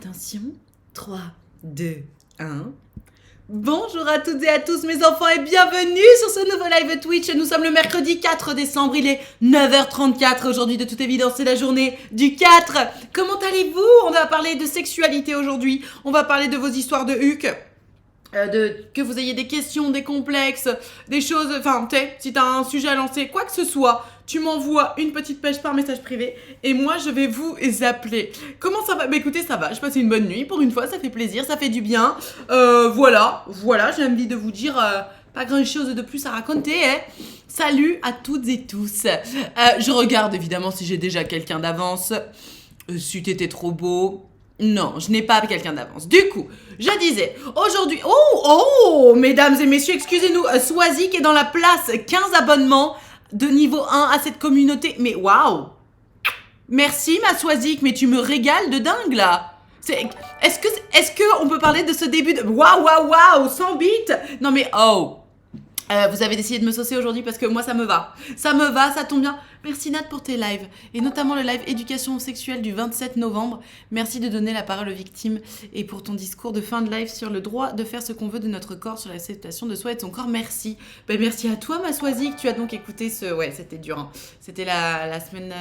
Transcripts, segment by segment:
Attention, 3, 2, 1. Bonjour à toutes et à tous mes enfants et bienvenue sur ce nouveau live Twitch. Nous sommes le mercredi 4 décembre, il est 9h34 aujourd'hui, de toute évidence c'est la journée du 4. Comment allez-vous? On va parler de sexualité aujourd'hui, on va parler de vos histoires de huc. Que vous ayez des questions, des complexes, des choses, enfin, si t'as un sujet à lancer, quoi que ce soit, tu m'envoies une petite pêche par message privé et moi je vais vous appeler. Comment ça va? Bah écoutez, ça va, je passe une bonne nuit, pour une fois, ça fait plaisir, ça fait du bien. Voilà, j'ai envie de vous dire pas grand chose de plus à raconter, hein. Salut à toutes et tous. Je regarde évidemment si j'ai déjà quelqu'un d'avance. Si t'étais trop beau. Non, je n'ai pas quelqu'un d'avance. Du coup, je disais, aujourd'hui... Oh, mesdames et messieurs, excusez-nous, Swazik est dans la place, 15 abonnements de niveau 1 à cette communauté. Mais waouh! Merci ma Swazik, mais tu me régales de dingue là. Est-ce que on peut parler de ce début de... Waouh, 100 bits. Non mais oh. Vous avez décidé de me saucer aujourd'hui parce que moi ça me va. Ça me va, ça tombe bien. Merci Nat pour tes lives. Et notamment le live éducation sexuelle du 27 novembre. Merci de donner la parole aux victimes. Et pour ton discours de fin de live sur le droit de faire ce qu'on veut de notre corps, sur l'acceptation de soi et de son corps. Merci. Ben, merci à toi ma Swazik. Tu as donc écouté ce... Ouais, c'était dur. Hein. C'était la semaine...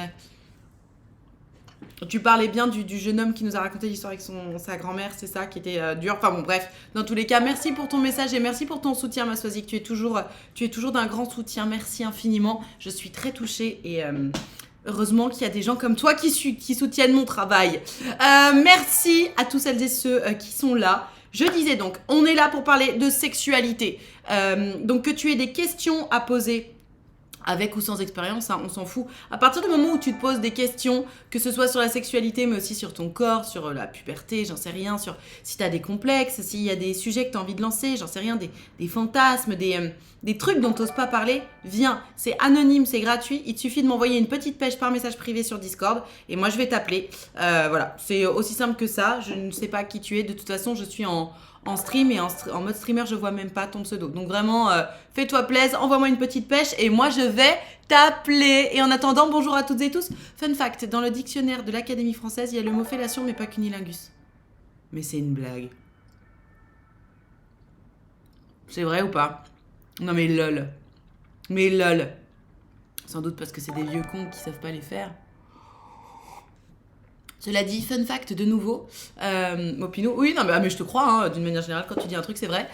Tu parlais bien du jeune homme qui nous a raconté l'histoire avec sa grand-mère, c'est ça, qui était dur. Enfin bon, bref, dans tous les cas, merci pour ton message et merci pour ton soutien, ma Swazik. Tu es toujours d'un grand soutien. Merci infiniment. Je suis très touchée et heureusement qu'il y a des gens comme toi qui soutiennent mon travail. Merci à tous celles et ceux qui sont là. Je disais donc, on est là pour parler de sexualité. Donc que tu aies des questions à poser, avec ou sans expérience, hein, on s'en fout. À partir du moment où tu te poses des questions, que ce soit sur la sexualité, mais aussi sur ton corps, sur la puberté, j'en sais rien, sur si t'as des complexes, s'il y a des sujets que t'as envie de lancer, j'en sais rien, des fantasmes, des trucs dont t'oses pas parler, viens. C'est anonyme, c'est gratuit. Il te suffit de m'envoyer une petite pêche par message privé sur Discord et moi je vais t'appeler. Voilà, c'est aussi simple que ça. Je ne sais pas qui tu es. De toute façon, je suis en stream et en mode streamer, je vois même pas ton pseudo. Donc vraiment, fais-toi plaisir, envoie-moi une petite pêche et moi je vais t'appeler. Et en attendant, bonjour à toutes et tous. Fun fact, dans le dictionnaire de l'Académie française, il y a le mot fellation mais pas cunilingus. Mais c'est une blague. C'est vrai ou pas? Non mais lol. Mais lol. Sans doute parce que c'est des vieux cons qui savent pas les faire. Cela dit, fun fact de nouveau, Mopinou, oui, non, mais je te crois, hein, d'une manière générale, quand tu dis un truc, c'est vrai.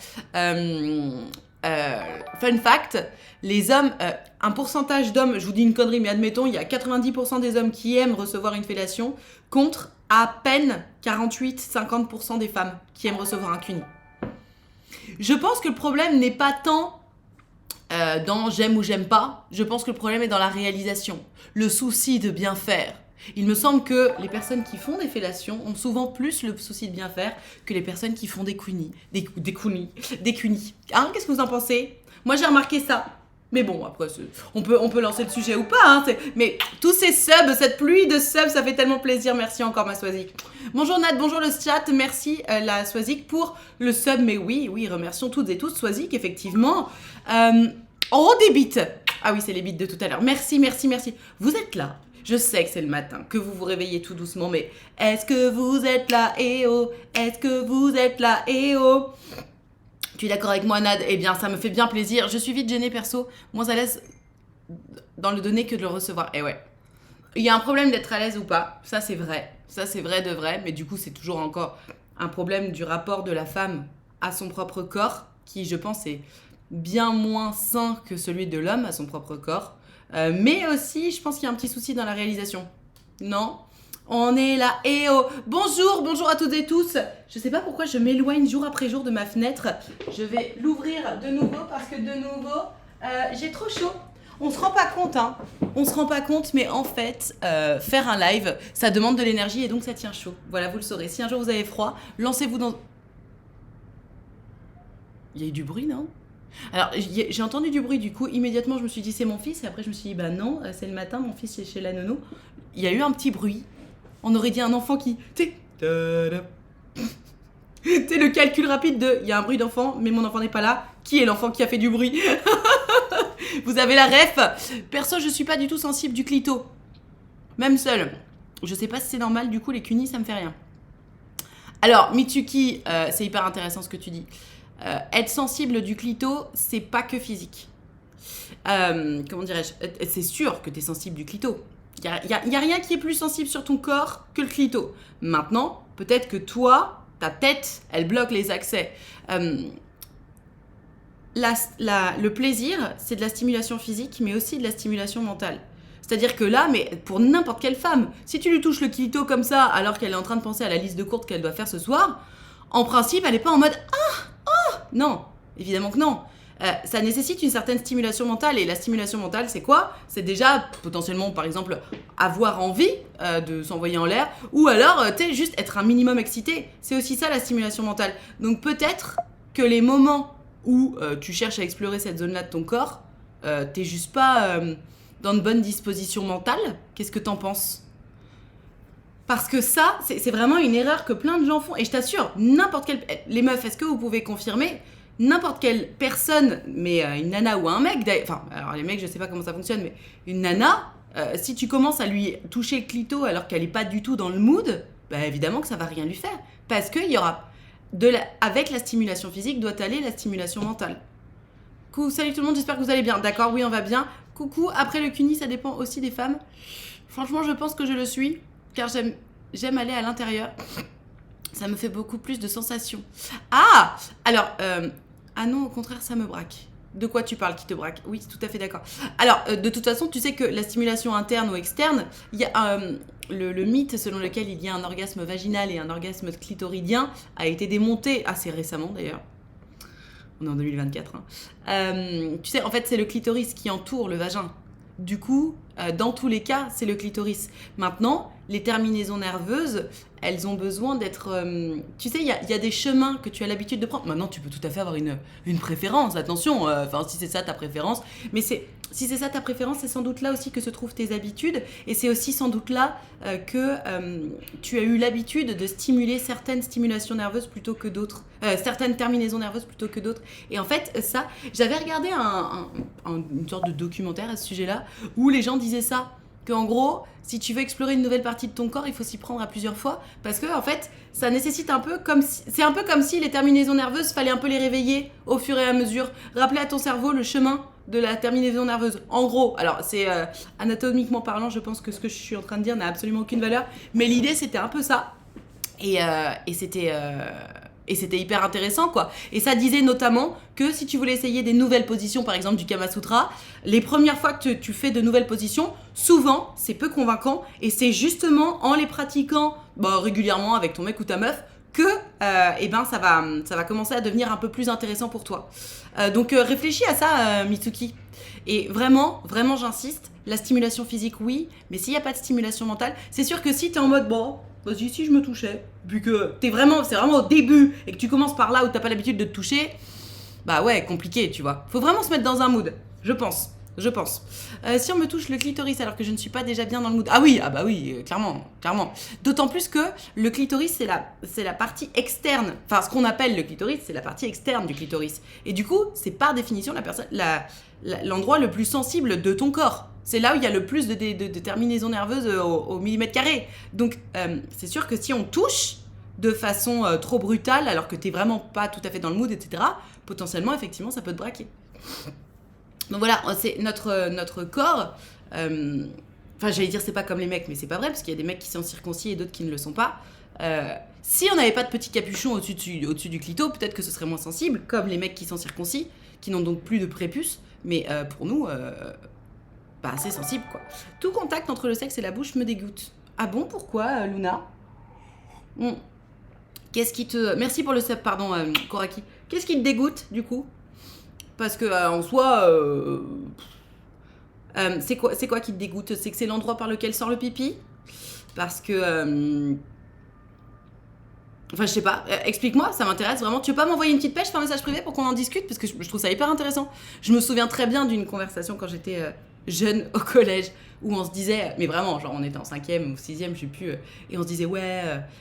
Fun fact, les hommes, un pourcentage d'hommes, je vous dis une connerie, mais admettons, il y a 90% des hommes qui aiment recevoir une fellation, contre à peine 48-50% des femmes qui aiment recevoir un cuni. Je pense que le problème n'est pas tant dans j'aime ou j'aime pas, je pense que le problème est dans la réalisation, le souci de bien faire. Il me semble que les personnes qui font des fellations ont souvent plus le souci de bien faire que les personnes qui font des cunis. Des cunis. Hein, qu'est-ce que vous en pensez? Moi, j'ai remarqué ça. Mais bon, après, on peut lancer le sujet ou pas. Hein, mais tous ces subs, cette pluie de subs, ça fait tellement plaisir. Merci encore, ma Swazik. Bonjour Nat, bonjour le chat. Merci la Swazik pour le sub. Mais oui, remercions toutes et tous Swazik, effectivement. Des bits. Ah oui, c'est les bits de tout à l'heure. Merci. Vous êtes là. Je sais que c'est le matin, que vous vous réveillez tout doucement, mais est-ce que vous êtes là, eh oh? Est-ce que vous êtes là, eh oh? Tu es d'accord avec moi, Nad? Eh bien, ça me fait bien plaisir. Je suis vite gênée, perso, moins à l'aise dans le donner que de le recevoir. Eh ouais. Il y a un problème d'être à l'aise ou pas, ça c'est vrai. Ça c'est vrai de vrai, mais du coup, c'est toujours encore un problème du rapport de la femme à son propre corps, qui, je pense, est bien moins sain que celui de l'homme à son propre corps. Mais aussi, je pense qu'il y a un petit souci dans la réalisation. Non? On est là. Eh oh! Bonjour à toutes et tous. Je sais pas pourquoi je m'éloigne jour après jour de ma fenêtre. Je vais l'ouvrir de nouveau parce que de nouveau, j'ai trop chaud. On se rend pas compte, hein. On se rend pas compte, mais en fait, faire un live, ça demande de l'énergie et donc ça tient chaud. Voilà, vous le saurez. Si un jour vous avez froid, lancez-vous dans... Il y a eu du bruit, non? Alors, j'ai entendu du bruit, du coup, immédiatement, je me suis dit, c'est mon fils. Et après, je me suis dit, bah non, c'est le matin, mon fils est chez la nounou. Il y a eu un petit bruit. On aurait dit un enfant qui... Tu sais, le calcul rapide de... Il y a un bruit d'enfant, mais mon enfant n'est pas là. Qui est l'enfant qui a fait du bruit? Vous avez la ref? Perso, je suis pas du tout sensible du clito. Même seul. Je sais pas si c'est normal, du coup, les cunis, ça me fait rien. Alors, Mitsuki, c'est hyper intéressant ce que tu dis. Être sensible du clito, c'est pas que physique. Comment dirais-je? C'est sûr que tu es sensible du clito. Il n'y a rien qui est plus sensible sur ton corps que le clito. Maintenant, peut-être que toi, ta tête, elle bloque les accès. Le plaisir, c'est de la stimulation physique, mais aussi de la stimulation mentale. C'est-à-dire que là, mais pour n'importe quelle femme, si tu lui touches le clito comme ça, alors qu'elle est en train de penser à la liste de courses qu'elle doit faire ce soir, en principe, elle n'est pas en mode « Ah, non, évidemment que non. Ça nécessite une certaine stimulation mentale. Et la stimulation mentale, c'est quoi? C'est déjà potentiellement, par exemple, avoir envie de s'envoyer en l'air. Ou alors, juste être un minimum excité. C'est aussi ça, la stimulation mentale. Donc peut-être que les moments où tu cherches à explorer cette zone-là de ton corps, t'es juste pas dans de bonnes dispositions mentales. Qu'est-ce que t'en penses? Parce que ça, c'est vraiment une erreur que plein de gens font. Et je t'assure, n'importe quelle... Les meufs, est-ce que vous pouvez confirmer? N'importe quelle personne, mais une nana ou un mec, enfin, alors les mecs, je sais pas comment ça fonctionne, mais une nana, si tu commences à lui toucher le clito alors qu'elle est pas du tout dans le mood, bah évidemment que ça va rien lui faire. Parce qu'il y aura... Avec la stimulation physique, doit aller la stimulation mentale. Coucou, salut tout le monde, j'espère que vous allez bien. D'accord, oui, on va bien. Coucou, après le cuni, ça dépend aussi des femmes. Franchement, je pense que je le suis, car j'aime aller à l'intérieur. Ça me fait beaucoup plus de sensations. Ah, alors, ah non, au contraire, ça me braque. De quoi tu parles qui te braque? Oui, tout à fait d'accord. Alors, de toute façon, tu sais que la stimulation interne ou externe, il y a le mythe selon lequel il y a un orgasme vaginal et un orgasme clitoridien a été démonté assez récemment d'ailleurs. On est en 2024. Tu sais, en fait, c'est le clitoris qui entoure le vagin. Du coup, dans tous les cas, c'est le clitoris. Maintenant, les terminaisons nerveuses, elles ont besoin d'être... tu sais, il y a des chemins que tu as l'habitude de prendre. Maintenant, tu peux tout à fait avoir une préférence, attention. Enfin, si c'est ça ta préférence. Mais si c'est ça ta préférence, c'est sans doute là aussi que se trouvent tes habitudes. Et c'est aussi sans doute là que tu as eu l'habitude de stimuler certaines stimulations nerveuses plutôt que d'autres. Certaines terminaisons nerveuses plutôt que d'autres. Et en fait, ça... J'avais regardé une sorte de documentaire à ce sujet-là où les gens disaient ça. Qu'en gros, si tu veux explorer une nouvelle partie de ton corps, il faut s'y prendre à plusieurs fois. Parce que, en fait, ça nécessite un peu comme si... C'est un peu comme si les terminaisons nerveuses, fallait un peu les réveiller au fur et à mesure. Rappeler à ton cerveau le chemin de la terminaison nerveuse. En gros, alors c'est anatomiquement parlant, je pense que ce que je suis en train de dire n'a absolument aucune valeur. Mais l'idée, c'était un peu ça. Et c'était hyper intéressant, quoi. Et ça disait notamment que si tu voulais essayer des nouvelles positions, par exemple du Kama Sutra, les premières fois que tu fais de nouvelles positions, souvent, c'est peu convaincant. Et c'est justement en les pratiquant régulièrement avec ton mec ou ta meuf que ça va commencer à devenir un peu plus intéressant pour toi. Donc réfléchis à ça, Mitsuki. Et vraiment, vraiment, j'insiste, la stimulation physique, oui, mais s'il n'y a pas de stimulation mentale, c'est sûr que si tu es en mode, bon... Vas-y, si je me touchais, vu que c'est vraiment au début et que tu commences par là où t'as pas l'habitude de te toucher, bah ouais, compliqué, tu vois. Faut vraiment se mettre dans un mood, je pense. Si on me touche le clitoris alors que je ne suis pas déjà bien dans le mood, ah bah oui, clairement. D'autant plus que le clitoris, c'est la partie externe. Enfin, ce qu'on appelle le clitoris, c'est la partie externe du clitoris. Et du coup, c'est par définition l'endroit le plus sensible de ton corps. C'est là où il y a le plus de terminaisons nerveuses au millimètre carré. Donc, c'est sûr que si on touche de façon trop brutale, alors que t'es vraiment pas tout à fait dans le mood, etc., potentiellement, effectivement, ça peut te braquer. Donc voilà, c'est notre corps... Enfin, j'allais dire c'est pas comme les mecs, mais c'est pas vrai, parce qu'il y a des mecs qui sont circoncis et d'autres qui ne le sont pas. Si on n'avait pas de petit capuchon au-dessus du clito, peut-être que ce serait moins sensible, comme les mecs qui sont circoncis, qui n'ont donc plus de prépuce. Mais pour nous... assez sensible, quoi. Tout contact entre le sexe et la bouche me dégoûte. Ah bon, pourquoi, Luna? Qu'est-ce qui te... Merci pour le sub, pardon, Koraki. Qu'est-ce qui te dégoûte, du coup? Parce que, en soi... c'est quoi qui te dégoûte? C'est que c'est l'endroit par lequel sort le pipi? Parce que... Enfin, je sais pas. Explique-moi, ça m'intéresse vraiment. Tu veux pas m'envoyer une petite pêche par message privé pour qu'on en discute? Parce que je trouve ça hyper intéressant. Je me souviens très bien d'une conversation quand j'étais... jeune au collège où on se disait, mais vraiment, genre on était en 5e ou 6e, je sais plus, et on se disait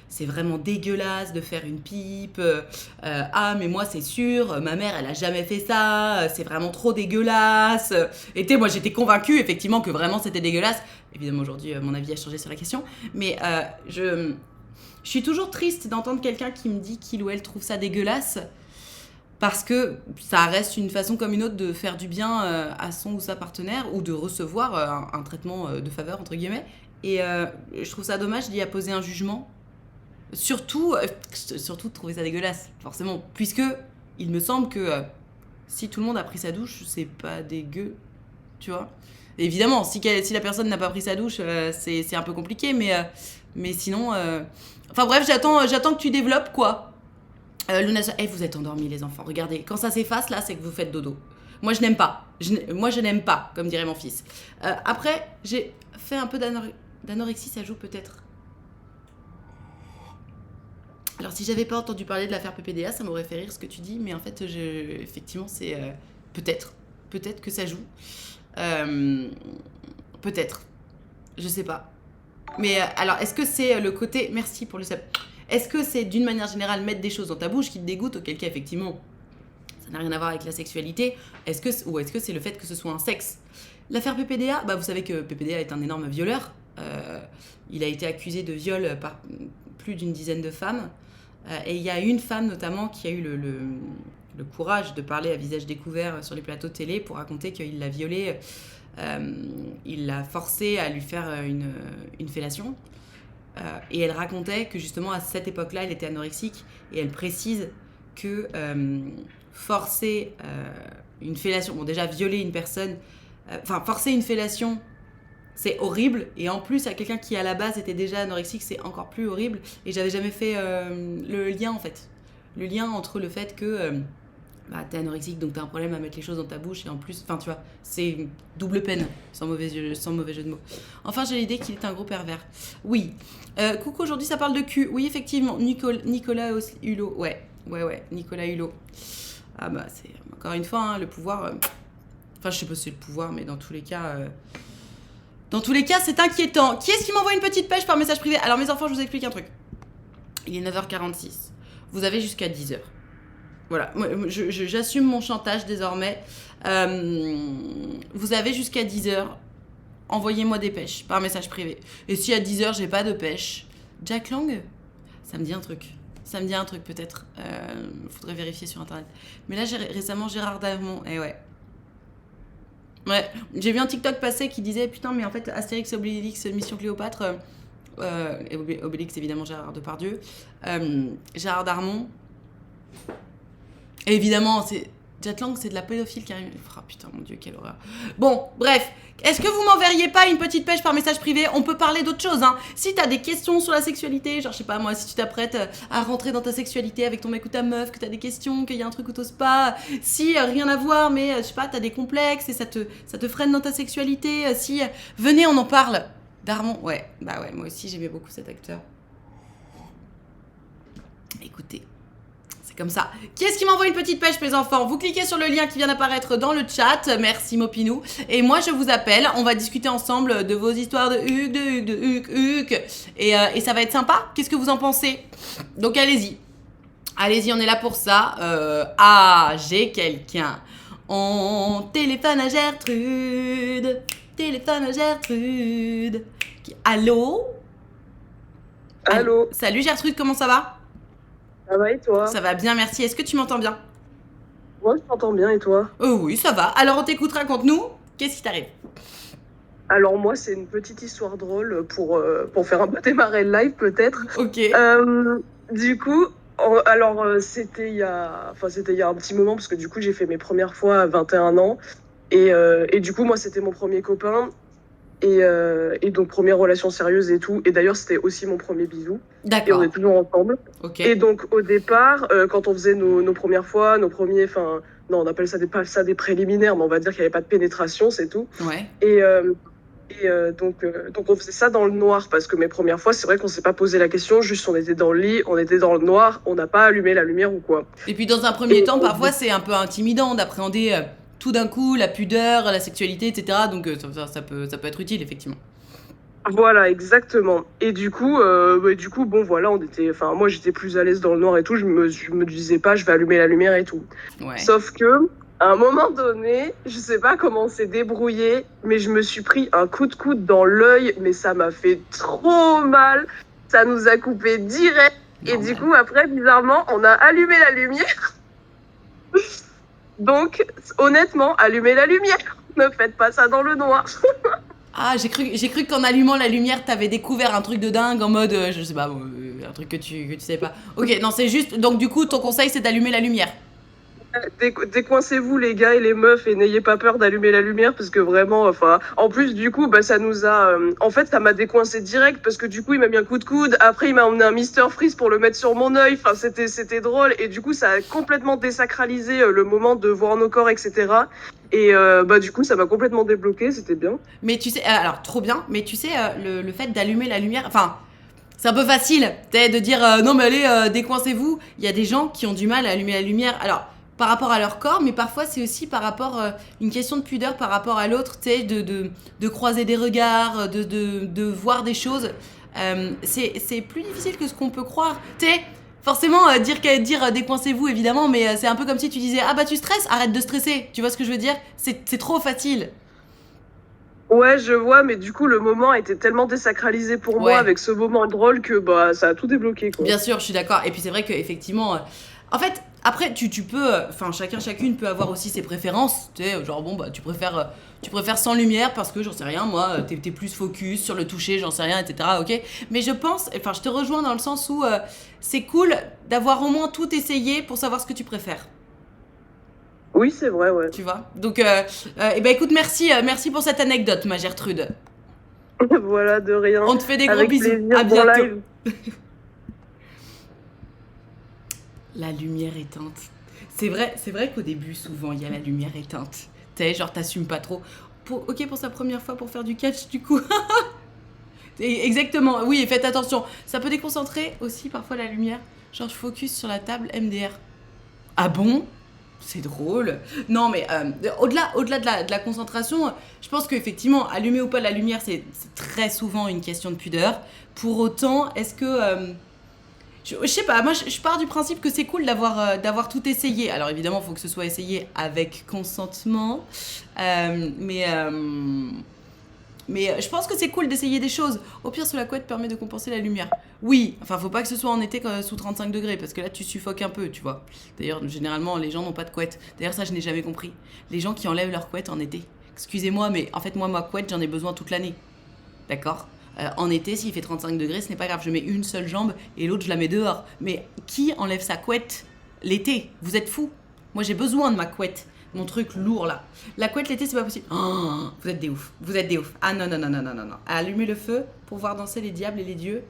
c'est vraiment dégueulasse de faire une pipe, mais moi c'est sûr, ma mère elle a jamais fait ça, c'est vraiment trop dégueulasse. Et moi j'étais convaincue effectivement que vraiment c'était dégueulasse. Évidemment aujourd'hui mon avis a changé sur la question, mais Je suis toujours triste d'entendre quelqu'un qui me dit qu'il ou elle trouve ça dégueulasse, parce que ça reste une façon comme une autre de faire du bien à son ou sa partenaire, ou de recevoir un traitement de faveur, entre guillemets. Et je trouve ça dommage d'y apposer un jugement. Surtout de trouver ça dégueulasse, forcément. Puisque il me semble que si tout le monde a pris sa douche, c'est pas dégueu, tu vois. Évidemment, si la personne n'a pas pris sa douche, c'est un peu compliqué, mais sinon... Enfin bref, j'attends que tu développes, quoi. Luna, vous êtes endormis, les enfants. Regardez, quand ça s'efface, là, c'est que vous faites dodo. Moi, je n'aime pas. Moi, je n'aime pas, comme dirait mon fils. Après, j'ai fait un peu d'anorexie, ça joue peut-être. Alors, si j'avais pas entendu parler de l'affaire PPDA, ça m'aurait fait rire ce que tu dis, mais en fait, effectivement, c'est peut-être que ça joue. Peut-être. Je sais pas. Mais alors, est-ce que c'est le côté... Merci pour le sub. Est-ce que c'est d'une manière générale mettre des choses dans ta bouche qui te dégoûtent, auquel cas, effectivement, ça n'a rien à voir avec la sexualité, ou est-ce que c'est le fait que ce soit un sexe? L'affaire PPDA, vous savez que PPDA est un énorme violeur. Il a été accusé de viol par plus d'une dizaine de femmes. Et il y a une femme notamment qui a eu le courage de parler à visage découvert sur les plateaux de télé pour raconter qu'il l'a violée. Il l'a forcée à lui faire une fellation. Et elle racontait que justement à cette époque-là, elle était anorexique. Et elle précise que forcer une fellation... Bon, déjà, violer une personne... forcer une fellation... C'est horrible, et en plus à quelqu'un qui à la base était déjà anorexique, c'est encore plus horrible. Et j'avais jamais fait le lien en fait. Le lien entre le fait que t'es anorexique, donc t'as un problème à mettre les choses dans ta bouche, et en plus, tu vois, c'est double peine, sans mauvais jeu de mots. Enfin, j'ai l'idée qu'il est un gros pervers. Oui. Coucou, aujourd'hui ça parle de cul. Oui, effectivement, Nicolas Hulot. Ouais, Nicolas Hulot. Ah c'est encore une fois, le pouvoir... Enfin, je sais pas si c'est le pouvoir, mais dans tous les cas... Dans tous les cas, c'est inquiétant. Qui est-ce qui m'envoie une petite pêche par message privé? Alors, mes enfants, je vous explique un truc. Il est 9h46. Vous avez jusqu'à 10h. Voilà. Moi, j'assume mon chantage désormais. Vous avez jusqu'à 10h. Envoyez-moi des pêches par message privé. Et si à 10h, j'ai pas de pêche, Jack Lang, ça me dit un truc. Ça me dit un truc, peut-être. Faudrait vérifier sur Internet. Mais là, j'ai récemment Gérard Darmon. Et ouais. Ouais, j'ai vu un TikTok passer qui disait putain, mais en fait, Astérix et Obélix, Mission Cléopâtre, et Obélix évidemment Gérard Depardieu, Gérard Darmon, et évidemment, Jet Lang, c'est de la pédophile qui arrive. Oh putain, mon dieu, quelle horreur. Bon, bref, est-ce que vous m'enverriez pas une petite pêche par message privé? On peut parler d'autre chose, hein. Si t'as des questions sur la sexualité, genre je sais pas moi, si tu t'apprêtes à rentrer dans ta sexualité avec ton mec ou ta meuf, que t'as des questions, qu'il y a un truc où t'oses pas, si rien à voir, mais je sais pas, t'as des complexes et ça te freine dans ta sexualité, si venez, on en parle. Darmon, ouais, moi aussi j'aimais beaucoup cet acteur. Écoutez. Comme ça. Qui est-ce qui m'envoie une petite pêche, mes enfants? Vous cliquez sur le lien qui vient d'apparaître dans le chat. Merci Mopinou. Et moi, je vous appelle. On va discuter ensemble de vos histoires de Hugues. Et ça va être sympa. Qu'est-ce que vous en pensez? Donc, allez-y. Allez-y, on est là pour ça. J'ai quelqu'un. On téléphone à Gertrude. Allô? Allô? Salut Gertrude, comment ça va? Ça va et toi? Ça va bien, merci. Est-ce que tu m'entends bien? Moi, je t'entends bien et toi? Oui, ça va. Alors, on t'écoute, raconte-nous. Qu'est-ce qui t'arrive? Alors moi, c'est une petite histoire drôle pour faire un peu démarrer le live peut-être. Ok. Du coup, c'était il y a un petit moment parce que du coup, j'ai fait mes premières fois à 21 ans. Et du coup, moi, c'était mon premier copain. Et donc, première relation sérieuse et tout. Et d'ailleurs, c'était aussi mon premier bisou. D'accord. Et on est toujours ensemble. Ok. Et donc, au départ, quand on faisait nos premières fois, nos premiers... Non, on appelle ça des préliminaires, mais on va dire qu'il n'y avait pas de pénétration, c'est tout. Ouais. Donc, on faisait ça dans le noir, parce que mes premières fois, c'est vrai qu'on ne s'est pas posé la question, juste on était dans le lit, on était dans le noir, on n'a pas allumé la lumière ou quoi. Et puis, dans un premier temps, parfois, c'est un peu intimidant d'appréhender... tout d'un coup, la pudeur, la sexualité, etc. Donc ça peut être utile, effectivement. Voilà, exactement. Et du coup, bon, voilà, moi, j'étais plus à l'aise dans le noir et tout. Je me disais pas, je vais allumer la lumière et tout. Ouais. Sauf que, à un moment donné, je sais pas comment on s'est débrouillé, mais je me suis pris un coup de coude dans l'œil, mais ça m'a fait trop mal. Ça nous a coupé direct. Et Normal. du coup, après, bizarrement, on a allumé la lumière. Donc, honnêtement, allumez la lumière. Ne faites pas ça dans le noir. Ah, j'ai cru qu'en allumant la lumière, t'avais découvert un truc de dingue en mode, je sais pas, un truc que tu sais pas. Ok, non, c'est juste. Donc, du coup, ton conseil, c'est d'allumer la lumière. Décoincez-vous les gars et les meufs et n'ayez pas peur d'allumer la lumière parce que vraiment, enfin, en plus du coup, bah ça nous a, en fait, ça m'a décoincé direct parce que du coup, il m'a mis un coup de coude. Après, il m'a emmené un Mister Freeze pour le mettre sur mon œil. Enfin, c'était drôle et du coup, ça a complètement désacralisé le moment de voir nos corps, etc. Et bah du coup, ça m'a complètement débloqué. C'était bien. Mais tu sais, alors, trop bien, mais tu sais, le fait d'allumer la lumière. Enfin, c'est un peu facile, de dire non, mais allez, décoincez-vous. Il y a des gens qui ont du mal à allumer la lumière. Alors, par rapport à leur corps, mais parfois c'est aussi par rapport une question de pudeur par rapport à l'autre, tu sais, de croiser des regards, de voir des choses. C'est plus difficile que ce qu'on peut croire. Tu sais, forcément, dire décoincez-vous, évidemment, mais c'est un peu comme si tu disais ah bah tu stresses, arrête de stresser. Tu vois ce que je veux dire? C'est trop facile. Ouais, je vois, mais du coup, le moment a été tellement désacralisé pour moi Ouais. avec ce moment drôle que bah ça a tout débloqué quoi. Bien sûr, je suis d'accord. Et puis c'est vrai qu'effectivement, en fait, après, tu peux, enfin, chacune peut avoir aussi ses préférences. Tu sais, genre, bon, bah, tu préfères sans lumière parce que, j'en sais rien, moi, t'es plus focus sur le toucher, j'en sais rien, etc. Ok. Mais je pense, enfin, je te rejoins dans le sens où c'est cool d'avoir au moins tout essayé pour savoir ce que tu préfères. Oui, c'est vrai, ouais. Tu vois. Donc, eh ben, écoute, merci pour cette anecdote, ma Gertrude. Voilà, de rien. On te fait des gros Avec bisous. plaisir, À bon bientôt. live. La lumière éteinte. C'est vrai qu'au début, souvent, il y a la lumière éteinte. Tu sais, genre, t'assumes pas trop. Ok, pour sa première fois pour faire du catch, du coup. Exactement, oui, et faites attention. Ça peut déconcentrer aussi parfois la lumière. Genre, je focus sur la table MDR. Ah bon? C'est drôle. Non, mais au-delà de la concentration, je pense qu'effectivement, allumer ou pas la lumière, c'est très souvent une question de pudeur. Pour autant, est-ce que je sais pas, moi je pars du principe que c'est cool d'avoir tout essayé. Alors évidemment, il faut que ce soit essayé avec consentement. Mais je pense que c'est cool d'essayer des choses. Au pire, sous la couette permet de compenser la lumière. Oui, enfin, faut pas que ce soit en été sous 35 degrés, parce que là, tu suffoques un peu, tu vois. D'ailleurs, généralement, les gens n'ont pas de couette. D'ailleurs, ça, je n'ai jamais compris. Les gens qui enlèvent leur couette en été. Excusez-moi, mais en fait, moi, ma couette, j'en ai besoin toute l'année. D'accord. En été, s'il fait 35 degrés, ce n'est pas grave. Je mets une seule jambe et l'autre, je la mets dehors. Mais qui enlève sa couette l'été? Vous êtes fous. Moi, j'ai besoin de ma couette. Mon truc lourd là. La couette l'été, c'est pas possible. Oh, vous êtes des oufs. Vous êtes des oufs. Ah non, non, non, non, non, non, non. Allumer le feu pour voir danser les diables et les dieux.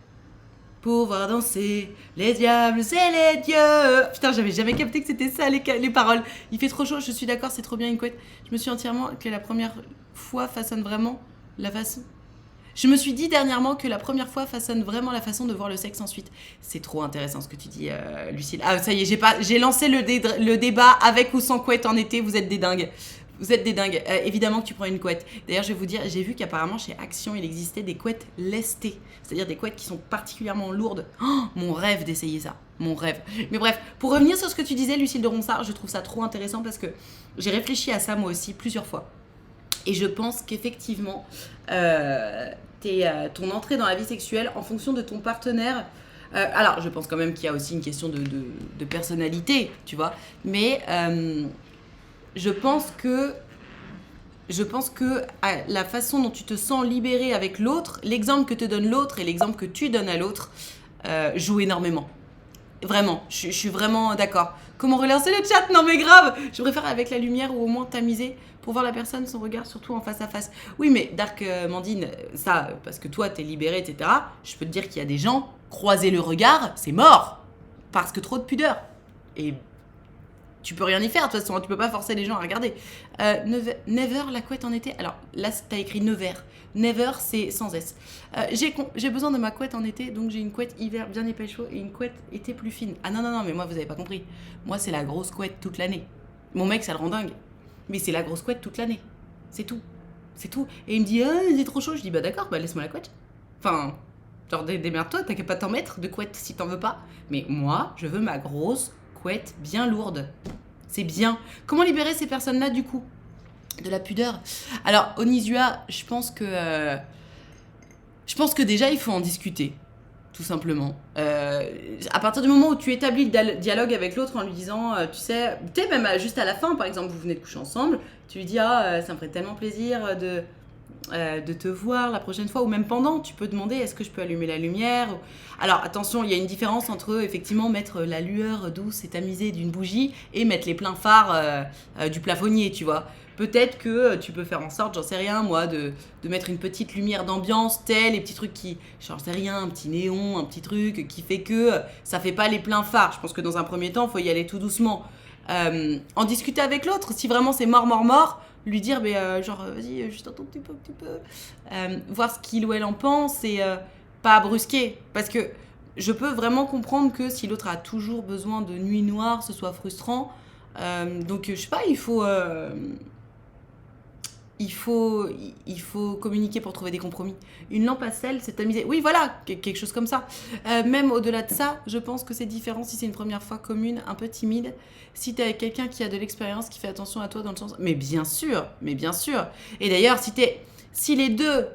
Pour voir danser les diables et les dieux. Putain, j'avais jamais capté que c'était ça les paroles. Il fait trop chaud, je suis d'accord, c'est trop bien une couette. Je me suis entièrement que la première fois façonne vraiment la façon. Je me suis dit dernièrement que la première fois façonne vraiment la façon de voir le sexe ensuite. C'est trop intéressant ce que tu dis, Lucille. Ah, ça y est, j'ai lancé le débat avec ou sans couette en été. Vous êtes des dingues. Vous êtes des dingues. Évidemment que tu prends une couette. D'ailleurs, je vais vous dire, j'ai vu qu'apparemment chez Action, il existait des couettes lestées. C'est-à-dire des couettes qui sont particulièrement lourdes. Oh, mon rêve d'essayer ça. Mon rêve. Mais bref, pour revenir sur ce que tu disais, Lucille de Ronsard, je trouve ça trop intéressant parce que j'ai réfléchi à ça moi aussi plusieurs fois. Et je pense qu'effectivement, ton entrée dans la vie sexuelle en fonction de ton partenaire. Alors, je pense quand même qu'il y a aussi une question de personnalité, tu vois. Mais je pense que la façon dont tu te sens libéré avec l'autre, l'exemple que te donne l'autre et l'exemple que tu donnes à l'autre joue énormément. Vraiment, je suis vraiment d'accord. Comment relancer le chat? Non mais grave. Je préfère avec la lumière ou au moins tamiser pour voir la personne, son regard, surtout en face à face. Oui mais Dark Mandine, ça, parce que toi t'es libérée, etc. Je peux te dire qu'il y a des gens, croiser le regard, c'est mort. Parce que trop de pudeur. Et tu peux rien y faire de toute façon, tu peux pas forcer les gens à regarder. Never la couette en été. Alors là t'as écrit never. Never c'est sans S. J'ai besoin de ma couette en été, donc j'ai une couette hiver bien épais chaud et une couette été plus fine. Ah non non non, mais moi vous avez pas compris. Moi c'est la grosse couette toute l'année. Mon mec ça le rend dingue. Mais c'est la grosse couette toute l'année. C'est tout. C'est tout. Et il me dit ah c'est trop chaud. Je dis bah d'accord, bah laisse-moi la couette. Enfin genre démerde-toi, t'as qu'à pas t'en mettre de couette si t'en veux pas. Mais moi je veux ma grosse couette bien lourde. C'est bien. Comment libérer ces personnes-là du coup de la pudeur? Alors Onizua, je pense que déjà il faut en discuter. tout simplement. À partir du moment où tu établis le dialogue avec l'autre en lui disant, tu sais, même juste à la fin, par exemple, vous venez de coucher ensemble, tu lui dis, ça me ferait tellement plaisir de te voir la prochaine fois, ou même pendant, tu peux demander, est-ce que je peux allumer la lumière ? Alors attention, il y a une différence entre effectivement mettre la lueur douce et tamisée d'une bougie et mettre les pleins phares du plafonnier, tu vois. Peut-être que tu peux faire en sorte, j'en sais rien moi, de mettre une petite lumière d'ambiance, les petits trucs qui, j'en sais rien, un petit néon, un petit truc qui fait que ça fait pas les pleins phares. Je pense que dans un premier temps, il faut y aller tout doucement. En discuter avec l'autre, si vraiment c'est mort, lui dire, vas-y, juste un tout petit peu. Voir ce qu'il ou elle en pense et pas brusquer. Parce que je peux vraiment comprendre que si l'autre a toujours besoin de nuit noire, ce soit frustrant. Donc, je sais pas, il faut communiquer pour trouver des compromis. Une lampe à sel, c'est tamisé. Oui, voilà, quelque chose comme ça. Même au-delà de ça, je pense que c'est différent si c'est une première fois commune, un peu timide. Si t'es avec quelqu'un qui a de l'expérience, qui fait attention à toi dans le sens... Mais bien sûr. Et d'ailleurs, si les deux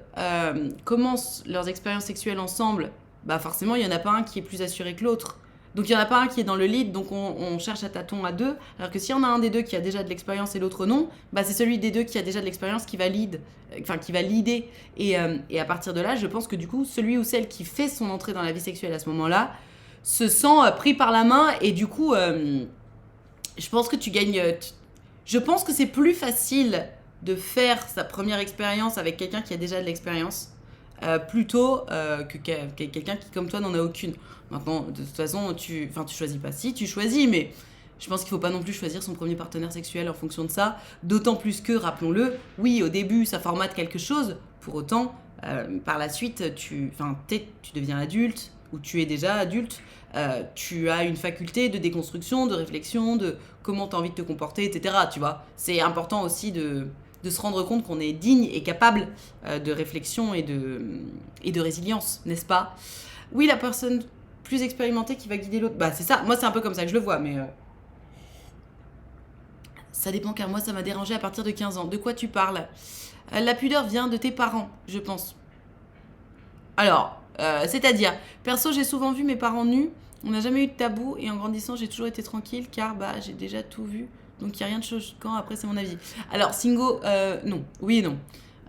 commencent leurs expériences sexuelles ensemble, bah forcément, il y en a pas un qui est plus assuré que l'autre. Donc il n'y en a pas un qui est dans le lead, donc on cherche à tâtons à deux. Alors que si on a un des deux qui a déjà de l'expérience et l'autre non, bah c'est celui des deux qui a déjà de l'expérience qui va leader. Et à partir de là, je pense que du coup, celui ou celle qui fait son entrée dans la vie sexuelle à ce moment-là se sent pris par la main et du coup, je pense que tu gagnes... Je pense que c'est plus facile de faire sa première expérience avec quelqu'un qui a déjà de l'expérience plutôt que quelqu'un qui, comme toi, n'en a aucune. Maintenant, de toute façon, tu choisis pas. Si, tu choisis, mais je pense qu'il faut pas non plus choisir son premier partenaire sexuel en fonction de ça. D'autant plus que, rappelons-le, oui, au début, ça formate quelque chose. Pour autant, par la suite, tu deviens adulte, ou tu es déjà adulte. Tu as une faculté de déconstruction, de réflexion, de comment tu as envie de te comporter, etc. Tu vois, c'est important aussi de se rendre compte qu'on est digne et capable de réflexion et de résilience, n'est-ce pas ? Oui, la personne plus expérimentée qui va guider l'autre. Bah c'est ça, moi c'est un peu comme ça que je le vois, mais ça dépend car moi ça m'a dérangé à partir de 15 ans. De quoi tu parles ? La pudeur vient de tes parents, je pense. Alors, c'est-à-dire, perso j'ai souvent vu mes parents nus, on n'a jamais eu de tabou et en grandissant j'ai toujours été tranquille car j'ai déjà tout vu. Donc il n'y a rien de choquant, après c'est mon avis. Alors Singo, non, oui et non.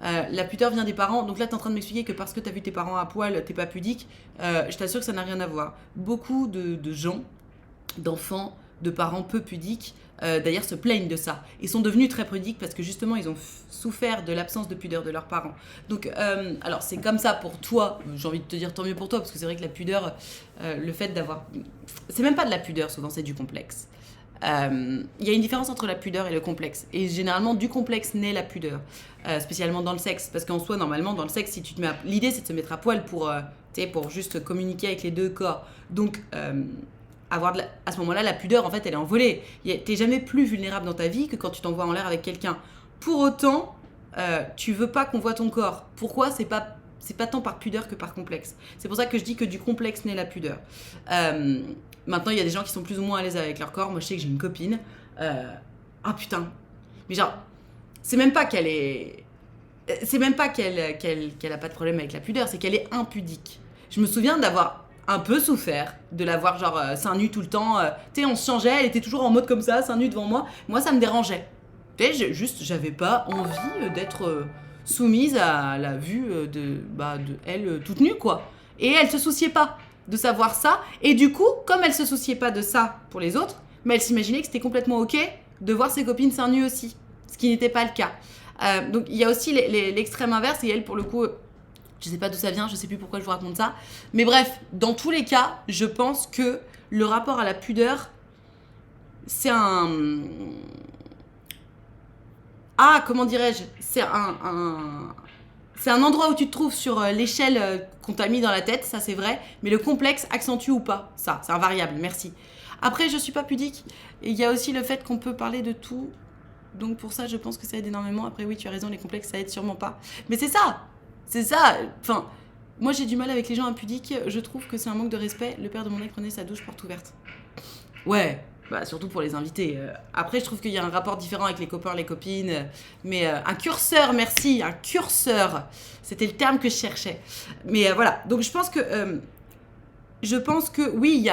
La pudeur vient des parents, donc là t'es en train de m'expliquer que parce que t'as vu tes parents à poil, t'es pas pudique. Je t'assure que ça n'a rien à voir. Beaucoup de gens, d'enfants, de parents peu pudiques, d'ailleurs se plaignent de ça. Ils sont devenus très pudiques parce que justement ils ont souffert de l'absence de pudeur de leurs parents. Donc alors c'est comme ça pour toi, j'ai envie de te dire tant mieux pour toi, parce que c'est vrai que la pudeur, le fait d'avoir... C'est même pas de la pudeur souvent, c'est du complexe. Il y a une différence entre la pudeur et le complexe. Et généralement, du complexe naît la pudeur. Spécialement dans le sexe. Parce qu'en soi, normalement, dans le sexe, si tu te mets l'idée, c'est de se mettre à poil pour juste communiquer avec les deux corps. Donc, à ce moment-là, la pudeur, en fait, elle est envolée. T'es jamais plus vulnérable dans ta vie que quand tu t'envoies en l'air avec quelqu'un. Pour autant, tu veux pas qu'on voit ton corps. Pourquoi ? C'est pas tant par pudeur que par complexe. C'est pour ça que je dis que du complexe naît la pudeur. Maintenant, il y a des gens qui sont plus ou moins à l'aise avec leur corps. Moi, je sais que j'ai une copine. Ah putain. Mais genre, c'est même pas qu'elle a pas de problème avec la pudeur, c'est qu'elle est impudique. Je me souviens d'avoir un peu souffert de la voir genre seins nus tout le temps. Tu sais, on se changeait, elle était toujours en mode comme ça, seins nus devant moi. Moi, ça me dérangeait. Tu sais, j'avais pas envie d'être soumise à la vue de elle toute nue, quoi. Et elle se souciait pas de savoir ça. Et du coup, comme elle se souciait pas de ça pour les autres, mais elle s'imaginait que c'était complètement ok de voir ses copines seins nus aussi. Ce qui n'était pas le cas. Donc il y a aussi l'extrême inverse, et elle, pour le coup, je sais pas d'où ça vient, je sais plus pourquoi je vous raconte ça. Mais bref, dans tous les cas, je pense que le rapport à la pudeur, c'est un... comment dirais-je ? C'est un endroit où tu te trouves sur l'échelle qu'on t'a mis dans la tête, ça c'est vrai, mais le complexe accentue ou pas, ça, c'est un variable, merci. Après, je suis pas pudique, et il y a aussi le fait qu'on peut parler de tout, donc pour ça, je pense que ça aide énormément. Après, oui, tu as raison, les complexes, ça aide sûrement pas. Mais c'est ça, enfin, moi j'ai du mal avec les gens impudiques, je trouve que c'est un manque de respect. Le père de mon mec prenait sa douche porte ouverte. Ouais, bah surtout pour les invités. Après, je trouve qu'il y a un rapport différent avec les copains, les copines. Mais un curseur, merci, un curseur. C'était le terme que je cherchais. Mais voilà, donc je pense que je pense que oui,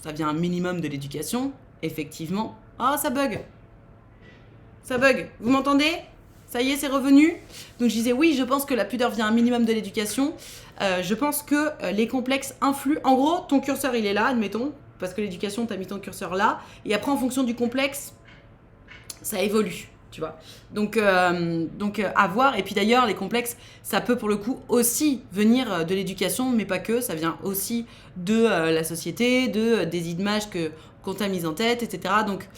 ça vient un minimum de l'éducation, effectivement. Ah, ça bug. Ça bug. Vous m'entendez? Ça y est, c'est revenu. Donc je disais oui, je pense que la pudeur vient un minimum de l'éducation. Je pense que les complexes influent. En gros, ton curseur, il est là, admettons, parce que l'éducation, t'as mis ton curseur là. Et après, en fonction du complexe, ça évolue. Tu vois, donc à voir. Et puis d'ailleurs, les complexes, ça peut pour le coup aussi venir de l'éducation, mais pas que. Ça vient aussi de la société, des images qu'on t'a mises en tête, etc. Donc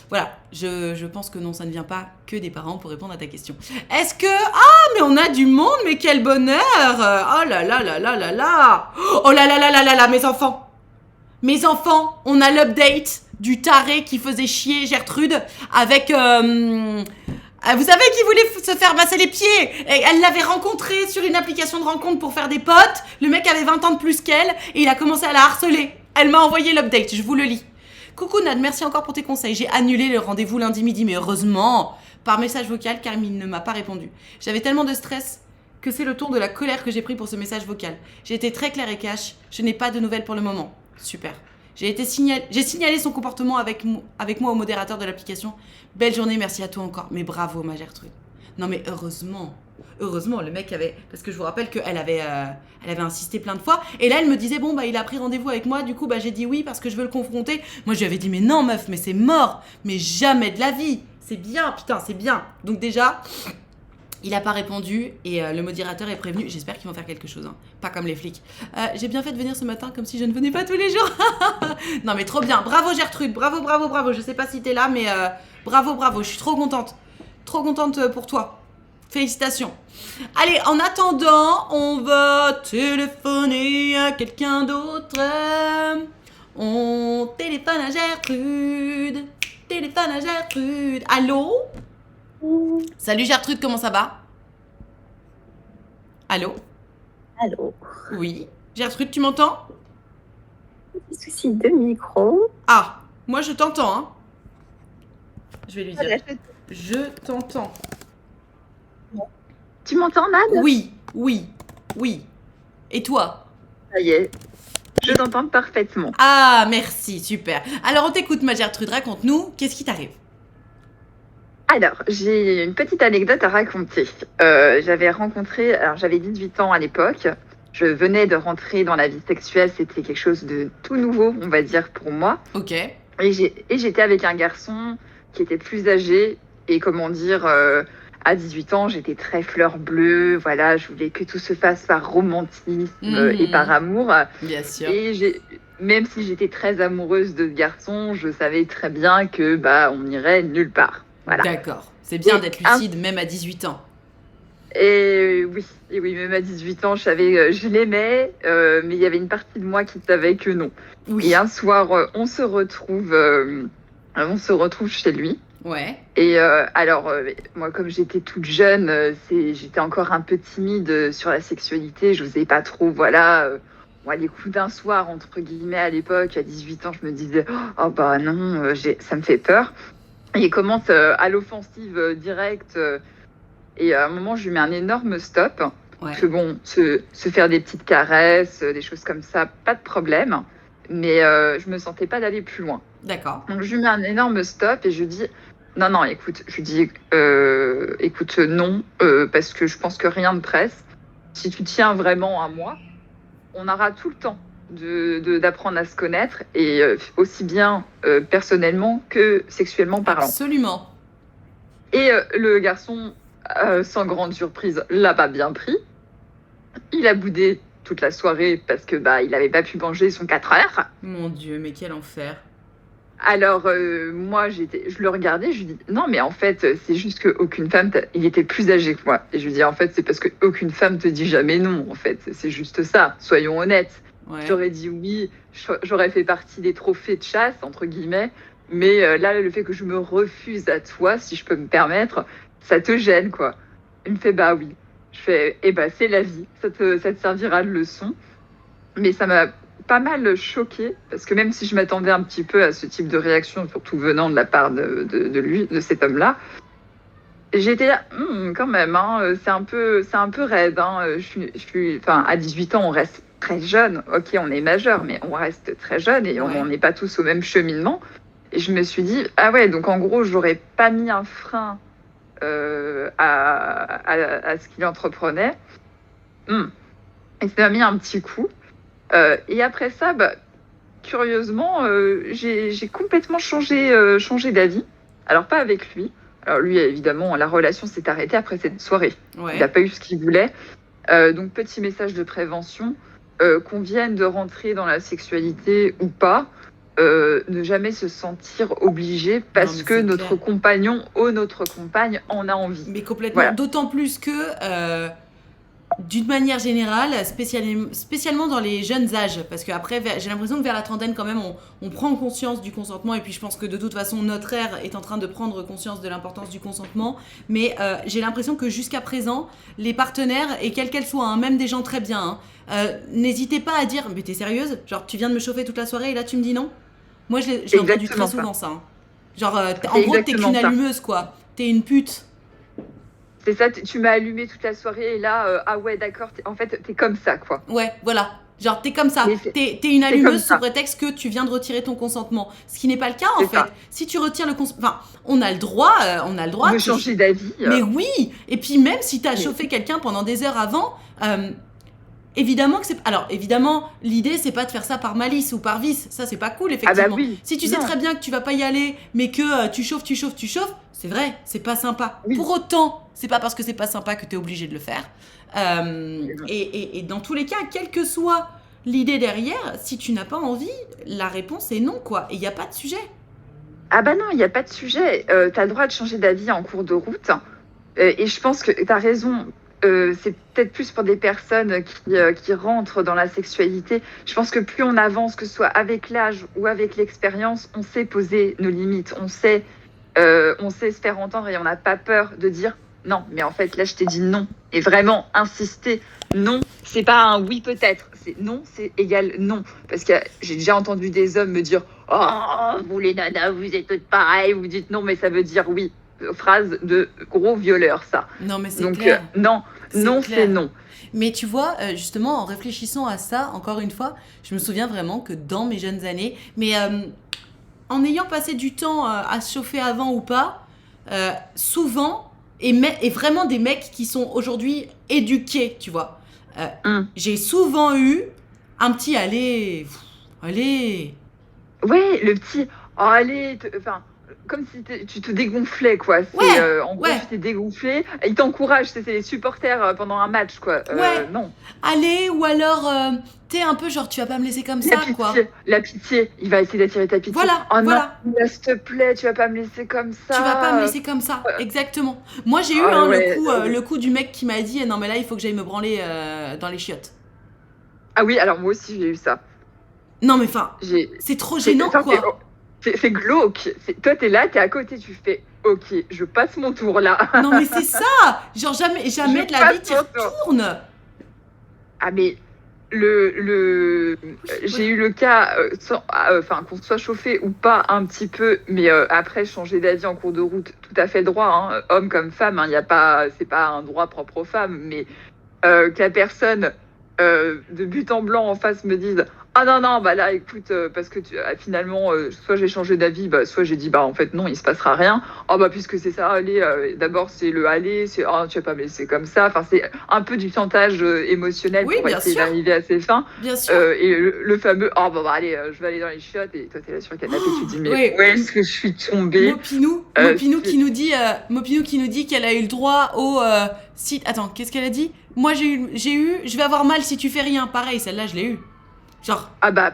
voilà, je pense que non, ça ne vient pas que des parents pour répondre à ta question. Est-ce que... Ah, mais on a du monde, mais quel bonheur! Oh là là là là là là! Oh là là là là là là, mes enfants! Mes enfants, on a l'update du taré qui faisait chier Gertrude avec... vous savez qui voulait se faire masser les pieds. Et elle l'avait rencontré sur une application de rencontre pour faire des potes. Le mec avait 20 ans de plus qu'elle et il a commencé à la harceler. Elle m'a envoyé l'update, je vous le lis. Coucou Nad, merci encore pour tes conseils. J'ai annulé le rendez-vous lundi midi, mais heureusement, par message vocal car il ne m'a pas répondu. J'avais tellement de stress que c'est le tour de la colère que j'ai pris pour ce message vocal. J'ai été très claire et cash, je n'ai pas de nouvelles pour le moment. Super. J'ai signalé son comportement avec moi au modérateur de l'application. Belle journée, merci à toi encore. Mais bravo, ma Gertrude. Non, mais heureusement, le mec avait... Parce que je vous rappelle qu'elle avait insisté plein de fois. Et là, elle me disait, bon, bah, il a pris rendez-vous avec moi. Du coup, bah, j'ai dit oui parce que je veux le confronter. Moi, je lui avais dit, mais non, meuf, mais c'est mort. Mais jamais de la vie. C'est bien, putain, c'est bien. Donc déjà... Il n'a pas répondu et le modérateur est prévenu. J'espère qu'ils vont faire quelque chose, hein. Pas comme les flics. J'ai bien fait de venir ce matin comme si je ne venais pas tous les jours. Non mais trop bien. Bravo Gertrude, bravo, bravo, bravo. Je sais pas si t'es là mais bravo, bravo. Je suis trop contente. Trop contente pour toi. Félicitations. Allez, en attendant, on va téléphoner à quelqu'un d'autre. On téléphone à Gertrude. Téléphone à Gertrude. Allô? Salut Gertrude, comment ça va? Allô? Allô? Oui. Gertrude, tu m'entends? Petit souci de micro. Ah, moi je t'entends, hein. Je vais lui dire. Voilà, Je t'entends. Tu m'entends, Nad? Oui, oui, oui. Et toi? Ça y est, je t'entends parfaitement. Ah, merci, super. Alors on t'écoute, ma Gertrude, raconte-nous, qu'est-ce qui t'arrive? Alors, j'ai une petite anecdote à raconter. J'avais 18 ans à l'époque. Je venais de rentrer dans la vie sexuelle. C'était quelque chose de tout nouveau, on va dire, pour moi. Ok. Et j'étais avec un garçon qui était plus âgé. Et comment dire, à 18 ans, j'étais très fleur bleue. Voilà, je voulais que tout se fasse par romantisme et par amour. Bien sûr. Et même si j'étais très amoureuse de ce garçon, je savais très bien que on n'irait nulle part. Voilà. D'accord. C'est bien d'être lucide, même à 18 ans. Et oui, même à 18 ans, je l'aimais, mais il y avait une partie de moi qui savait que non. Oui. Et un soir, on se retrouve chez lui. Ouais. Et moi, comme j'étais toute jeune, j'étais encore un peu timide sur la sexualité. Je n'osais pas trop, voilà. Moi, les coups d'un soir, entre guillemets, à l'époque, à 18 ans, je me disais, oh bah non, ça me fait peur. Et il commence à l'offensive directe. Et à un moment, je lui mets un énorme stop. Ouais. Que bon, se faire des petites caresses, des choses comme ça, pas de problème. Mais je me sentais pas d'aller plus loin. D'accord. Donc je lui mets un énorme stop et je lui dis non, écoute, non, parce que je pense que rien ne presse. Si tu tiens vraiment à moi, on aura tout le temps d'apprendre à se connaître et aussi bien personnellement que sexuellement parlant. Absolument. Et le garçon, sans grande surprise, l'a pas bien pris. Il a boudé toute la soirée parce que il avait pas pu manger son 4 heures. Mon Dieu, mais quel enfer. Alors moi, je le regardais, je lui dis non, mais en fait, c'est juste qu'aucune femme, il était plus âgé que moi. Et je lui dis en fait, c'est parce qu'aucune femme te dit jamais non. En fait, c'est juste ça. Soyons honnêtes. Ouais. J'aurais dit oui, j'aurais fait partie des trophées de chasse, entre guillemets. Mais là, le fait que je me refuse à toi, si je peux me permettre, ça te gêne, quoi. Il me fait bah oui. Je fais c'est la vie, ça te servira de leçon. Mais ça m'a pas mal choquée, parce que même si je m'attendais un petit peu à ce type de réaction, surtout venant de la part de lui, de cet homme-là, j'étais là, quand même, hein, c'est un peu raide. Hein, à 18 ans, on reste très jeune. Ok, on est majeur, mais on reste très jeune et Ouais. on n'est pas tous au même cheminement. Et je me suis dit, ah ouais, donc en gros, j'aurais pas mis un frein à ce qu'il entreprenait. Et ça m'a mis un petit coup. Et après ça, bah, curieusement, j'ai complètement changé d'avis. Alors, pas avec lui. Alors, lui, évidemment, la relation s'est arrêtée après cette soirée. Il Ouais. n'a pas eu ce qu'il voulait. Donc, petit message de prévention. Qu'on vienne de rentrer dans la sexualité ou pas, ne jamais se sentir obligé parce mais que c'est notre clair. compagnon ou notre compagne en a envie. Mais complètement. Voilà. D'autant plus que, d'une manière générale, spécialement dans les jeunes âges, parce qu'après, j'ai l'impression que vers la trentaine, quand même, on prend conscience du consentement, et puis je pense que de toute façon, notre ère est en train de prendre conscience de l'importance du consentement, mais j'ai l'impression que jusqu'à présent, les partenaires, et quelles qu'elles soient, hein, même des gens très bien, n'hésitez pas à dire, mais t'es sérieuse? Genre, tu viens de me chauffer toute la soirée, et là, tu me dis non? Moi, j'ai entendu très Exactement souvent ça. Hein. Genre, en C'est gros, t'es exactement qu'une ça. allumeuse, quoi. T'es une pute. C'est ça, tu m'as allumé toute la soirée et là, ah ouais, d'accord, en fait, t'es comme ça, quoi. Ouais, voilà. Genre, t'es comme ça. Mais T'es une c'est comme allumeuse ça. sous prétexte que tu viens de retirer ton consentement. Ce qui n'est pas le cas, en C'est fait. ça. Si tu retires le consentement... Enfin, on a le droit... De changer d'avis. Mais oui. Et puis, même si t'as Mais- chauffé quelqu'un pendant des heures avant... évidemment que c'est... Alors, évidemment, l'idée, c'est pas de faire ça par malice ou par vice. Ça, c'est pas cool, Ah effectivement. bah oui. Si tu sais Non. très bien que tu vas pas y aller, mais que tu chauffes, c'est vrai, c'est pas sympa. Oui. Pour autant, c'est pas parce que c'est pas sympa que t'es obligé de le faire. Et dans tous les cas, quelle que soit l'idée derrière, si tu n'as pas envie, la réponse est non, quoi. Et il n'y a pas de sujet. Ah bah non, il n'y a pas de sujet. T'as le droit de changer d'avis en cours de route. Et je pense que t'as raison. C'est peut-être plus pour des personnes qui rentrent dans la sexualité. Je pense que plus on avance, que ce soit avec l'âge ou avec l'expérience, on sait poser nos limites. On sait se faire entendre et on n'a pas peur de dire non. Mais en fait, là, je t'ai dit non. Et vraiment insister. Non, c'est pas un oui peut-être. C'est non, c'est égal non. Parce que j'ai déjà entendu des hommes me dire « Oh, vous les nanas, vous êtes toutes pareilles. » Vous dites non, mais ça veut dire oui. Phrase de gros violeur, ça. Non, mais c'est Donc, clair. non, C'est non, clair. c'est non. Mais tu vois, justement, en réfléchissant à ça, encore une fois, je me souviens vraiment que dans mes jeunes années, mais en ayant passé du temps à se chauffer avant ou pas, souvent, et vraiment des mecs qui sont aujourd'hui éduqués, tu vois, j'ai souvent eu un petit allez, allez. Ouais, le petit oh, allez, enfin, comme si tu te dégonflais, quoi. Ouais, en gros, ouais. tu t'es dégonflé. Ils t'encouragent, c'est les supporters pendant un match, quoi. Ouais. Non. Allez, ou alors, t'es un peu genre, tu vas pas me laisser comme ça, quoi. La pitié, il va essayer d'attirer ta pitié. Voilà, Oh voilà. non, s'il te plaît, tu vas pas me laisser comme ça. Tu vas pas me laisser comme ça, exactement. Moi, j'ai eu ouais, le coup du mec qui m'a dit non, mais là, il faut que j'aille me branler dans les chiottes. Ah oui, alors moi aussi, j'ai eu ça. Non, mais enfin, c'est trop gênant, quoi. C'est glauque. Toi, t'es là, t'es à côté, tu fais ok, je passe mon tour là. Non, mais c'est ça. Genre, jamais de la vie, t'y retournes. Ah, mais j'ai eu le cas, qu'on soit chauffé ou pas un petit peu, mais après changer d'avis en cours de route, tout à fait droit, hein, homme comme femme, hein, c'est pas un droit propre aux femmes, mais que la personne de but en blanc en face me dise ah non, bah là écoute, parce que finalement, soit j'ai changé d'avis, bah, soit j'ai dit bah en fait non, il se passera rien. Oh bah puisque c'est ça, allez, d'abord c'est le aller, c'est oh tu vas pas me laisser comme ça. Enfin, c'est un peu du chantage émotionnel pour essayer d'arriver à ses fins. Bien sûr. Et le fameux oh bah allez, je vais aller dans les chiottes, et toi t'es là sur le canapé, tu te dis mais où est-ce que je suis tombée? Mopinou qui nous dit qu'elle a eu le droit au site. Attends, qu'est-ce qu'elle a dit? Moi je vais avoir mal si tu fais rien. Pareil, celle-là je l'ai eu. Genre. Ah bah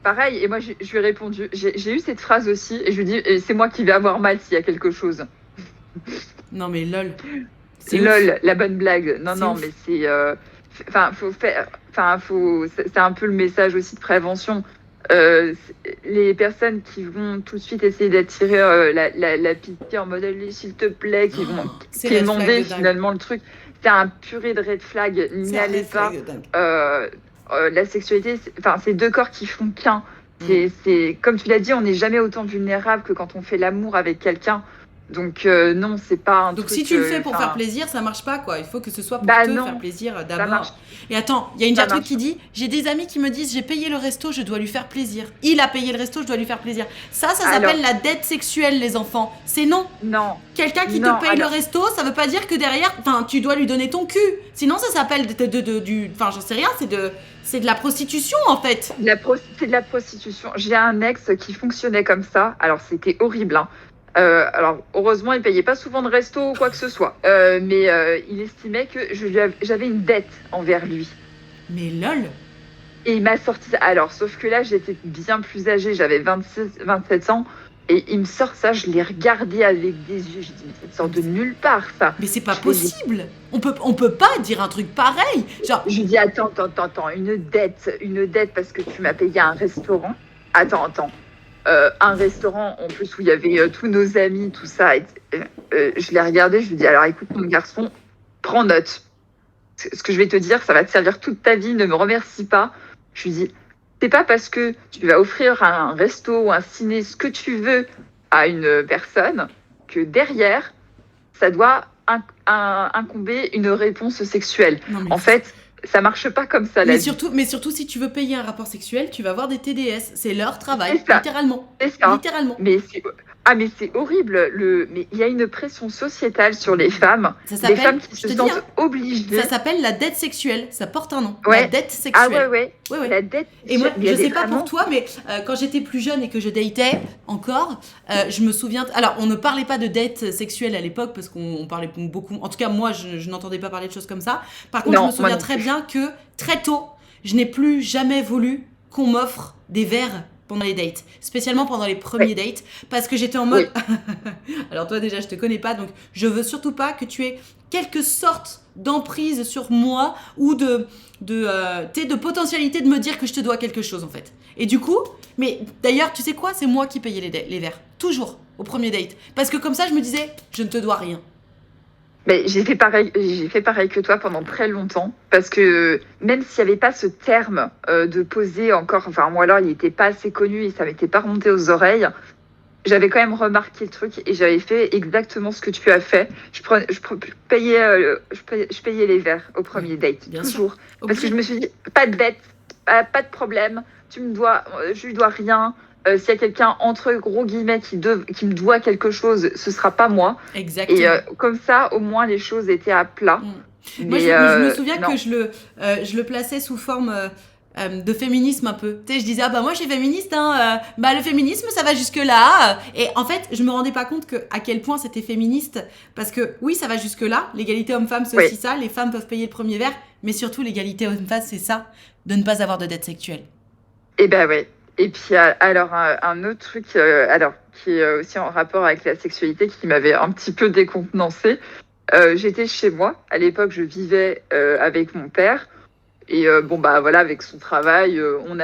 pareil, et moi je lui ai répondu, j'ai eu cette phrase aussi, et je lui dis c'est moi qui vais avoir mal s'il y a quelque chose. Non mais lol. C'est lol, la bonne blague. Non, mais c'est c'est un peu le message aussi de prévention. Les personnes qui vont tout de suite essayer d'attirer la pitié en mode allez s'il te plaît, qui vont quémander finalement le truc, c'est un purée de red flag, n'y allez pas. La sexualité, c'est deux corps qui font qu'un. C'est comme tu l'as dit, on n'est jamais autant vulnérable que quand on fait l'amour avec quelqu'un. Donc non, c'est pas un Donc truc. si tu le fais pour enfin, faire plaisir, ça marche pas quoi. Il faut que ce soit pour Bah te non, faire plaisir ça d'abord. marche, Et attends, il y a une ça Gertrude marche. qui dit j'ai des amis qui me disent j'ai payé le resto, je dois lui faire plaisir. Il a payé le resto, je dois lui faire plaisir. Ça s'appelle Alors, la dette sexuelle, les enfants. C'est non. non, Quelqu'un qui non, te paye le alors, resto, ça veut pas dire que derrière, enfin, tu dois lui donner ton cul. Sinon, ça s'appelle enfin, j'en sais rien, c'est de la prostitution en fait. c'est de la prostitution. J'ai un ex qui fonctionnait comme ça. Alors, c'était horrible, hein. Alors, heureusement, il payait pas souvent de resto ou quoi que ce soit. Mais il estimait que j'avais une dette envers lui. Mais lol. Et il m'a sorti ça. Alors, sauf que là, j'étais bien plus âgée, j'avais 27 ans. Et il me sort ça, je l'ai regardé avec des yeux. J'ai dit, mais ça sort de nulle part, ça. Mais c'est pas Je lui ai dit, possible. On peut pas dire un truc pareil. Genre, je lui dis, attends, une dette parce que tu m'as payé un restaurant. Attends. Un restaurant, en plus, où il y avait tous nos amis, tout ça. Je l'ai regardé, je lui dis, alors écoute, mon garçon, prends note. Ce que je vais te dire, ça va te servir toute ta vie, ne me remercie pas. Je lui dis, c'est pas parce que tu vas offrir un resto ou un ciné, ce que tu veux à une personne, que derrière, ça doit incomber une réponse sexuelle. non mais En fait, ça marche pas comme ça, la vie. mais surtout, si tu veux payer un rapport sexuel, tu vas avoir des TDS. C'est leur travail, C'est ça. littéralement. C'est ça. Littéralement. Mais c'est horrible. Mais il y a une pression sociétale sur les femmes. Ça Des s'appelle, femmes qui je se te dis, sentent hein, obligées. ça s'appelle la dette sexuelle. Ça porte un nom. Ouais. La dette Ah sexuelle. ouais. Ouais, ouais. La dette. Et moi, il y je avait sais pas vraiment- pour toi, mais quand j'étais plus jeune et que je datais encore, je me souviens. Alors, on ne parlait pas de dette sexuelle à l'époque parce qu'on parlait beaucoup. En tout cas, moi, je n'entendais pas parler de choses comme ça. Par contre, Non, je me souviens moi non très plus. bien que très tôt, je n'ai plus jamais voulu qu'on m'offre des verres pendant les dates, spécialement pendant les premiers dates, parce que j'étais en mode. Alors toi déjà, je te connais pas, donc je veux surtout pas que tu aies quelque sorte d'emprise sur moi ou de potentialité de me dire que je te dois quelque chose en fait. Et du coup, mais d'ailleurs, tu sais quoi, c'est moi qui payais les verres, toujours au premier date, parce que comme ça, je me disais, je ne te dois rien. Mais j'ai fait pareil que toi pendant très longtemps, parce que même s'il n'y avait pas ce terme de poser encore, enfin moi alors il n'était pas assez connu et ça m'était pas remonté aux oreilles, j'avais quand même remarqué le truc et j'avais fait exactement ce que tu as fait. Je payais les verres au premier date, Bien sûr. toujours. Parce Obligé. que je me suis dit, pas de dette, pas de problème, je lui dois rien. S'il y a quelqu'un entre gros guillemets qui me doit quelque chose, ce sera pas moi. Exactement. Et comme ça, au moins les choses étaient à plat. Moi, Mais, je me souviens non. que je le plaçais sous forme de féminisme un peu. Tu sais, je disais, ah bah moi je suis féministe, hein, bah le féminisme ça va jusque-là. Et en fait, je me rendais pas compte à quel point c'était féministe. Parce que oui, ça va jusque-là. L'égalité homme-femme, c'est Oui. aussi ça. Les femmes peuvent payer le premier verre. Mais surtout, l'égalité homme-femme, c'est ça, de ne pas avoir de dette sexuelle. Et ben ouais. Et puis alors un autre truc qui est aussi en rapport avec la sexualité qui m'avait un petit peu décontenancée. J'étais chez moi. À l'époque, je vivais avec mon père. Et bon bah voilà, avec son travail, on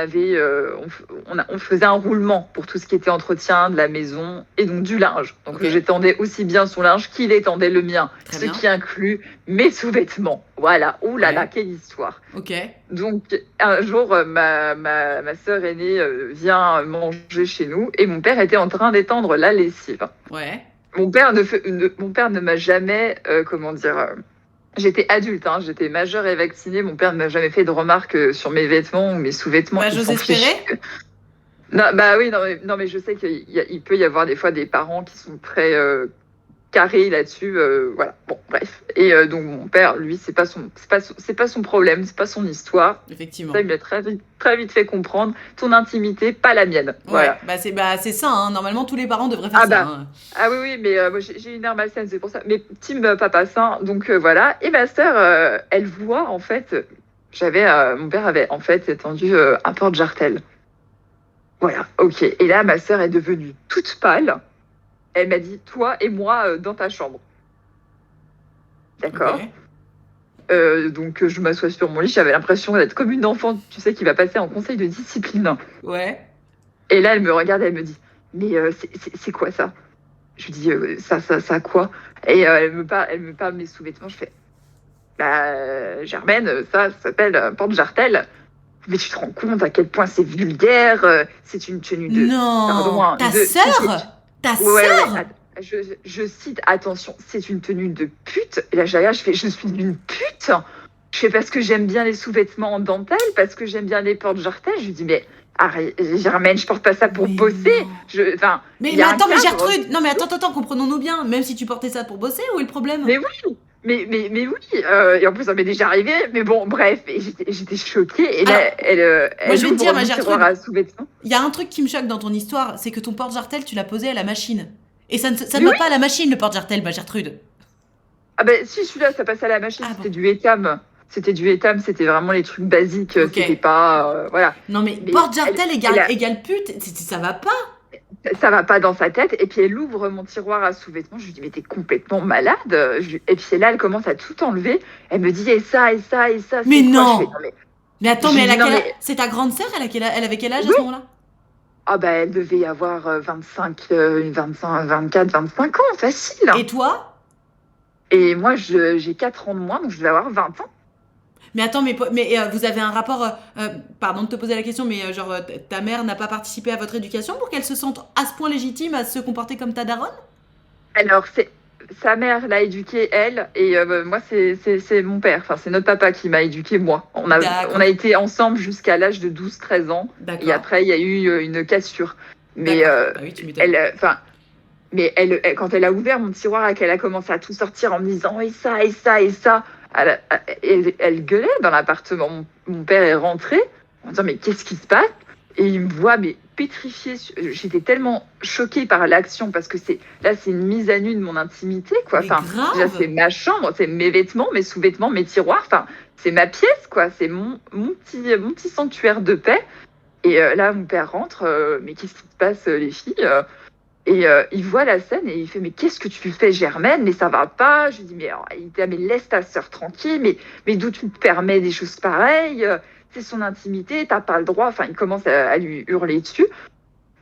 faisait un roulement pour tout ce qui était entretien de la maison et donc du linge. Donc Ok. j'étendais aussi bien son linge qu'il étendait le mien, Très ce bien. qui inclut mes sous-vêtements. Voilà, ouh là là, Ouais. quelle histoire. Ok. Donc un jour, ma sœur aînée vient manger chez nous et mon père était en train d'étendre la lessive. Ouais. Mon père ne m'a jamais, j'étais adulte, hein, j'étais majeure et vaccinée. Mon père ne m'a jamais fait de remarques sur mes vêtements ou mes sous-vêtements. Bah, Il j'ose s'en espérer. fiche. Non, bah oui, non, mais je sais qu'il peut y avoir des fois des parents qui sont très carrés là-dessus. Voilà, bon, bref. Et donc mon père, lui, c'est pas son problème, c'est pas son histoire. Effectivement. Ça, il m'a très vite fait comprendre. Ton intimité, pas la mienne. Voilà. Ouais, c'est ça, hein. Normalement tous les parents devraient faire Ah ça. bah. Hein. Ah oui, mais moi j'ai une aire malsaine, c'est pour ça. Mais team papa sain, donc voilà. Et ma sœur, elle voit en fait, mon père avait en fait étendu un porte-jartel. Voilà, ok. Et là, ma sœur est devenue toute pâle. Elle m'a dit, toi et moi dans ta chambre. D'accord. Ok. Donc je m'assois sur mon lit, j'avais l'impression d'être comme une enfant, tu sais, qui va passer en conseil de discipline. Ouais. Et là, elle me regarde, elle me dit, mais c'est quoi ça? Je lui dis, ça quoi? Et elle me parle de mes sous-vêtements. Je fais, bah, Germaine, ça s'appelle un porte-jartel. Mais tu te rends compte à quel point c'est vulgaire? C'est une tenue de. Non. Pardon, hein, Ta de- sœur. Ta Ouais, sœur. je cite, attention, c'est une tenue de pute. Et là, je regarde, je fais, je suis une pute. Je fais parce que j'aime bien les sous-vêtements en dentelle, parce que j'aime bien les porte-jartelles. Je lui dis, mais arrête, Germaine, je porte pas ça pour Mais bosser. non. Enfin, il y Mais a un attends, mais cadre. Gertrude, non mais attends, comprenons-nous bien. Même si tu portais ça pour bosser, où est le problème? Mais oui, mais oui. Et en plus, ça m'est déjà arrivé. Mais bon, bref, et j'étais choquée. Et là, Alors, moi elle je vais te ouvre dire, ma mon Gertrude, tiroir à sous-vêtements. il y a un truc qui me choque dans ton histoire, c'est que ton porte-jartel, tu l'as posé à la machine. Et ça ne Mais va oui. pas à la machine, le porte-jartel, ma Gertrude. Ah ben si, celui-là, ça passait à la machine. Ah C'était bon. du étam. C'était du étam. C'était vraiment les trucs basiques. Ok. C'était pas... voilà. Non mais Mais porte-jartel elle a- égale pute, ça va pas. ça va pas dans sa tête. Et puis elle ouvre mon tiroir à sous-vêtements. Je lui dis, mais t'es complètement malade. Et puis là, elle commence à tout enlever. Elle me dit, et ça, et ça, et ça. Mais c'est quoi non. Je fais, non, mais... Mais attends, Je mais lui elle a dis, non, quel âge? mais... C'est ta grande sœur, elle avait quel âge à Oui. ce moment-là? Ah bah elle devait y avoir 25, 25, 24, 25 ans, facile. Et toi? Et moi, j'ai 4 ans de moins, donc je devais avoir 20 ans. Mais attends, vous avez un rapport, pardon de te poser la question, mais genre ta mère n'a pas participé à votre éducation pour qu'elle se sente à ce point légitime à se comporter comme ta daronne? Alors, sa mère l'a éduquée, elle, et moi, c'est mon père. Enfin, c'est notre papa qui m'a éduquée, moi. On D'accord. a été ensemble jusqu'à l'âge de 12-13 ans. Et D'accord. après, il y a eu une cassure. Mais, D'accord. Bah oui, tu m'étonnes. quand elle a ouvert mon tiroir et qu'elle a commencé à tout sortir en me disant et ça, et ça, et ça, elle gueulait dans l'appartement. Mon père est rentré en disant mais qu'est-ce qui se passe? Et il me voit mais pétrifiée. J'étais tellement choquée par l'action parce que c'est une mise à nu de mon intimité quoi. Mais Enfin, déjà grave. c'est ma chambre, c'est mes vêtements, mes sous-vêtements, mes tiroirs. Enfin, c'est ma pièce quoi. C'est mon petit sanctuaire de paix. Et là mon père rentre. Mais qu'est-ce qui se passe les filles? Et il voit la scène et il fait mais qu'est-ce que tu fais Germaine? Mais ça va pas. Je lui dis mais, alors, il dit, ah, mais laisse ta sœur tranquille. Mais d'où tu te permets des choses pareilles? C'est son intimité, t'as pas le droit. Enfin, il commence à lui hurler dessus.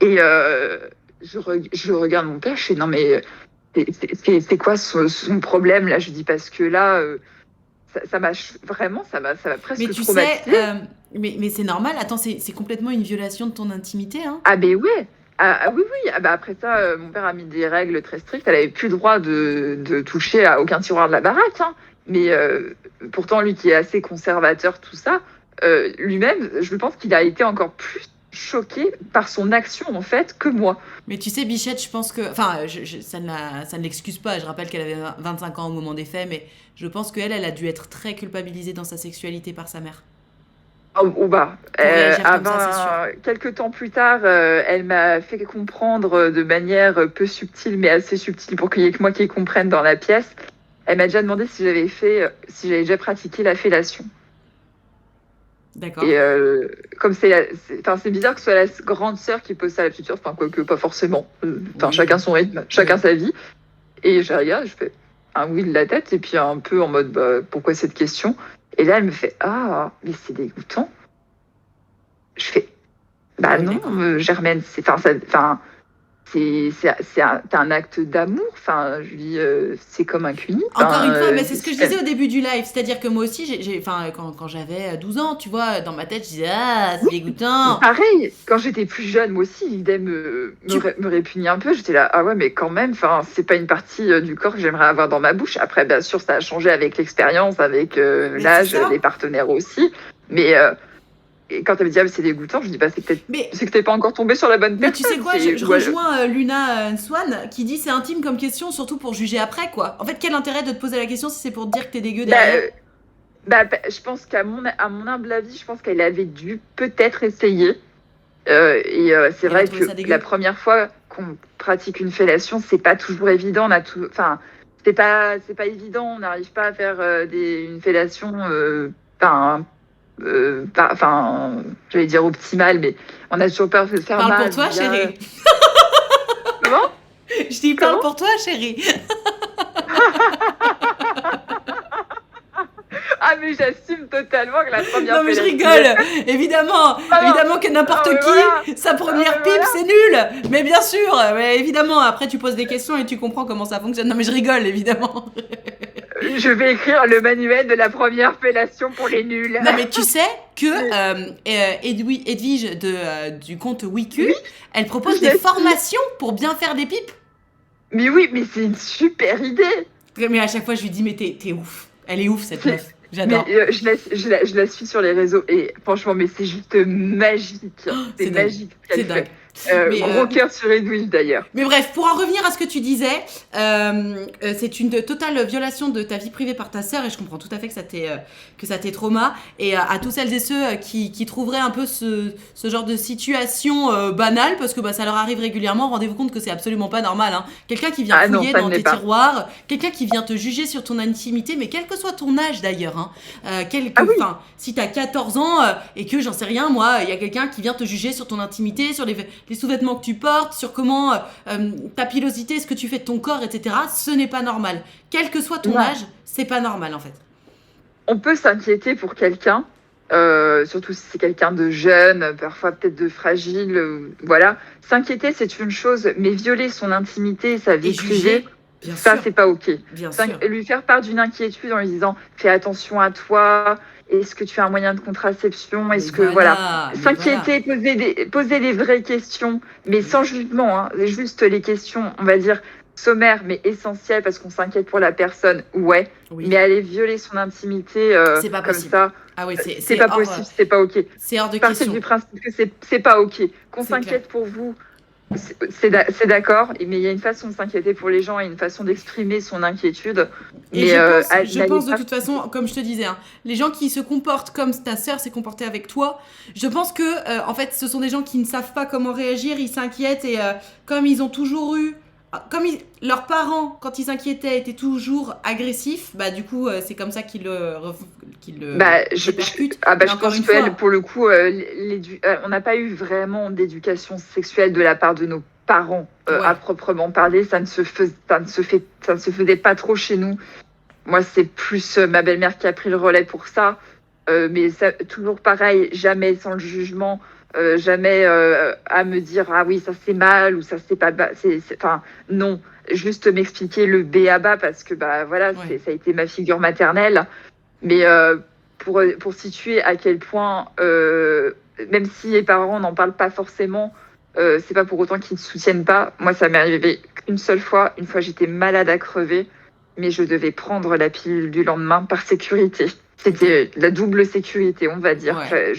Et je regarde mon père, je fais non mais c'est quoi son problème là? Je dis parce que là ça m'a vraiment ça m'a presque Mais tu traumatisée. sais, mais c'est normal. Attends, c'est complètement une violation de ton intimité, hein. Ah ben ouais. Oui. Ah bah après ça, mon père a mis des règles très strictes. Elle avait plus le droit de toucher à aucun tiroir de la baraque. Hein. Mais pourtant, lui qui est assez conservateur, tout ça, lui-même, je pense qu'il a été encore plus choqué par son action en fait que moi. Mais tu sais, Bichette, je pense que. Enfin, ça ne l'excuse pas. Je rappelle qu'elle avait 25 ans au moment des faits, mais je pense qu'elle a dû être très culpabilisée dans sa sexualité par sa mère. Ou bah, Pour réagir comme ça, c'est sûr. quelques temps plus tard, elle m'a fait comprendre de manière peu subtile, mais assez subtile pour qu'il y ait que moi qui comprenne dans la pièce. Elle m'a déjà demandé si j'avais déjà pratiqué la fellation. D'accord. Et comme c'est bizarre que ce soit la grande sœur qui pose ça à la petite sœur, enfin quoique pas forcément. Enfin Oui. chacun son rythme, chacun sa vie. Et je regarde, je fais un oui de la tête et puis un peu en mode bah, pourquoi cette question? Et là elle me fait ah mais c'est dégoûtant. Je fais bah Oui, non d'accord. Germaine, c'est un acte d'amour. Enfin je lui dis c'est comme un cuni. Encore une fois, mais c'est ce que je disais au début du live. C'est-à-dire que moi aussi, quand j'avais 12 ans, tu vois, dans ma tête, je disais ah, c'est dégoûtant. Pareil, quand j'étais plus jeune, moi aussi, l'idée me répugnait un peu. J'étais là, ah ouais, mais quand même, c'est pas une partie du corps que j'aimerais avoir dans ma bouche. Après, bien sûr, ça a changé avec l'expérience, avec l'âge, c'est ça. les partenaires aussi. Mais et quand elle me dit, ah, mais c'est dégoûtant, je dis, bah, c'est que t'es pas encore tombé sur la bonne Mais personne. tu sais quoi, je rejoins Luna Swan qui dit c'est intime comme question, surtout pour juger après, quoi. En fait, quel intérêt de te poser la question si c'est pour te dire que t'es dégueu derrière? Je pense qu'à mon humble avis, je pense qu'elle avait dû peut-être essayer. C'est vrai que la première fois qu'on pratique une fellation, c'est pas toujours évident. C'est pas évident. On n'arrive pas à faire une fellation. J'allais dire optimale, mais on a toujours peur de faire Parle mal. pour toi, chérie. Comment? Je dis parle pour toi, chérie. Ah mais j'assume totalement que la première Non mais je fellation... rigole. Évidemment que n'importe qui, voilà. sa première pipe, Voilà. c'est nul. Mais bien sûr, mais évidemment. Après, tu poses des questions et tu comprends comment ça fonctionne. Non mais je rigole, évidemment. Je vais écrire le manuel de la première fellation pour les nuls. Non mais tu sais que Edwige du compte Wiku, Oui. elle propose Je des sais. formations pour bien faire des pipes. Mais oui, mais c'est une super idée. Mais à chaque fois, je lui dis, mais t'es ouf. Elle est ouf, cette C'est- meuf. J'adore. Mais je la suis sur les réseaux et franchement, mais c'est juste magique. C'est C'est dingue. magique ce C'est qu'elle dingue. fait. Mais, Gros cœur sur Edwige d'ailleurs. Mais bref, pour en revenir à ce que tu disais, c'est une totale violation de ta vie privée par ta sœur et je comprends tout à fait que ça t'ait trauma. Et à tous celles et ceux qui trouveraient un peu ce genre de situation banale, parce que bah, ça leur arrive régulièrement, rendez-vous compte que c'est absolument pas normal. Hein. Quelqu'un qui vient Ah non, fouiller ça dans ne l'est tes pas. tiroirs, quelqu'un qui vient te juger sur ton intimité, mais quel que soit ton âge d'ailleurs. Hein. Ah oui. Si t'as 14 ans et que j'en sais rien, moi, il y a quelqu'un qui vient te juger sur ton intimité, sur les sous-vêtements que tu portes, sur comment ta pilosité, ce que tu fais de ton corps, etc. Ce n'est pas normal. Quel que soit ton Non. âge, c'est pas normal en fait. On peut s'inquiéter pour quelqu'un, surtout si c'est quelqu'un de jeune, parfois peut-être de fragile, voilà. S'inquiéter, c'est une chose, mais violer son intimité, sa vie Et privée, juger, bien ça, sûr, c'est pas OK. bien sûr. Lui faire part d'une inquiétude en lui disant fais attention à toi, est-ce que tu as un moyen de contraception, est-ce que voilà. Mais S'inquiéter, poser les vraies questions, mais sans jugement, hein. C'est juste les questions, on va dire sommaires mais essentielles parce qu'on s'inquiète pour la personne, ouais. oui. Mais aller violer son intimité C'est pas comme possible. ça, Ah oui, c'est pas hors, possible, c'est pas OK. c'est hors de Partez question. du principe que c'est pas OK. Qu'on C'est s'inquiète pour vous, c'est d'accord, mais il y a une façon de s'inquiéter pour les gens et une façon d'exprimer son inquiétude. Et Mais je pense de toute façon, comme je te disais, hein, les gens qui se comportent comme ta sœur s'est comportée avec toi, je pense que en fait, ce sont des gens qui ne savent pas comment réagir, ils s'inquiètent et comme ils ont toujours eu, leurs parents, quand ils s'inquiétaient, étaient toujours agressifs, bah du coup, c'est comme ça qu'ils le répercutent. Mais Je encore pense une qu'elle, fois, pour le coup, on n'a pas eu vraiment d'éducation sexuelle de la part de nos parents Ouais. à proprement parler. Ça ne se faisait pas trop chez nous. Moi, c'est plus ma belle-mère qui a pris le relais pour ça. Mais ça, toujours pareil, jamais sans le jugement, jamais à me dire ah oui, ça c'est mal ou ça c'est pas. Enfin, non, juste m'expliquer le B à bas parce que bah voilà, Ouais. ça a été ma figure maternelle. Mais pour situer à quel point, même si les parents n'en parlent pas forcément, c'est pas pour autant qu'ils ne soutiennent pas. Moi, ça m'est arrivé qu'une seule fois. Une fois, j'étais malade à crever, mais je devais prendre la pilule du lendemain par sécurité. C'était la double sécurité, on va dire. Ouais.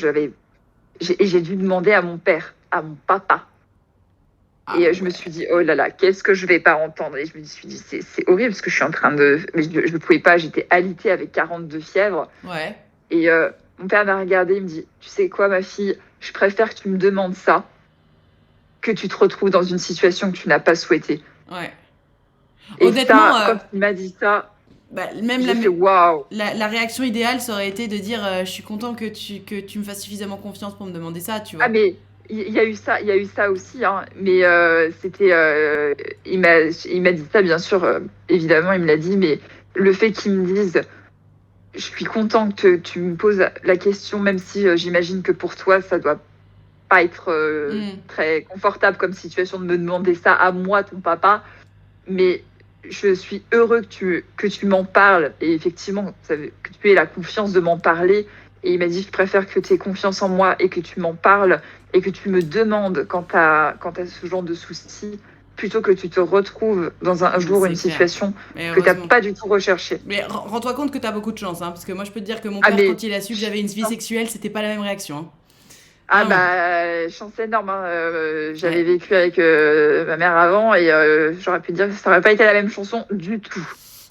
J'ai dû demander à mon père, à mon papa. Ah, Et je me suis dit, oh là là, qu'est-ce que je vais pas entendre? Et je me suis dit, c'est horrible parce que je suis en train de. Mais je ne pouvais pas, j'étais alitée avec 42 fièvres. ouais. Et mon père m'a regardée, il me dit, tu sais quoi, ma fille, je préfère que tu me demandes ça que tu te retrouves dans une situation que tu n'as pas souhaitée. Ouais. Et Honnêtement, ça, quand il m'a dit ça, bah, même j'ai fait waouh. la réaction idéale, ça aurait été de dire je suis content que tu me fasses suffisamment confiance pour me demander ça, tu vois. Ah mais il y a eu ça aussi, hein. Mais c'était, il m'a dit ça bien sûr, évidemment il me l'a dit, mais le fait qu'il me dise, je suis content que tu me poses la question, même si j'imagine que pour toi ça doit pas être très confortable comme situation de me demander ça à moi, ton papa, mais je suis heureux que tu m'en parles et effectivement que tu aies la confiance de m'en parler. Et il m'a dit, je préfère que tu aies confiance en moi et que tu m'en parles et que tu me demandes quand tu as ce genre de soucis, plutôt que tu te retrouves dans un jour C'est une clair. situation Mais que tu n'as heureusement. pas du tout recherchée. Mais rends-toi compte que t'as beaucoup de chance, hein, parce que moi je peux te dire que mon Ah, père, mais- quand il a su que j'avais une vie sexuelle, c'était pas la même réaction. Hein. Ah Ah ouais. bah, chance énorme, hein. J'avais Ouais. vécu avec ma mère avant et j'aurais pu dire que ça n'aurait pas été la même chanson du tout.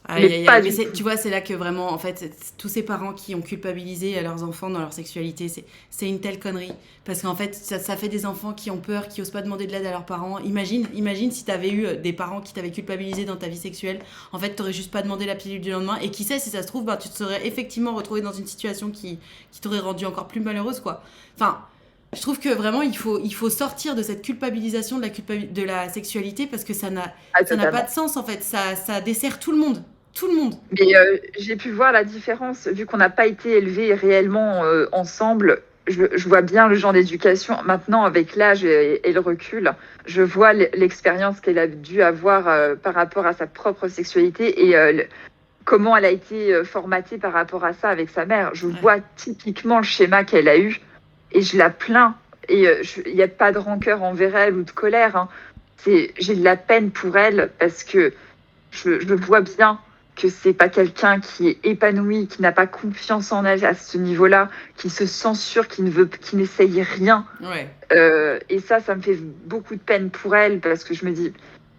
Aïe, Mais aïe, pas aïe. du Mais tout. tu vois, c'est là que vraiment, en fait, tous ces parents qui ont culpabilisé leurs enfants dans leur sexualité, c'est une telle connerie. Parce qu'en fait, ça fait des enfants qui ont peur, qui osent pas demander de l'aide à leurs parents. Imagine si t'avais eu des parents qui t'avaient culpabilisé dans ta vie sexuelle. En fait, t'aurais juste pas demandé la pilule du lendemain. Et qui sait, si ça se trouve, bah, tu te serais effectivement retrouvé dans une situation qui t'aurait rendu encore plus malheureuse, quoi. Enfin, je trouve que vraiment, il faut sortir de cette culpabilisation de la sexualité parce que ça n'a Totalement. pas de sens, en fait. Ça dessert tout le monde. Tout le monde. Mais j'ai pu voir la différence, vu qu'on n'a pas été élevés réellement ensemble. Je vois bien le genre d'éducation. Maintenant, avec l'âge et le recul, je vois l'expérience qu'elle a dû avoir par rapport à sa propre sexualité et comment elle a été formatée par rapport à ça avec sa mère. Je vois typiquement le schéma qu'elle a eu et je la plains. Et il n'y a pas de rancœur envers elle ou de colère, hein. j'ai de la peine pour elle parce que je vois bien que c'est pas quelqu'un qui est épanoui, qui n'a pas confiance en elle à ce niveau-là, qui se censure, qui n'essaye rien. Ouais. Et ça me fait beaucoup de peine pour elle parce que je me dis,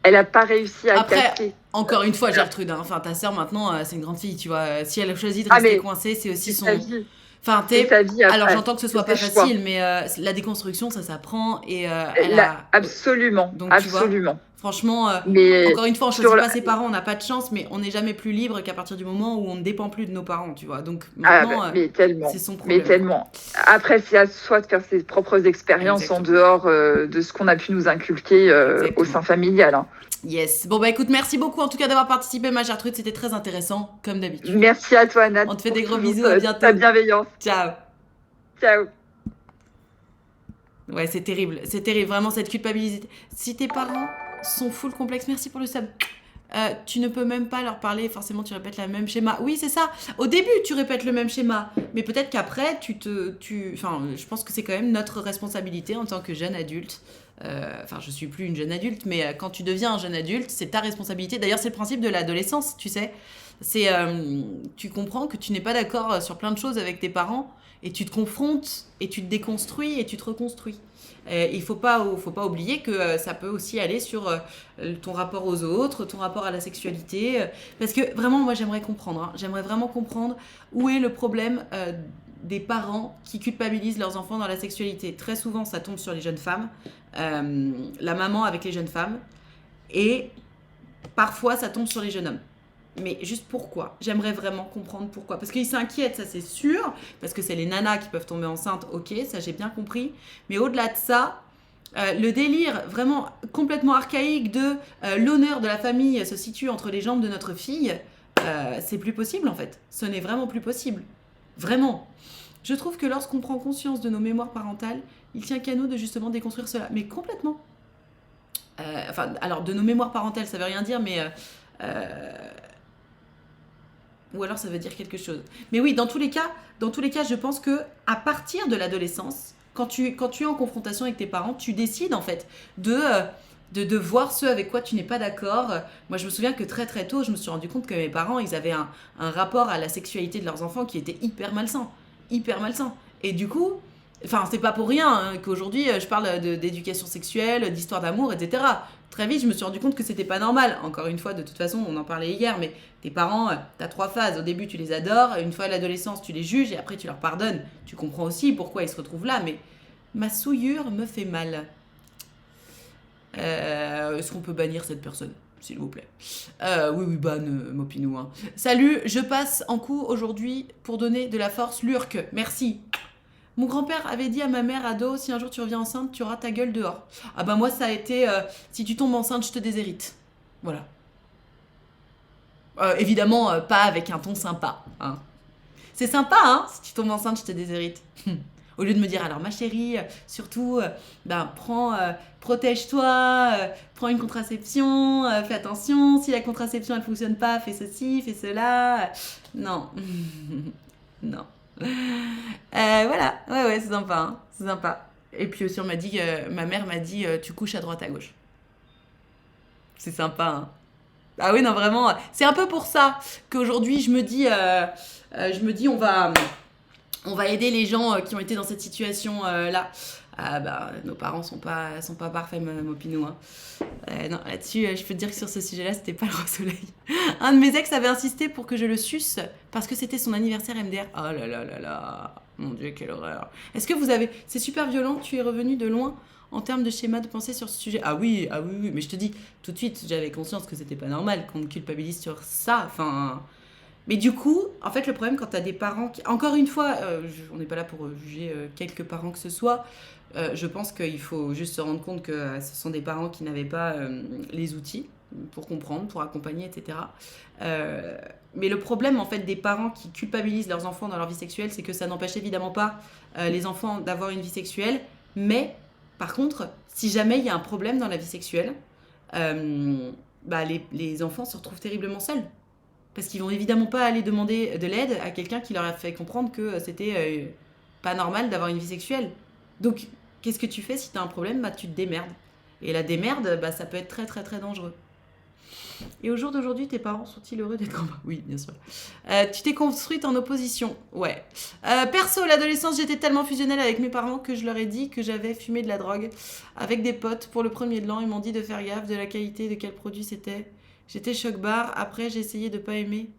elle a pas réussi à Après, casser. encore une fois, Gertrude, hein, enfin ta sœur maintenant, c'est une grande fille, tu vois. Si elle choisit de rester mais coincée, c'est aussi c'est son. sa vie. Enfin, C'est sa vie après. Alors j'entends que ce soit C'est pas ses choix. facile, mais la déconstruction, ça s'apprend et elle a. Absolument, Donc, tu vois, absolument. Franchement, Mais encore une fois, on sur choisit la- pas ses parents, on n'a pas de chance, mais on n'est jamais plus libre qu'à partir du moment où on ne dépend plus de nos parents, tu vois. Donc Ah, maintenant, mais tellement, c'est son problème. mais tellement. Après, c'est à soi de faire ses propres expériences Exactement. en dehors de ce qu'on a pu nous inculquer au Exactement. sein familial. Hein. Yes. Bon bah écoute, merci beaucoup en tout cas d'avoir participé, ma Gertrude, c'était très intéressant, comme d'habitude. Merci à toi, Nat. On te fait pour des gros toujours bisous, à bientôt. Ta bienveillance. Ciao. Ciao. Ouais, c'est terrible, vraiment cette culpabilité. Si tes parents sont full complexes, merci pour le sub. Tu ne peux même pas leur parler, forcément tu répètes le même schéma. Oui, c'est ça. Au début, tu répètes le même schéma, mais peut-être qu'après, Enfin, je pense que c'est quand même notre responsabilité en tant que jeune adulte. Enfin, je suis plus une jeune adulte, mais quand tu deviens un jeune adulte, c'est ta responsabilité. D'ailleurs, c'est le principe de l'adolescence, tu sais. C'est, tu comprends que tu n'es pas d'accord sur plein de choses avec tes parents, et tu te confrontes, et tu te déconstruis, et tu te reconstruis. Il faut pas oublier que ça peut aussi aller sur ton rapport aux autres, ton rapport à la sexualité. Parce que vraiment, moi, j'aimerais comprendre. Hein. J'aimerais vraiment comprendre où est le problème des parents qui culpabilisent leurs enfants dans la sexualité. Très souvent, ça tombe sur les jeunes femmes, la maman avec les jeunes femmes, et parfois, ça tombe sur les jeunes hommes. Mais juste pourquoi? J'aimerais vraiment comprendre pourquoi. Parce qu'ils s'inquiètent, ça c'est sûr. Parce que c'est les nanas qui peuvent tomber enceintes, ok, ça j'ai bien compris. Mais au-delà de ça, le délire vraiment complètement archaïque de l'honneur de la famille se situe entre les jambes de notre fille, c'est plus possible en fait. Ce n'est vraiment plus possible. Vraiment. Je trouve que lorsqu'on prend conscience de nos mémoires parentales, il tient qu'à nous de justement déconstruire cela. Mais complètement. Enfin, alors de nos mémoires parentales, ça veut rien dire, mais... ou alors ça veut dire quelque chose. Mais oui, dans tous les cas, je pense que à partir de l'adolescence, quand tu es en confrontation avec tes parents, tu décides en fait de voir ce avec quoi tu n'es pas d'accord. Moi, je me souviens que très très tôt, je me suis rendu compte que mes parents, ils avaient un rapport à la sexualité de leurs enfants qui était hyper malsain. Hyper malsain. Et du coup, enfin, c'est pas pour rien hein, qu'aujourd'hui, je parle d'éducation sexuelle, d'histoire d'amour, etc. Très vite, je me suis rendu compte que c'était pas normal. Encore une fois, de toute façon, on en parlait hier, mais tes parents, t'as 3 phases. Au début, tu les adores. Une fois à l'adolescence, tu les juges et après, tu leur pardonnes. Tu comprends aussi pourquoi ils se retrouvent là, mais ma souillure me fait mal. Est-ce qu'on peut bannir cette personne, s'il vous plaît? Oui, banne Mopinou. Hein. Salut, je passe en coup aujourd'hui pour donner de la force. Lurk, merci. Mon grand-père avait dit à ma mère ado, si un jour tu reviens enceinte, tu auras ta gueule dehors. Ah bah moi ça a été, si tu tombes enceinte, je te déshérite. Voilà. Évidemment, pas avec un ton sympa. Hein. C'est sympa, hein, si tu tombes enceinte, je te déshérite. Au lieu de me dire, alors ma chérie, surtout, protège-toi, prends une contraception, fais attention, si la contraception elle fonctionne pas, fais ceci, fais cela. Non. Non. Voilà, ouais, c'est sympa, hein. C'est sympa. Et puis aussi, ma mère m'a dit, tu couches à droite à gauche. C'est sympa, hein. Ah oui, non, vraiment, c'est un peu pour ça qu'aujourd'hui, je me dis, on va aider les gens qui ont été dans cette situation là. Ah bah, nos parents sont pas parfaits, Mopinou. Hein. Non, là-dessus, je peux te dire que sur ce sujet-là, c'était pas le roi soleil. Un de mes ex avait insisté pour que je le suce parce que c'était son anniversaire MDR. Oh là là là là, mon Dieu, quelle horreur. Est-ce que vous avez... C'est super violent, tu es revenu de loin en termes de schéma de pensée sur ce sujet. Ah oui, mais je te dis, tout de suite, j'avais conscience que c'était pas normal qu'on me culpabilise sur ça. Enfin... Mais du coup, en fait, le problème quand t'as des parents qui... Encore une fois, on n'est pas là pour juger quelques parents que ce soit. Je pense qu'il faut juste se rendre compte que ce sont des parents qui n'avaient pas les outils pour comprendre, pour accompagner, etc. Mais le problème, en fait, des parents qui culpabilisent leurs enfants dans leur vie sexuelle, c'est que ça n'empêche évidemment pas les enfants d'avoir une vie sexuelle. Mais, par contre, si jamais il y a un problème dans la vie sexuelle, les enfants se retrouvent terriblement seuls. Parce qu'ils vont évidemment pas aller demander de l'aide à quelqu'un qui leur a fait comprendre que c'était pas normal d'avoir une vie sexuelle. Donc, qu'est-ce que tu fais si tu as un problème? Bah, tu te démerdes. Et la démerde, bah, ça peut être très très très dangereux. Et au jour d'aujourd'hui, tes parents sont-ils heureux d'être en... Oui, bien sûr. Tu t'es construite en opposition. Ouais. Perso, à l'adolescence, j'étais tellement fusionnelle avec mes parents que je leur ai dit que j'avais fumé de la drogue avec des potes pour le premier de l'an. Ils m'ont dit de faire gaffe de la qualité, de quel produit c'était. J'étais choc barre. Après, j'ai essayé de pas aimer.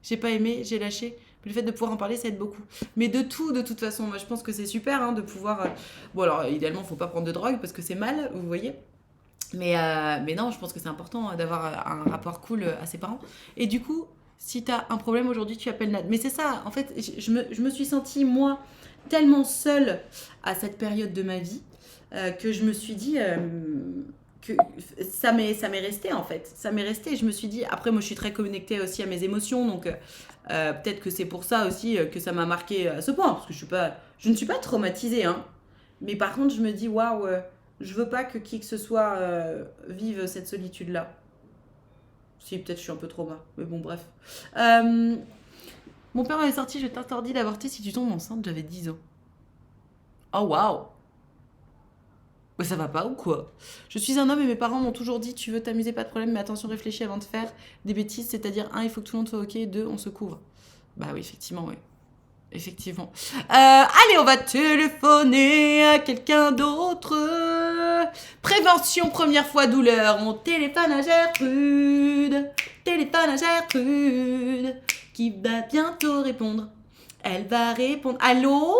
J'ai pas aimé, j'ai lâché. Mais le fait de pouvoir en parler, ça aide beaucoup. Mais de tout, de toute façon, moi je pense que c'est super de pouvoir... Bon alors, idéalement, faut pas prendre de drogue parce que c'est mal, vous voyez. Mais non, je pense que c'est important d'avoir un rapport cool à ses parents. Et du coup, si t'as un problème aujourd'hui, tu appelles Nad. Mais c'est ça, en fait, je me suis sentie, moi, tellement seule à cette période de ma vie que je me suis dit que ça m'est resté, en fait. Ça m'est resté. Je me suis dit, après, moi, je suis très connectée aussi à mes émotions, donc peut-être que c'est pour ça aussi que ça m'a marqué à ce point, parce que je ne suis pas traumatisée, hein. Mais par contre, je me dis, waouh, je veux pas que qui que ce soit vive cette solitude-là. Si, peut-être je suis un peu trauma, mais bon, bref. Mon père m'avait sorti, je t'interdis d'avorter si tu tombes enceinte, j'avais 10 ans. Oh, waouh! Mais ça va pas ou quoi? Je suis un homme et mes parents m'ont toujours dit tu veux t'amuser, pas de problème, mais attention, réfléchis avant de faire des bêtises, c'est-à-dire, 1, il faut que tout le monde soit ok, 2, on se couvre. Bah oui, effectivement, oui. Effectivement. Allez, on va téléphoner à quelqu'un d'autre. Prévention, première fois douleur. On téléphone à Gertrude. Téléphone à Gertrude. Qui va bientôt répondre. Elle va répondre. Allô?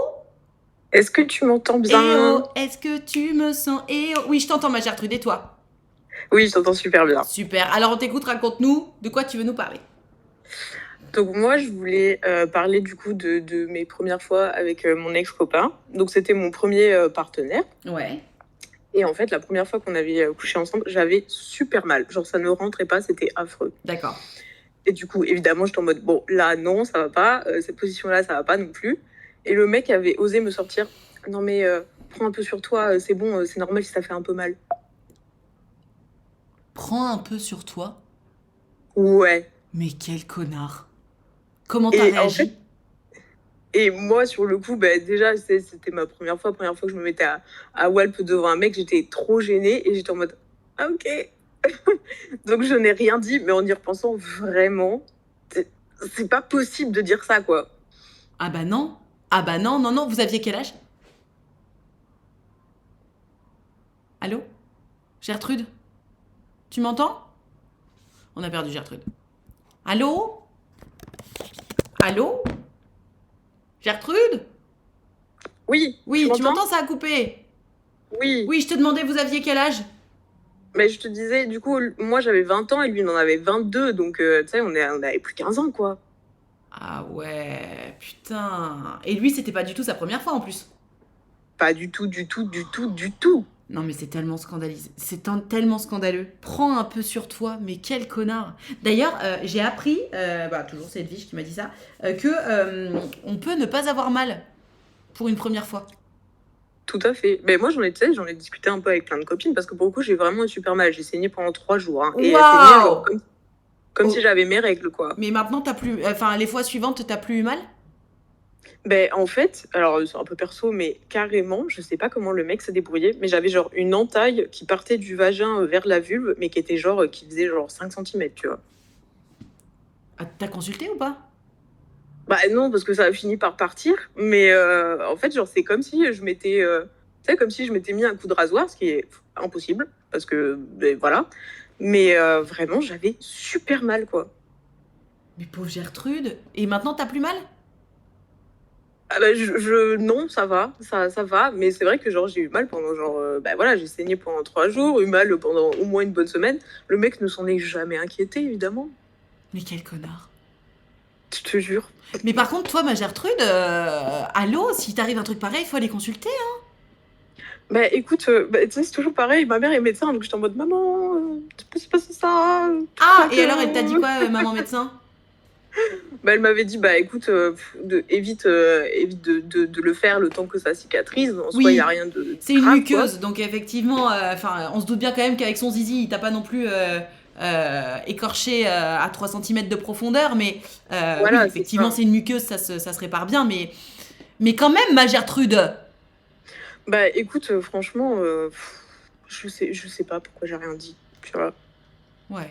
Est-ce que tu m'entends Eh bien? oh, est-ce que tu me sens? Eh oh. Oui, je t'entends, ma Gertrude. Et toi? Oui, je t'entends super bien. Super. Alors, on t'écoute, raconte-nous. De quoi tu veux nous parler? Donc moi, je voulais parler du coup de mes premières fois avec mon ex-copain. Donc c'était mon premier partenaire. Ouais. Et en fait, la première fois qu'on avait couché ensemble, j'avais super mal. Genre, ça ne rentrait pas, c'était affreux. D'accord. Et du coup, évidemment, j'étais en mode, bon, là, non, ça va pas. Cette position-là, ça va pas non plus. Et le mec avait osé me sortir, non mais prends un peu sur toi, c'est bon, c'est normal si ça fait un peu mal. Prends un peu sur toi. Ouais. Mais quel connard. Comment t'as Et réagi? en fait, et moi, sur le coup, bah, déjà, c'était ma première fois que je me mettais à Walp devant un mec, j'étais trop gênée et j'étais en mode, ah ok. Donc je n'ai rien dit, mais en y repensant, vraiment, c'est pas possible de dire ça, quoi. Ah bah non. Ah bah non, non, non. Vous aviez quel âge? Allô? Gertrude? Tu m'entends? On a perdu Gertrude. Allô? Allô? Gertrude? Oui, Oui, tu m'entends? m'entends, ça a coupé. Oui. Oui, je te demandais, vous aviez quel âge? Mais je te disais, du coup, moi j'avais 20 ans et lui il en avait 22, donc tu sais, on avait plus 15 ans, quoi. Ah ouais, putain. Et lui, c'était pas du tout sa première fois en plus. Pas du tout, du tout, du tout, du tout. Non mais c'est tellement scandalisé, tellement scandaleux. Prends un peu sur toi, mais quel connard. D'ailleurs, j'ai appris, toujours c'est Edwige qui m'a dit ça, que on peut ne pas avoir mal pour une première fois. Tout à fait. Mais moi, tu sais, j'en ai discuté un peu avec plein de copines parce que pour le coup, j'ai vraiment eu super mal. J'ai saigné pendant 3 jours. Hein, et saigné, Waouh! genre, comme Oh. si j'avais mes règles, quoi. Mais maintenant, t'as plus, enfin, les fois suivantes, t'as plus eu mal? Ben, en fait, alors c'est un peu perso, mais carrément, je sais pas comment le mec s'est débrouillé, mais j'avais genre une entaille qui partait du vagin vers la vulve, mais qui était genre, qui faisait genre 5 centimètres, tu vois. Ah, t'as consulté ou pas? Bah non, parce que ça a fini par partir, mais en fait, genre, c'est comme si je m'étais, tu sais, comme si je m'étais mis un coup de rasoir, ce qui est impossible, parce que, ben, voilà. Mais vraiment, j'avais super mal, quoi. Mais pauvre Gertrude. Et maintenant, t'as plus mal? Ah bah, non, ça va, ça va, mais c'est vrai que genre j'ai eu mal pendant genre, bah voilà, j'ai saigné pendant 3 jours, eu mal pendant au moins une bonne semaine. Le mec ne s'en est jamais inquiété, évidemment. Mais quel connard. Je te jure. Mais par contre, toi, ma Gertrude, allô, si t'arrive un truc pareil, il faut aller consulter. Bah écoute, tu sais, c'est toujours pareil, ma mère est médecin, donc j'étais en mode maman, tu peux se passer ça. Ah, et alors, elle t'a dit quoi, maman médecin? Bah elle m'avait dit, bah écoute, évite de le faire le temps que ça cicatrise. En soi, Oui. il n'y a rien de C'est une grave, muqueuse, donc effectivement, on se doute bien quand même qu'avec son zizi, il t'a pas non plus écorché à 3 cm de profondeur, mais Voilà, oui, c'est effectivement, ça. c'est une muqueuse, ça se répare bien, mais quand même, ma Gertrude. Bah écoute, franchement, je sais pas pourquoi j'ai rien dit. Tu vois. Ouais.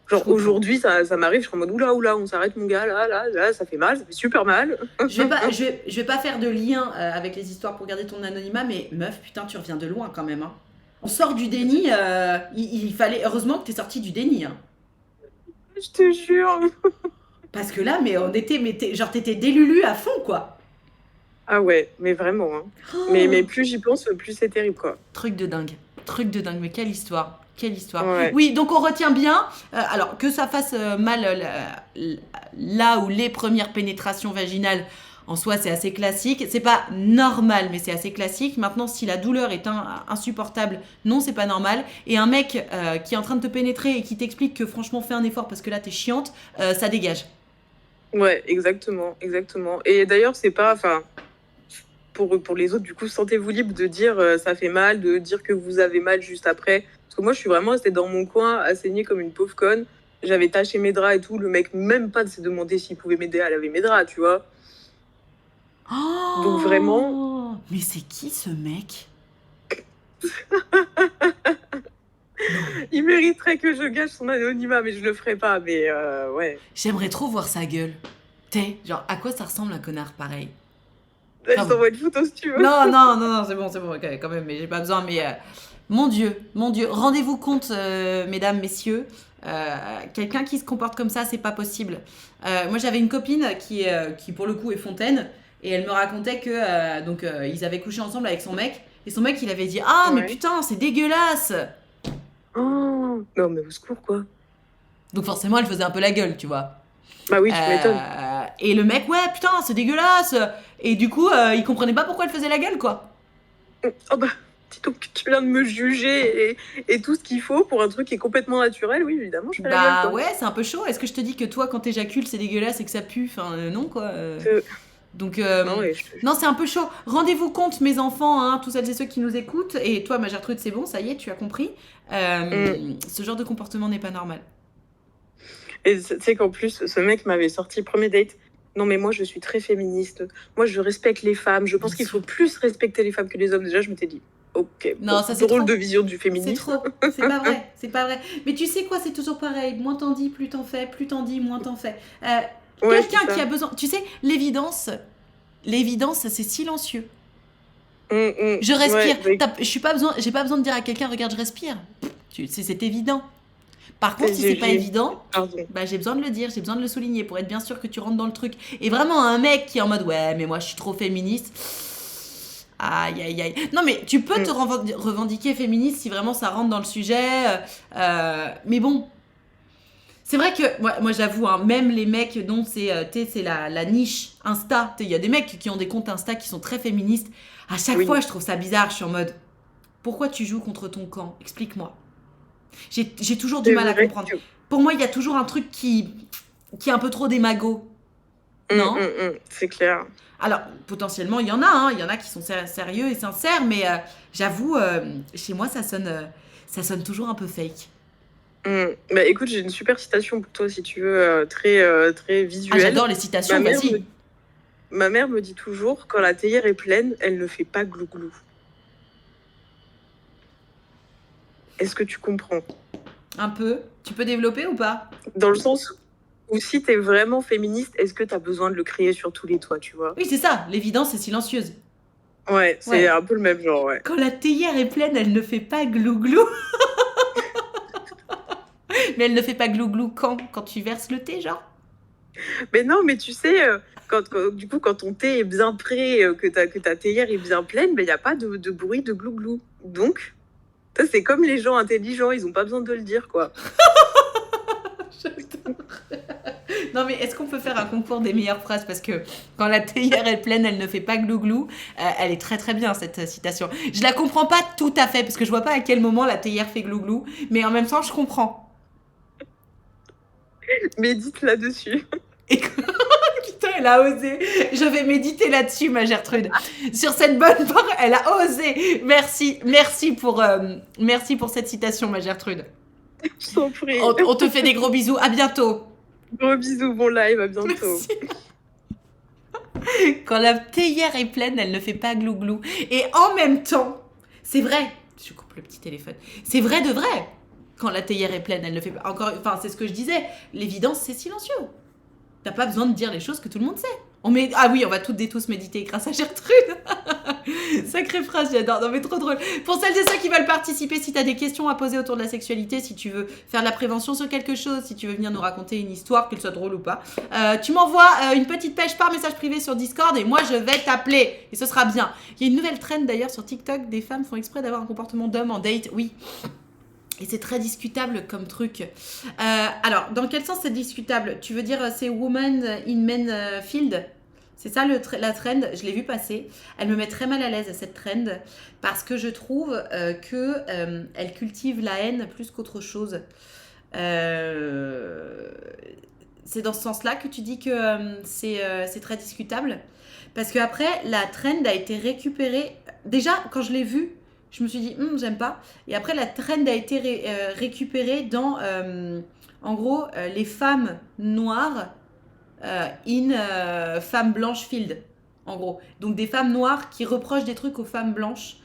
Je Genre comprends. aujourd'hui, ça m'arrive, je suis en mode oula, on s'arrête mon gars, là, ça fait mal, ça fait super mal. Je vais pas faire de lien avec les histoires pour garder ton anonymat, mais meuf, putain, tu reviens de loin quand même. Hein. On sort du déni. Il fallait. Heureusement que t'es sorti du déni. Hein. Je te jure. Parce que là, mais on était. Genre, t'étais délulu à fond, quoi. Ah ouais, mais vraiment. Hein. Oh, Mais plus j'y pense, plus c'est terrible, quoi. truc de dingue. Truc de dingue. Mais quelle histoire. Quelle histoire. Ouais. Oui, donc on retient bien. Alors, que ça fasse mal là où les premières pénétrations vaginales, en soi, c'est assez classique. C'est pas normal, mais c'est assez classique. Maintenant, si la douleur est insupportable, non, c'est pas normal. Et un mec qui est en train de te pénétrer et qui t'explique que franchement, fais un effort parce que là, t'es chiante, ça dégage. Ouais, exactement. Et d'ailleurs, c'est pas, enfin, pour les autres, du coup, sentez-vous libre de dire ça fait mal, de dire que vous avez mal juste après. Parce que moi, je suis vraiment restée dans mon coin, à saigner comme une pauvre conne. J'avais taché mes draps et tout. Le mec, même pas de se demander s'il pouvait m'aider à laver mes draps, tu vois. Oh, Donc vraiment. Mais c'est qui ce mec? Il mériterait que je gâche son anonymat, mais je le ferai pas. Mais ouais. J'aimerais trop voir sa gueule. T'es, genre, à quoi ça ressemble un connard pareil? Je Pardon. t'envoie une photo si tu veux. Non, c'est bon, ok, quand même, mais j'ai pas besoin. Mais mon Dieu, rendez-vous compte, mesdames, messieurs, quelqu'un qui se comporte comme ça, c'est pas possible. Moi, j'avais une copine qui pour le coup, est fontaine, et elle me racontait que ils avaient couché ensemble avec son mec, et son mec, il avait dit ah mais Ouais. putain, c'est dégueulasse. Oh, non, mais au secours, quoi. Donc forcément, elle faisait un peu la gueule, tu vois. Bah oui, tu m'étonnes. Et le mec, ouais, putain, c'est dégueulasse. Et du coup, il comprenait pas pourquoi elle faisait la gueule, quoi. Oh bah, dis donc que tu viens de me juger et tout ce qu'il faut pour un truc qui est complètement naturel, oui, évidemment, je fais la gueule, Bah quoi. ouais, c'est un peu chaud. Est-ce que je te dis que toi, quand t'éjacules, c'est dégueulasse et que ça pue? Enfin, non, quoi. Donc, Non, ouais, non, c'est un peu chaud. Rendez-vous compte, mes enfants, hein, tous celles et ceux qui nous écoutent. Et toi, ma Gertrude, c'est bon, ça y est, tu as compris. Ce genre de comportement n'est pas normal. Et tu sais qu'en plus, ce mec m'avait sorti premier date. Non, mais moi, je suis très féministe. Moi, je respecte les femmes. Je pense Bien qu'il sûr. faut plus respecter les femmes que les hommes. Déjà, je m'étais dit, ok, Non, bon, ça, c'est drôle trop. de vision du C'est féminisme. trop. C'est pas vrai. C'est pas vrai. Mais tu sais quoi, c'est toujours pareil. Moins t'en dis, plus t'en fais. Plus t'en dis, moins t'en fais. Ouais, Quelqu'un c'est ça. qui a besoin. Tu sais, l'évidence, c'est silencieux. Je respire. Ouais, J'ai pas besoin de dire à quelqu'un, regarde, je respire. C'est évident. Par contre, si c'est pas évident, Pardon. bah, j'ai besoin de le dire, j'ai besoin de le souligner pour être bien sûr que tu rentres dans le truc. Et vraiment, un mec qui est en mode ouais, mais moi je suis trop féministe. Aïe, aïe, aïe. Non, mais tu peux te revendiquer féministe si vraiment ça rentre dans le sujet. Mais bon. C'est vrai que, moi j'avoue, hein, même les mecs dont c'est la niche Insta, il y a des mecs qui ont des comptes Insta qui sont très féministes. À chaque Oui. fois, je trouve ça bizarre. Je suis en mode, pourquoi tu joues contre ton camp? Explique-moi. J'ai toujours du mal à comprendre. Pour moi, il y a toujours un truc qui est un peu trop démago. Non? C'est clair. Alors, potentiellement, il y en a qui sont sérieux et sincères, mais j'avoue, chez moi, ça sonne toujours un peu fake. Bah écoute, j'ai une super citation pour toi si tu veux, très Ah, visuelle. j'adore les citations, Ma mère vas-y. Ma mère me dit toujours, quand la théière est pleine, elle ne fait pas glouglou. Est-ce que tu comprends? Un peu. Tu peux développer ou pas? Dans le sens où si t'es vraiment féministe, est-ce que t'as besoin de le crier sur tous les toits, tu vois? Oui, c'est ça. L'évidence est silencieuse. Ouais, c'est Ouais. un peu le même genre, ouais. Quand la théière est pleine, elle ne fait pas glouglou. Mais elle ne fait pas glouglou quand tu verses le thé, genre? Mais non, mais tu sais, du coup, quand ton thé est bien prêt, que ta théière est bien pleine, il n'y a pas de bruit de glouglou. Donc, ça, c'est comme les gens intelligents, ils n'ont pas besoin de le dire, quoi. Non, mais est-ce qu'on peut faire un concours des meilleures phrases? Parce que quand la théière est pleine, elle ne fait pas glouglou. Elle est très très bien, cette citation. Je la comprends pas tout à fait, parce que je vois pas à quel moment la théière fait glouglou. Mais en même temps, je comprends. Médite là-dessus. Et putain, elle a osé. Je vais méditer là-dessus, ma Gertrude. Sur cette bonne parole, elle a osé. Merci pour cette citation, ma Gertrude. Je t'en prie. On te fait des gros bisous. À bientôt. Gros bisous, bon live, à bientôt. Merci. Quand la théière est pleine, elle ne fait pas glouglou. Et en même temps, c'est vrai, Je coupe le petit téléphone. C'est vrai de vrai. Quand la théière est pleine, elle ne fait pas. Encore, enfin, c'est ce que je disais. L'évidence, c'est silencieux. T'as pas besoin de dire les choses que tout le monde sait. Ah oui, on va toutes et tous méditer grâce à Gertrude. Sacrée phrase, j'adore. Non mais trop drôle. Pour celles et ceux qui veulent participer, si t'as des questions à poser autour de la sexualité, si tu veux faire de la prévention sur quelque chose, si tu veux venir nous raconter une histoire, qu'elle soit drôle ou pas, tu m'envoies une petite pêche par message privé sur Discord et moi je vais t'appeler. Et ce sera bien. Il y a une nouvelle trend d'ailleurs sur TikTok, des femmes font exprès d'avoir un comportement d'homme en date. Oui. Et c'est très discutable comme truc. Alors, dans quel sens c'est discutable? Tu veux dire c'est Woman in Men Field? C'est ça la trend, je l'ai vu passer. Elle me met très mal à l'aise cette trend parce que je trouve qu'elle cultive la haine plus qu'autre chose. C'est dans ce sens-là que tu dis que c'est très discutable. Parce qu'après, la trend a été récupérée. Déjà, quand je l'ai vue, je me suis dit, j'aime pas. Et après, la trend a été récupérée dans, en gros, les femmes noires femmes blanches field, en gros. Donc, des femmes noires qui reprochent des trucs aux femmes blanches.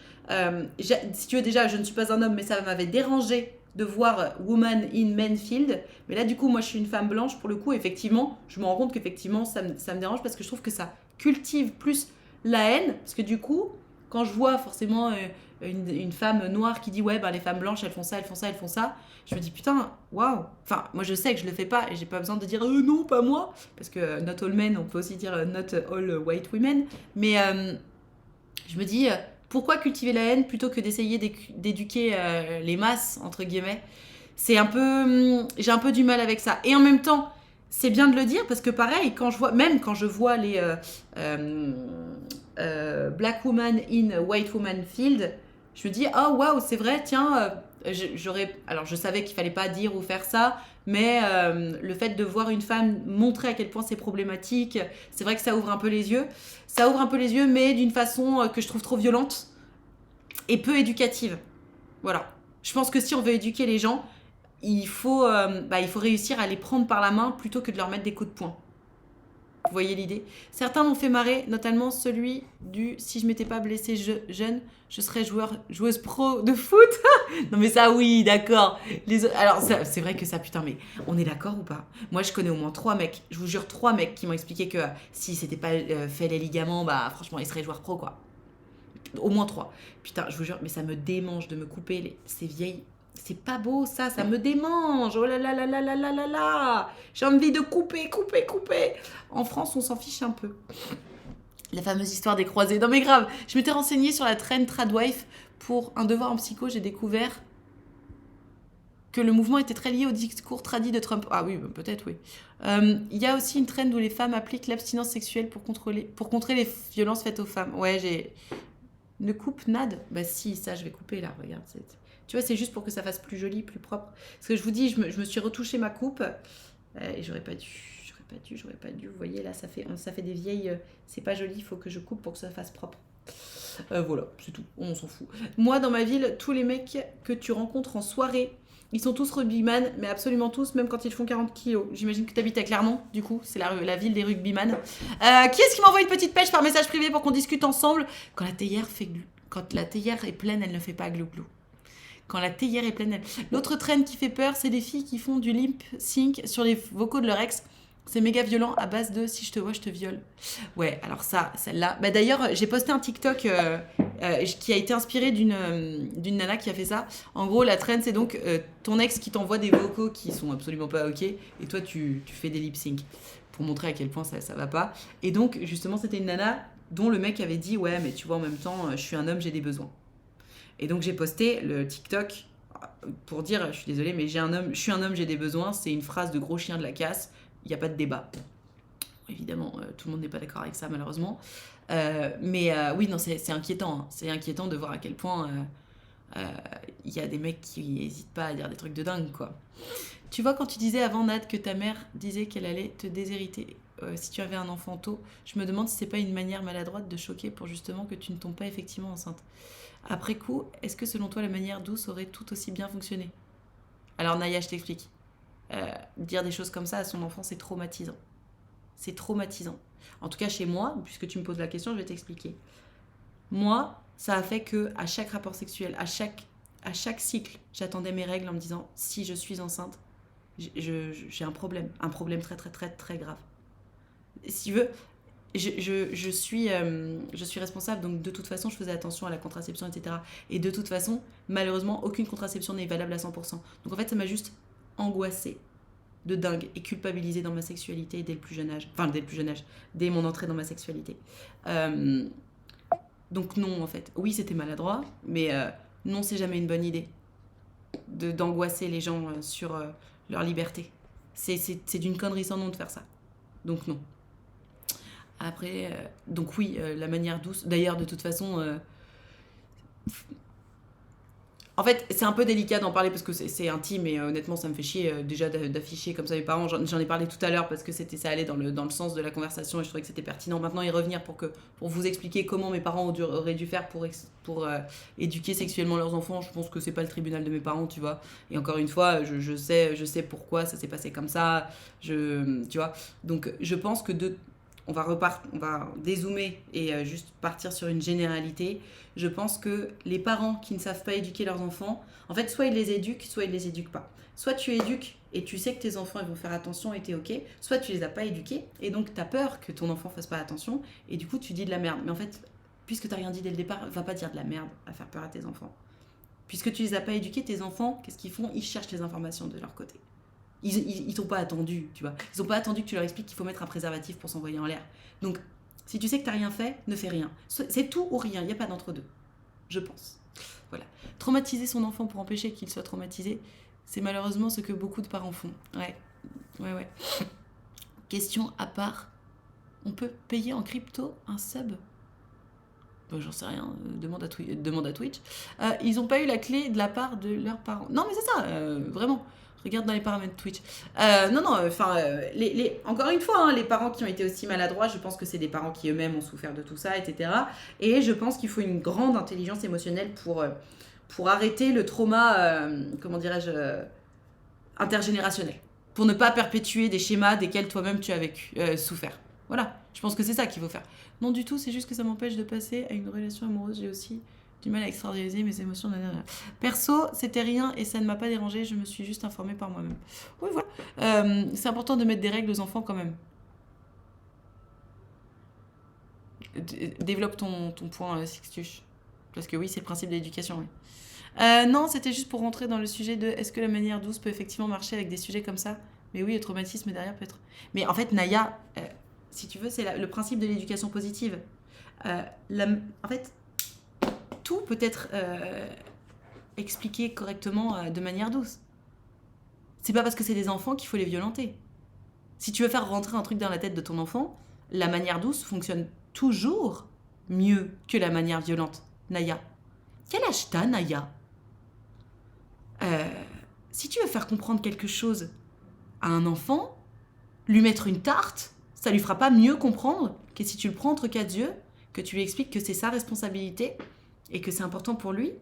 Si tu veux, déjà, je ne suis pas un homme, mais ça m'avait dérangé de voir Woman in Men Field. Mais là, du coup, moi, je suis une femme blanche. Pour le coup, effectivement, je me rends compte qu'effectivement, ça me dérange parce que je trouve que ça cultive plus la haine. Parce que du coup, quand je vois forcément une femme noire qui dit ouais, ben, les femmes blanches, elles font ça, elles font ça, elles font ça, je me dis putain, waouh. Enfin, moi je sais que je le fais pas et j'ai pas besoin de dire non, pas moi. Parce que not all men, on peut aussi dire not all white women. Mais je me dis pourquoi cultiver la haine plutôt que d'essayer d'éduquer les masses, entre guillemets. C'est un peu. J'ai un peu du mal avec ça. Et en même temps, c'est bien de le dire parce que pareil, même quand je vois les Black Woman in White Woman Field, je me dis oh waouh, c'est vrai, tiens, alors je savais qu'il fallait pas dire ou faire ça, mais le fait de voir une femme montrer à quel point c'est problématique, c'est vrai que ça ouvre un peu les yeux. Ça ouvre un peu les yeux, mais d'une façon que je trouve trop violente et peu éducative. Voilà. Je pense que si on veut éduquer les gens, il faut réussir à les prendre par la main plutôt que de leur mettre des coups de poing. Vous voyez l'idée? Certains m'ont fait marrer, notamment celui du « si je m'étais pas blessée jeune, je serais joueuse pro de foot ». Non mais ça oui, d'accord. Alors c'est vrai que ça, putain, mais on est d'accord ou pas? Moi je connais au moins 3 mecs, je vous jure 3 mecs qui m'ont expliqué que si c'était pas fait les ligaments, bah franchement ils seraient joueurs pro quoi. Au moins 3. Putain, je vous jure, mais ça me démange de me couper ces vieilles... C'est pas beau ça me démange. Oh là là là là là là là là. J'ai envie de couper. En France, on s'en fiche un peu. La fameuse histoire des croisés. Non mais grave, je m'étais renseignée sur la trend Tradwife pour un devoir en psycho. J'ai découvert que le mouvement était très lié au discours tradit de Trump. Ah oui, peut-être oui. Il y a aussi une trend où les femmes appliquent l'abstinence sexuelle pour contrer les violences faites aux femmes. Ouais, j'ai... Ne coupe Nad? Bah si, ça je vais couper là, regarde. Tu vois, c'est juste pour que ça fasse plus joli, plus propre. Parce que je vous dis, je me suis retouché ma coupe et j'aurais pas dû. Vous voyez, là, ça fait des vieilles... c'est pas joli, il faut que je coupe pour que ça fasse propre. Voilà, c'est tout, on s'en fout. Moi, dans ma ville, tous les mecs que tu rencontres en soirée, ils sont tous rugbyman, mais absolument tous, même quand ils font 40 kilos. J'imagine que tu habites à Clermont, du coup, c'est la ville des rugbyman. Qui est-ce qui m'envoie une petite pêche par message privé pour qu'on discute ensemble? Quand la théière est pleine, elle ne fait pas glou-glou. Quand la théière est pleine, L'autre trend qui fait peur, c'est des filles qui font du lip sync sur les vocaux de leur ex. C'est méga violent à base de « si je te vois, je te viole ». Ouais, alors ça, celle-là... Bah d'ailleurs, j'ai posté un TikTok qui a été inspiré d'une nana qui a fait ça. En gros, la trend, c'est donc ton ex qui t'envoie des vocaux qui sont absolument pas OK, et toi, tu fais des lip sync pour montrer à quel point ça va pas. Et donc, justement, c'était une nana dont le mec avait dit « ouais, mais tu vois, en même temps, je suis un homme, j'ai des besoins ». Et donc j'ai posté le TikTok pour dire, je suis désolée, mais je suis un homme, j'ai des besoins. C'est une phrase de gros chien de la casse. Il n'y a pas de débat. Évidemment, tout le monde n'est pas d'accord avec ça, malheureusement. Mais oui, non, c'est inquiétant. Hein. C'est inquiétant de voir à quel point il y a des mecs qui n'hésitent pas à dire des trucs de dingue, quoi. Tu vois, quand tu disais avant, Nat, que ta mère disait qu'elle allait te déshériter si tu avais un enfant tôt, je me demande si c'est pas une manière maladroite de choquer pour justement que tu ne tombes pas effectivement enceinte. Après coup, est-ce que selon toi la manière douce aurait tout aussi bien fonctionné? Alors Naya, je t'explique. Dire des choses comme ça à son enfant, c'est traumatisant. C'est traumatisant. En tout cas chez moi, puisque tu me poses la question, je vais t'expliquer. Moi, ça a fait que à chaque rapport sexuel, à chaque cycle, j'attendais mes règles en me disant si je suis enceinte, j'ai un problème très très très très grave. Si tu veux, je suis responsable, donc de toute façon je faisais attention à la contraception, etc. Et de toute façon, malheureusement, aucune contraception n'est valable à 100%. Donc en fait, ça m'a juste angoissée de dingue et culpabilisée dans ma sexualité dès le plus jeune âge. Enfin, dès le plus jeune âge, dès mon entrée dans ma sexualité. Donc non, en fait. Oui, c'était maladroit, mais non, c'est jamais une bonne idée d'angoisser les gens sur leur liberté. C'est d'une connerie sans nom de faire ça. Donc non. Après, donc oui, la manière douce. D'ailleurs, de toute façon, en fait, c'est un peu délicat d'en parler parce que c'est intime et honnêtement, ça me fait chier déjà d'afficher comme ça mes parents. J'en ai parlé tout à l'heure parce que ça allait dans le sens de la conversation et je trouvais que c'était pertinent. Maintenant, y revenir pour vous expliquer comment mes parents auraient dû faire pour éduquer sexuellement leurs enfants. Je pense que c'est pas le tribunal de mes parents, tu vois. Et encore une fois, je sais pourquoi ça s'est passé comme ça. Tu vois. Donc, je pense que on va dézoomer et juste partir sur une généralité. Je pense que les parents qui ne savent pas éduquer leurs enfants, en fait, soit ils les éduquent, soit ils les éduquent pas. Soit tu éduques et tu sais que tes enfants ils vont faire attention et t'es ok, soit tu les as pas éduqués et donc t'as peur que ton enfant fasse pas attention et du coup tu dis de la merde. Mais en fait, puisque t'as rien dit dès le départ, va pas dire de la merde à faire peur à tes enfants. Puisque tu les as pas éduqués, tes enfants, qu'est-ce qu'ils font? Ils cherchent les informations de leur côté. Ils t'ont pas attendu, tu vois. Ils ont pas attendu que tu leur expliques qu'il faut mettre un préservatif pour s'envoyer en l'air. Donc, si tu sais que t'as rien fait, ne fais rien. C'est tout ou rien, il n'y a pas d'entre-deux. Je pense. Voilà. Traumatiser son enfant pour empêcher qu'il soit traumatisé, c'est malheureusement ce que beaucoup de parents font. Ouais. Question à part. On peut payer en crypto un sub? J'en sais rien, demande à Twitch. Ils n'ont pas eu la clé de la part de leurs parents. Non, mais c'est ça, vraiment. Regarde dans les paramètres Twitch. Encore une fois, hein, les parents qui ont été aussi maladroits, je pense que c'est des parents qui eux-mêmes ont souffert de tout ça, etc. Et je pense qu'il faut une grande intelligence émotionnelle pour arrêter le trauma, intergénérationnel. Pour ne pas perpétuer des schémas desquels toi-même tu as souffert. Voilà, je pense que c'est ça qu'il faut faire. Non du tout, c'est juste que ça m'empêche de passer à une relation amoureuse. J'ai aussi du mal à extérioriser mes émotions. Perso, c'était rien et ça ne m'a pas dérangé, je me suis juste informée par moi-même. Oui, voilà. C'est important de mettre des règles aux enfants quand même. Développe ton point, Sixtuche. Parce que oui, c'est le principe de l'éducation, oui. Non, c'était juste pour rentrer dans le sujet de est-ce que la manière douce peut effectivement marcher avec des sujets comme ça? Mais oui, le traumatisme derrière peut être... Mais en fait, Naya, si tu veux, c'est le principe de l'éducation positive. En fait, tout peut être expliqué correctement de manière douce. C'est pas parce que c'est des enfants qu'il faut les violenter. Si tu veux faire rentrer un truc dans la tête de ton enfant, la manière douce fonctionne toujours mieux que la manière violente. Naya. Quel âge t'as, Naya? Si tu veux faire comprendre quelque chose à un enfant, lui mettre une tarte, ça lui fera pas mieux comprendre que si tu le prends entre quatre yeux, que tu lui expliques que c'est sa responsabilité et que c'est important pour lui.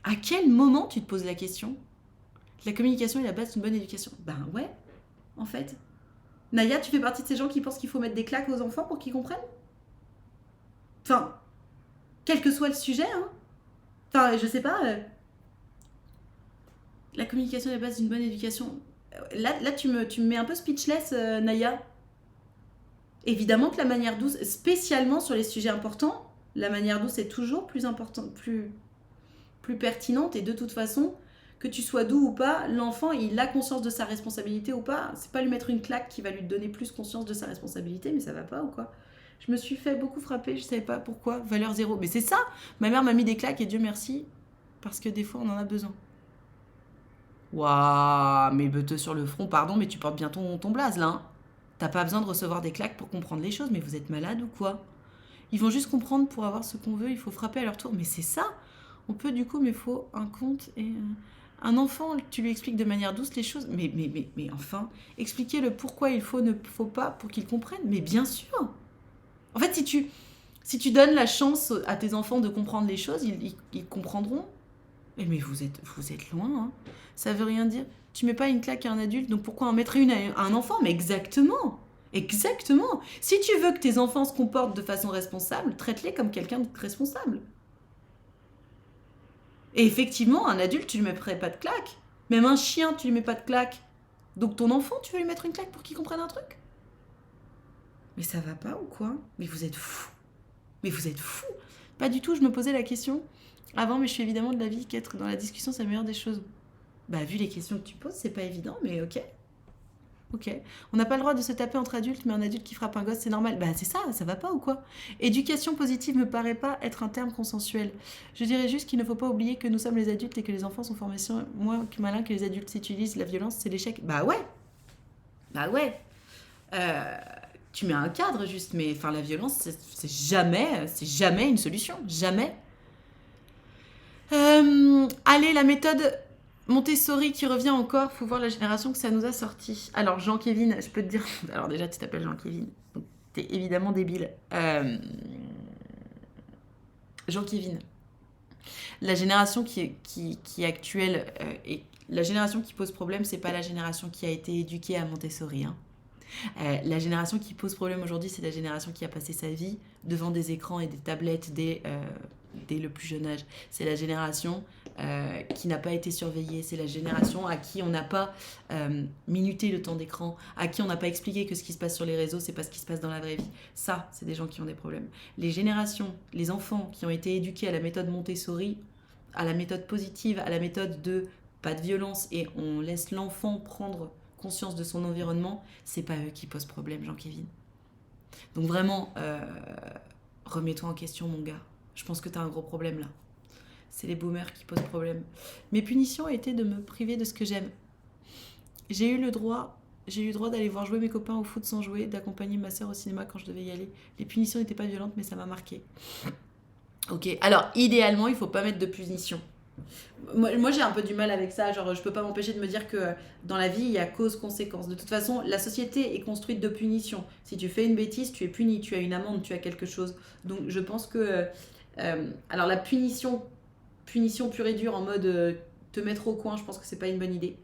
À quel moment tu te poses la question? La communication est la base d'une bonne éducation. Ben ouais, en fait. Naya, tu fais partie de ces gens qui pensent qu'il faut mettre des claques aux enfants pour qu'ils comprennent? Enfin, quel que soit le sujet, hein. Enfin, je sais pas. La communication est la base d'une bonne éducation. Là tu me mets un peu speechless, Naya. Évidemment que la manière douce, spécialement sur les sujets importants, la manière douce est toujours plus importante, plus pertinente. Et de toute façon, que tu sois doux ou pas, l'enfant, il a conscience de sa responsabilité ou pas. C'est pas lui mettre une claque qui va lui donner plus conscience de sa responsabilité, mais ça va pas ou quoi? Je me suis fait beaucoup frapper, je savais pas pourquoi. Valeur zéro. Mais c'est ça. Ma mère m'a mis des claques et Dieu merci, parce que des fois on en a besoin. Waouh, mais beuteux sur le front, pardon, mais tu portes bien ton blaze là. Hein. T'as pas besoin de recevoir des claques pour comprendre les choses, mais vous êtes malade ou quoi? Ils vont juste comprendre pour avoir ce qu'on veut, il faut frapper à leur tour. Mais c'est ça. On peut du coup, mais faut un conte et... Un enfant, tu lui expliques de manière douce les choses, mais enfin, expliquer le pourquoi il faut, ne faut pas pour qu'ils comprennent. Mais bien sûr. En fait, si tu donnes la chance à tes enfants de comprendre les choses, ils comprendront. Mais vous êtes loin, hein. Ça veut rien dire. Tu mets pas une claque à un adulte, donc pourquoi en mettre une à un enfant? Mais exactement. Exactement. Si tu veux que tes enfants se comportent de façon responsable, traite-les comme quelqu'un de responsable. Et effectivement, un adulte, tu lui mettrais pas de claque. Même un chien, tu lui mets pas de claque. Donc ton enfant, tu veux lui mettre une claque pour qu'il comprenne un truc? Mais ça va pas ou quoi? Mais vous êtes fous. Mais vous êtes fous. Pas du tout, je me posais la question avant, mais je suis évidemment de l'avis qu'être dans la discussion, c'est la meilleure des choses. Bah, vu les questions que tu poses, c'est pas évident, mais ok. Ok. On n'a pas le droit de se taper entre adultes, mais un adulte qui frappe un gosse, c'est normal. Bah, c'est ça va pas ou quoi? Éducation positive me paraît pas être un terme consensuel. Je dirais juste qu'il ne faut pas oublier que nous sommes les adultes et que les enfants sont formés moins malins que les adultes. Si tu utilises la violence, c'est l'échec. Bah ouais. Bah ouais. Tu mets un cadre juste, mais enfin la violence, c'est jamais une solution. Jamais. Allez, la méthode Montessori qui revient encore, faut voir la génération que ça nous a sorti. Alors, Jean-Kévin, je peux te dire... Alors déjà, tu t'appelles Jean-Kévin, donc t'es évidemment débile. Jean-Kévin, la génération qui est actuelle et la génération qui pose problème, c'est pas la génération qui a été éduquée à Montessori. Hein. La génération qui pose problème aujourd'hui, c'est la génération qui a passé sa vie devant des écrans et des tablettes dès le plus jeune âge. C'est la génération qui n'a pas été surveillée. C'est la génération à qui on n'a pas minuté le temps d'écran, à qui on n'a pas expliqué que ce qui se passe sur les réseaux, c'est pas ce qui se passe dans la vraie vie. Ça, c'est des gens qui ont des problèmes. Les générations, les enfants qui ont été éduqués à la méthode Montessori, à la méthode positive, à la méthode de pas de violence et on laisse l'enfant prendre conscience de son environnement, c'est pas eux qui posent problème, Jean-Kévin. Donc vraiment, remets-toi en question, mon gars. Je pense que t'as un gros problème là. C'est les boomers qui posent problème. Mes punitions étaient de me priver de ce que j'aime. J'ai eu le droit d'aller voir jouer mes copains au foot sans jouer, d'accompagner ma sœur au cinéma quand je devais y aller. Les punitions n'étaient pas violentes, mais ça m'a marqué. Ok, alors idéalement, il faut pas mettre de punition. Moi j'ai un peu du mal avec ça, genre je peux pas m'empêcher de me dire que dans la vie il y a cause-conséquence. De toute façon, la société est construite de punitions. Si tu fais une bêtise, tu es puni, tu as une amende, tu as quelque chose. Donc je pense que... alors la punition pure et dure en mode te mettre au coin, je pense que c'est pas une bonne idée.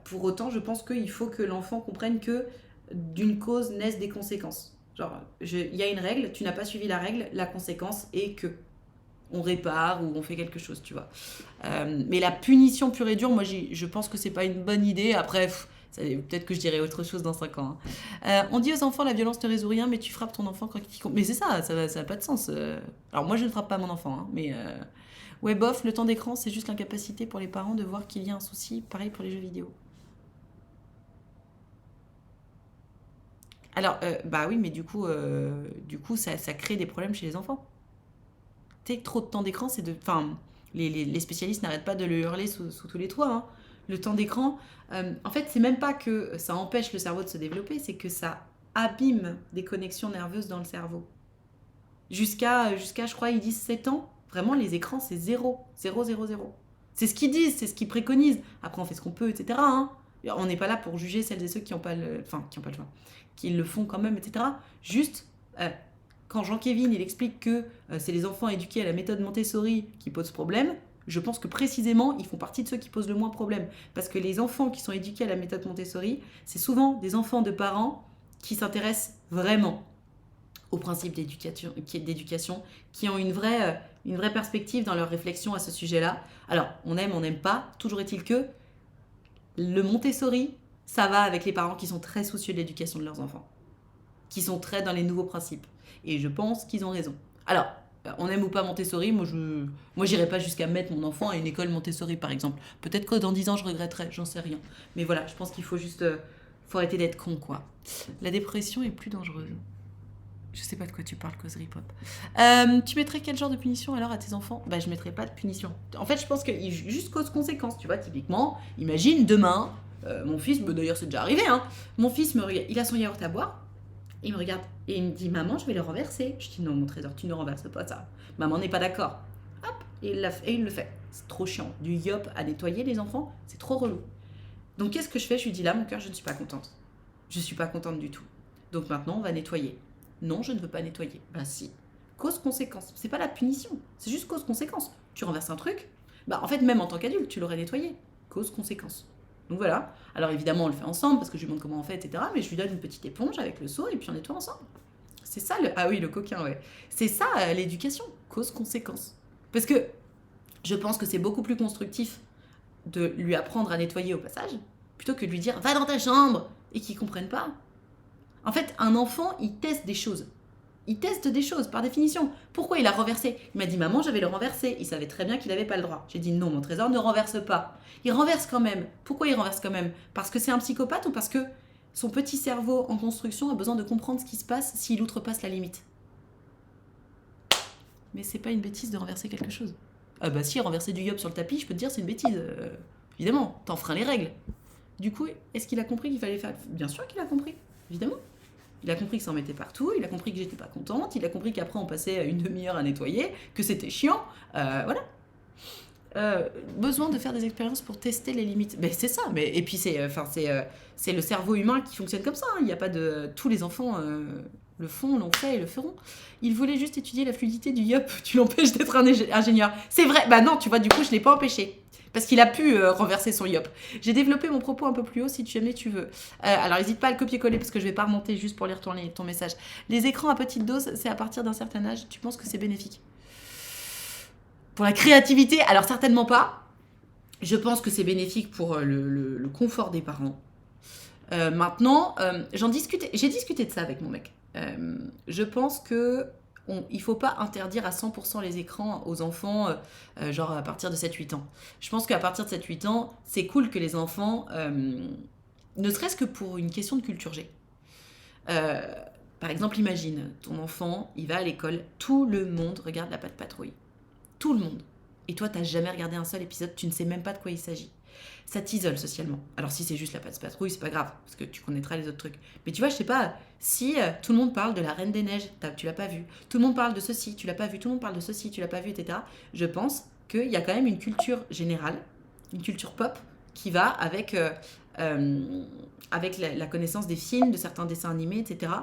Pour autant, je pense qu'il faut que l'enfant comprenne que d'une cause naissent des conséquences. Genre, il y a une règle, tu n'as pas suivi la règle, la conséquence est que... on répare ou on fait quelque chose, tu vois. Mais la punition pure et dure, moi, je pense que c'est pas une bonne idée. Après, peut-être que je dirais autre chose dans 5 ans. Hein. On dit aux enfants, la violence ne résout rien, mais tu frappes ton enfant quand il compte. Mais c'est ça n'a pas de sens. Alors moi, je ne frappe pas mon enfant, hein, mais... Ouais, bof, le temps d'écran, c'est juste l'incapacité pour les parents de voir qu'il y a un souci. Pareil pour les jeux vidéo. Alors, bah oui, mais du coup ça crée des problèmes chez les enfants. Tu sais, trop de temps d'écran, c'est de... Enfin, les spécialistes n'arrêtent pas de le hurler sous tous les toits. Hein. Le temps d'écran, en fait, c'est même pas que ça empêche le cerveau de se développer, c'est que ça abîme des connexions nerveuses dans le cerveau. Jusqu'à je crois, ils disent 7 ans, vraiment, les écrans, c'est 0. 0, 0, 0. C'est ce qu'ils disent, c'est ce qu'ils préconisent. Après, on fait ce qu'on peut, etc. Hein. On n'est pas là pour juger celles et ceux qui n'ont pas le... Enfin, qui n'ont pas le choix. Qui le font quand même, etc. Juste... quand Jean-Kévin il explique que c'est les enfants éduqués à la méthode Montessori qui posent problème, je pense que précisément, ils font partie de ceux qui posent le moins problème. Parce que les enfants qui sont éduqués à la méthode Montessori, c'est souvent des enfants de parents qui s'intéressent vraiment aux principes d'éducation, qui ont une vraie perspective dans leur réflexion à ce sujet-là. Alors, on aime, on n'aime pas, toujours est-il que le Montessori, ça va avec les parents qui sont très soucieux de l'éducation de leurs enfants, qui sont très dans les nouveaux principes. Et je pense qu'ils ont raison. Alors, on aime ou pas Montessori, moi j'irai pas jusqu'à mettre mon enfant à une école Montessori par exemple. Peut-être que dans 10 ans je regretterai, j'en sais rien. Mais voilà, je pense qu'il faut juste... faut arrêter d'être con, quoi. La dépression est plus dangereuse. Je sais pas de quoi tu parles, causerie pop. Tu mettrais quel genre de punition alors à tes enfants? Bah je mettrais pas de punition. En fait je pense que juste cause-conséquence, tu vois, typiquement, imagine demain, mon fils, d'ailleurs c'est déjà arrivé, hein, mon fils me regarde, il a son yaourt à boire, il me regarde et il me dit « Maman, je vais le renverser ». Je dis « Non, mon trésor, tu ne renverses pas ça. Maman n'est pas d'accord. » Hop, et il le fait. C'est trop chiant. Du yop à nettoyer les enfants, c'est trop relou. Donc qu'est-ce que je fais? Je lui dis « Là, mon cœur, je ne suis pas contente. Je ne suis pas contente du tout. Donc maintenant, on va nettoyer. » Non, je ne veux pas nettoyer. Ben si. Cause-conséquence. C'est pas la punition. C'est juste cause-conséquence. Tu renverses un truc, bah en fait, même en tant qu'adulte, tu l'aurais nettoyé. Cause-conséquence. Donc voilà. Alors évidemment, on le fait ensemble parce que je lui montre comment on fait, etc. Mais je lui donne une petite éponge avec le seau et puis on nettoie ensemble. C'est ça le... Ah oui, le coquin, ouais. C'est ça l'éducation, cause-conséquence. Parce que je pense que c'est beaucoup plus constructif de lui apprendre à nettoyer au passage plutôt que de lui dire va dans ta chambre et qu'il comprenne pas. En fait, un enfant, il teste des choses. Il teste des choses, par définition. Pourquoi il a renversé? Il m'a dit, maman, je vais le renverser. Il savait très bien qu'il n'avait pas le droit. J'ai dit, non, mon trésor, ne renverse pas. Il renverse quand même. Pourquoi il renverse quand même? Parce que c'est un psychopathe ou parce que son petit cerveau en construction a besoin de comprendre ce qui se passe s'il outrepasse la limite? Mais c'est pas une bêtise de renverser quelque chose. Ah bah si, renverser du yop sur le tapis, je peux te dire, c'est une bêtise. Évidemment, t'enfreins les règles. Du coup, est-ce qu'il a compris qu'il fallait faire... Bien sûr qu'il a compris, évidemment. Il a compris que ça en mettait partout, il a compris que j'étais pas contente, il a compris qu'après on passait une demi-heure à nettoyer, que c'était chiant, voilà. Besoin de faire des expériences pour tester les limites. Ben c'est ça, et puis c'est le cerveau humain qui fonctionne comme ça, hein. Il n'y a pas de... Tous les enfants le font, l'ont fait et le feront. Il voulait juste étudier la fluidité du yop, tu l'empêches d'être un ingénieur. C'est vrai, bah non, tu vois, du coup je l'ai pas empêché. Parce qu'il a pu renverser son yop. J'ai développé mon propos un peu plus haut si jamais tu veux. Alors n'hésite pas à le copier-coller parce que je vais pas remonter juste pour lire ton message. Les écrans à petite dose, c'est à partir d'un certain âge. Tu penses que c'est bénéfique? Pour la créativité, alors certainement pas. Je pense que c'est bénéfique pour le confort des parents. Maintenant, j'ai discuté de ça avec mon mec. Je pense que il ne faut pas interdire à 100% les écrans aux enfants, genre à partir de 7-8 ans. Je pense qu'à partir de 7-8 ans, c'est cool que les enfants, ne serait-ce que pour une question de culture G. Par exemple, imagine, ton enfant, il va à l'école, tout le monde regarde la Patte Patrouille. Tout le monde. Et toi, tu n'as jamais regardé un seul épisode, tu ne sais même pas de quoi il s'agit. Ça t'isole socialement. Alors si c'est juste la Patte Patrouille, c'est pas grave, parce que tu connaîtras les autres trucs. Mais tu vois, je sais pas, si tout le monde parle de la Reine des Neiges, tu l'as pas vu. Tout le monde parle de ceci, tu l'as pas vu. Tout le monde parle de ceci, tu l'as pas vu, etc. Je pense qu'il y a quand même une culture générale, une culture pop, qui va avec la connaissance des films, de certains dessins animés, etc.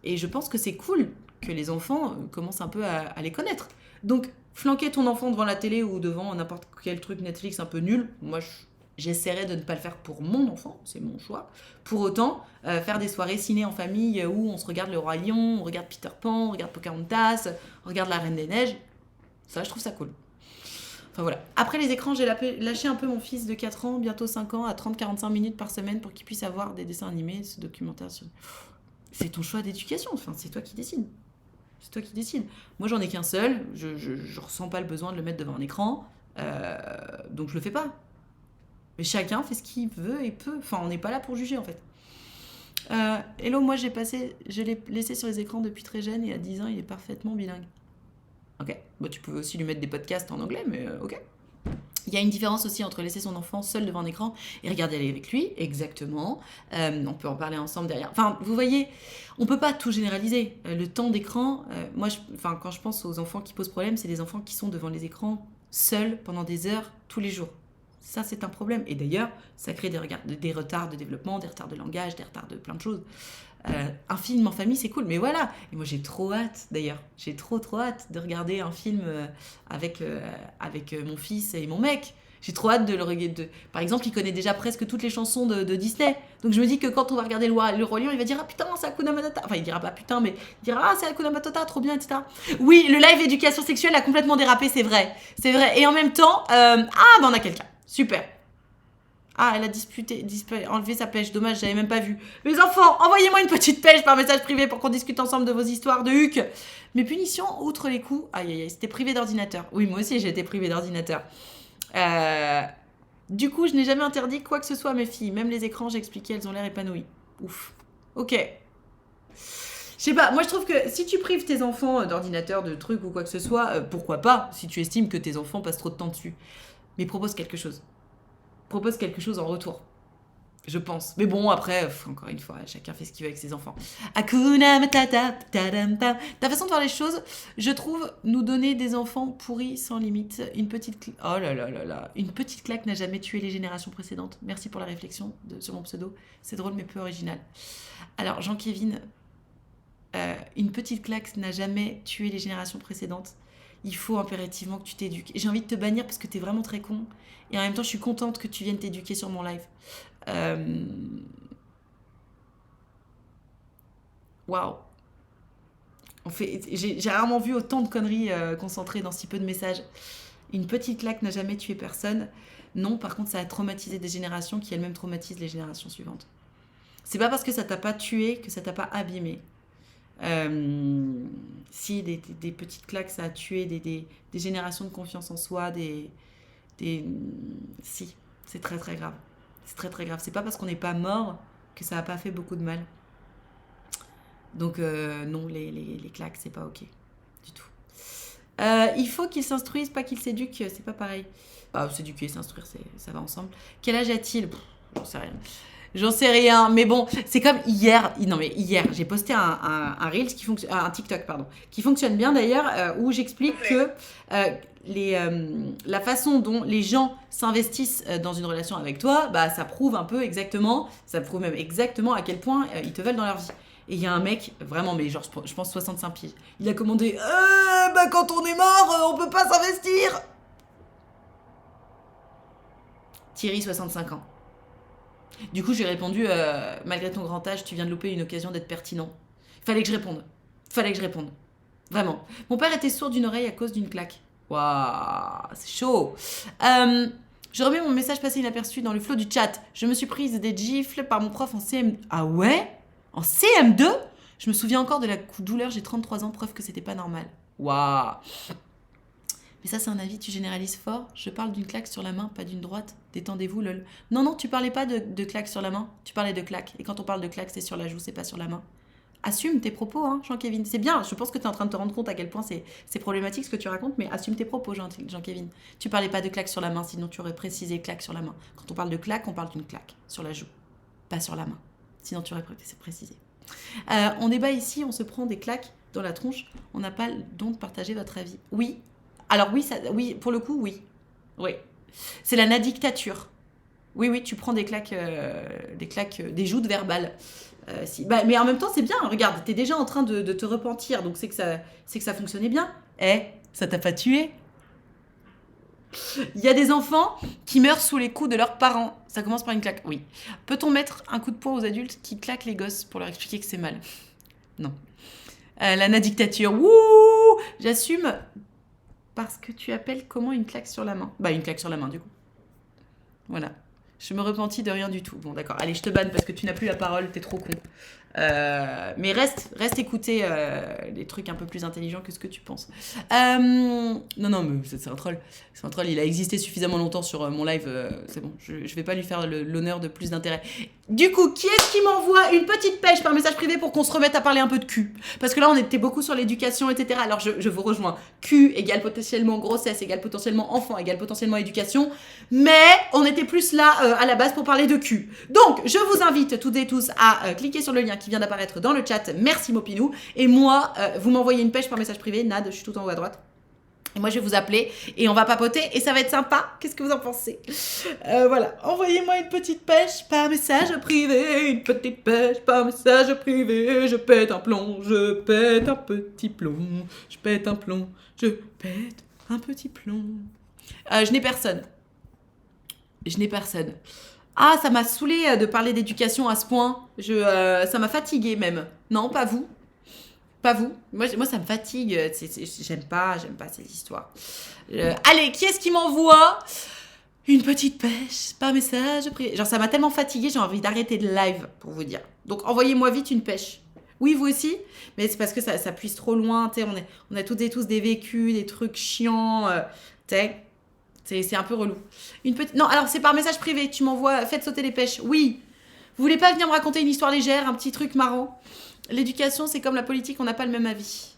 Et je pense que c'est cool que les enfants commencent un peu à les connaître. Donc, flanquer ton enfant devant la télé ou devant n'importe quel truc Netflix un peu nul, moi j'essaierai de ne pas le faire pour mon enfant, c'est mon choix. Pour autant, faire des soirées ciné en famille où on se regarde Le Roi Lion, on regarde Peter Pan, on regarde Pocahontas, on regarde La Reine des Neiges, ça je trouve ça cool. Enfin voilà. Après les écrans, j'ai lâché un peu mon fils de 4 ans, bientôt 5 ans, à 30-45 minutes par semaine pour qu'il puisse avoir des dessins animés, ce documentaire sur... C'est ton choix d'éducation, enfin, c'est toi qui décides. C'est toi qui décides. Moi, j'en ai qu'un seul. Je ressens pas le besoin de le mettre devant un écran. Donc, je le fais pas. Mais chacun fait ce qu'il veut et peut. Enfin, on n'est pas là pour juger, en fait. Hello, moi, je l'ai laissé sur les écrans depuis très jeune et à 10 ans, il est parfaitement bilingue. Ok. Bah, tu peux aussi lui mettre des podcasts en anglais, mais ok. Il y a une différence aussi entre laisser son enfant seul devant un écran et regarder aller avec lui, exactement. On peut en parler ensemble derrière. Enfin, vous voyez, on peut pas tout généraliser. Le temps d'écran, quand je pense aux enfants qui posent problème, c'est les enfants qui sont devant les écrans seuls pendant des heures tous les jours. Ça, c'est un problème. Et d'ailleurs, ça crée des retards de développement, des retards de langage, des retards de plein de choses. Un film en famille, c'est cool, mais voilà. Et moi, j'ai trop hâte, d'ailleurs. J'ai trop hâte de regarder un film avec mon fils et mon mec. J'ai trop hâte de le regarder. Par exemple, il connaît déjà presque toutes les chansons de Disney. Donc je me dis que quand on va regarder le Roi Lion, il va dire « Ah putain, c'est Hakuna Matata ». Enfin, il dira pas « putain », mais il dira « Ah, c'est Hakuna Matata, trop bien, etc. » Oui, le live éducation sexuelle a complètement dérapé, c'est vrai. C'est vrai. Et en même temps, on a quelqu'un. Super. Ah, elle a enlevé sa pêche. Dommage, j'avais même pas vu. Les enfants, envoyez-moi une petite pêche par message privé pour qu'on discute ensemble de vos histoires de huc. Mes punitions, outre les coups... Aïe, c'était privé d'ordinateur. Oui, moi aussi, j'ai été privé d'ordinateur. Du coup, je n'ai jamais interdit quoi que ce soit à mes filles. Même les écrans, j'ai expliqué, elles ont l'air épanouies. Ouf. Ok. Je sais pas, moi je trouve que si tu prives tes enfants d'ordinateur, de trucs ou quoi que ce soit, pourquoi pas, si tu estimes que tes enfants passent trop de temps dessus. Mais propose quelque chose. Propose quelque chose en retour. Je pense. Mais bon, après, encore une fois, chacun fait ce qu'il veut avec ses enfants. Hakuna Matata, tadam-tam. Ta façon de voir les choses, je trouve, nous donner des enfants pourris sans limite. Une petite claque n'a jamais tué les générations précédentes. Merci pour la réflexion sur mon pseudo. C'est drôle, mais peu original. Alors, Jean-Kévin, une petite claque n'a jamais tué les générations précédentes. Il faut impérativement que tu t'éduques. J'ai envie de te bannir parce que t'es vraiment très con. Et en même temps, je suis contente que tu viennes t'éduquer sur mon live. Waouh. J'ai rarement vu autant de conneries concentrées dans si peu de messages. Une petite claque n'a jamais tué personne. Non, par contre, ça a traumatisé des générations qui elles-mêmes traumatisent les générations suivantes. C'est pas parce que ça t'a pas tué que ça t'a pas abîmé. Si des petites claques, ça a tué des générations de confiance en soi, si, c'est très très grave. C'est très très grave. C'est pas parce qu'on n'est pas mort que ça a pas fait beaucoup de mal. Donc non, les claques, c'est pas ok du tout. Il faut qu'ils s'instruisent, pas qu'ils s'éduquent, c'est pas pareil. S'éduquer, s'instruire, ça va ensemble. Quel âge a-t-il? J'en sais rien. J'en sais rien, mais bon, c'est comme hier. Non, mais hier, j'ai posté un Reels un TikTok, pardon, qui fonctionne bien d'ailleurs, où j'explique que la façon dont les gens s'investissent dans une relation avec toi, ça prouve même exactement à quel point ils te veulent dans leur vie. Et il y a un mec, vraiment, mais genre, je pense 65 pieds, il a commandé quand on est mort, on peut pas s'investir. Thierry, 65 ans. Du coup, j'ai répondu, malgré ton grand âge, tu viens de louper une occasion d'être pertinent. Fallait que je réponde. Vraiment. Mon père était sourd d'une oreille à cause d'une claque. Waouh, c'est chaud. Je remets mon message passé inaperçu dans le flot du chat. Je me suis prise des gifles par mon prof en CM2. Ah ouais? En CM2? Je me souviens encore de la douleur, j'ai 33 ans, preuve que c'était pas normal. Waouh. Mais ça, c'est un avis, tu généralises fort. Je parle d'une claque sur la main, pas d'une droite. Détendez-vous, lol. Non, tu parlais pas de claque sur la main. Tu parlais de claque. Et quand on parle de claque, c'est sur la joue, c'est pas sur la main. Assume tes propos, hein, Jean-Kévin. C'est bien, je pense que tu es en train de te rendre compte à quel point c'est problématique ce que tu racontes, mais assume tes propos, Jean-Kévin. Tu parlais pas de claque sur la main, sinon tu aurais précisé claque sur la main. Quand on parle de claque, on parle d'une claque sur la joue, pas sur la main. Sinon tu aurais précisé. On débat ici, on se prend des claques dans la tronche. On n'a pas le don de partager votre avis. Oui. Alors oui, pour le coup, oui. Oui. C'est la nadictature. Oui, tu prends des claques, des joutes verbales. Si. Mais en même temps, c'est bien. Regarde, t'es déjà en train de te repentir, donc c'est que ça fonctionnait bien. Ça t'a pas tué? Il y a des enfants qui meurent sous les coups de leurs parents. Ça commence par une claque. Oui. Peut-on mettre un coup de poing aux adultes qui claquent les gosses pour leur expliquer que c'est mal? Non. La nadictature. Wouh! J'assume. Parce que tu appelles comment une claque sur la main? Une claque sur la main, du coup. Voilà. Je me repentis de rien du tout. Bon, d'accord. Allez, je te banne parce que tu n'as plus la parole, t'es trop con. Mais reste écouter les trucs un peu plus intelligents que ce que tu penses. Non, mais c'est un troll. C'est un troll, il a existé suffisamment longtemps sur mon live. C'est bon, je vais pas lui faire l'honneur de plus d'intérêt. Du coup, qui est-ce qui m'envoie une petite pêche par message privé pour qu'on se remette à parler un peu de cul? Parce que là, on était beaucoup sur l'éducation, etc. Alors, je vous rejoins. Cul égale potentiellement grossesse, égale potentiellement enfant, égale potentiellement éducation. Mais on était plus là à la base pour parler de cul. Donc, je vous invite toutes et tous à cliquer sur le lien qui vient d'apparaître dans le chat. Merci Mopinou. Et moi, vous m'envoyez une pêche par message privé. Nad, je suis tout en haut à droite. Et moi, je vais vous appeler et on va papoter et ça va être sympa. Qu'est-ce que vous en pensez? Voilà. Envoyez-moi une petite pêche par message privé. Une petite pêche par message privé. Je pète un plomb. Je pète un petit plomb. Je pète un plomb. Je pète un petit plomb. Je n'ai personne. Ah, ça m'a saoulée de parler d'éducation à ce point. Ça m'a fatiguée même. Non, pas vous. Pas vous. Moi, ça me fatigue. J'aime pas ces histoires. Allez, qui est-ce qui m'envoie une petite pêche par message privé? Genre, ça m'a tellement fatiguée, j'ai envie d'arrêter le live, pour vous dire. Donc, envoyez-moi vite une pêche. Oui, vous aussi? Mais c'est parce que ça puise trop loin. Tu sais, on a toutes et tous des vécus, des trucs chiants. Tu sais, c'est un peu relou. Non, alors, c'est par message privé. Tu m'envoies, faites sauter les pêches. Oui. Vous voulez pas venir me raconter une histoire légère, un petit truc marrant? L'éducation, c'est comme la politique, on n'a pas le même avis.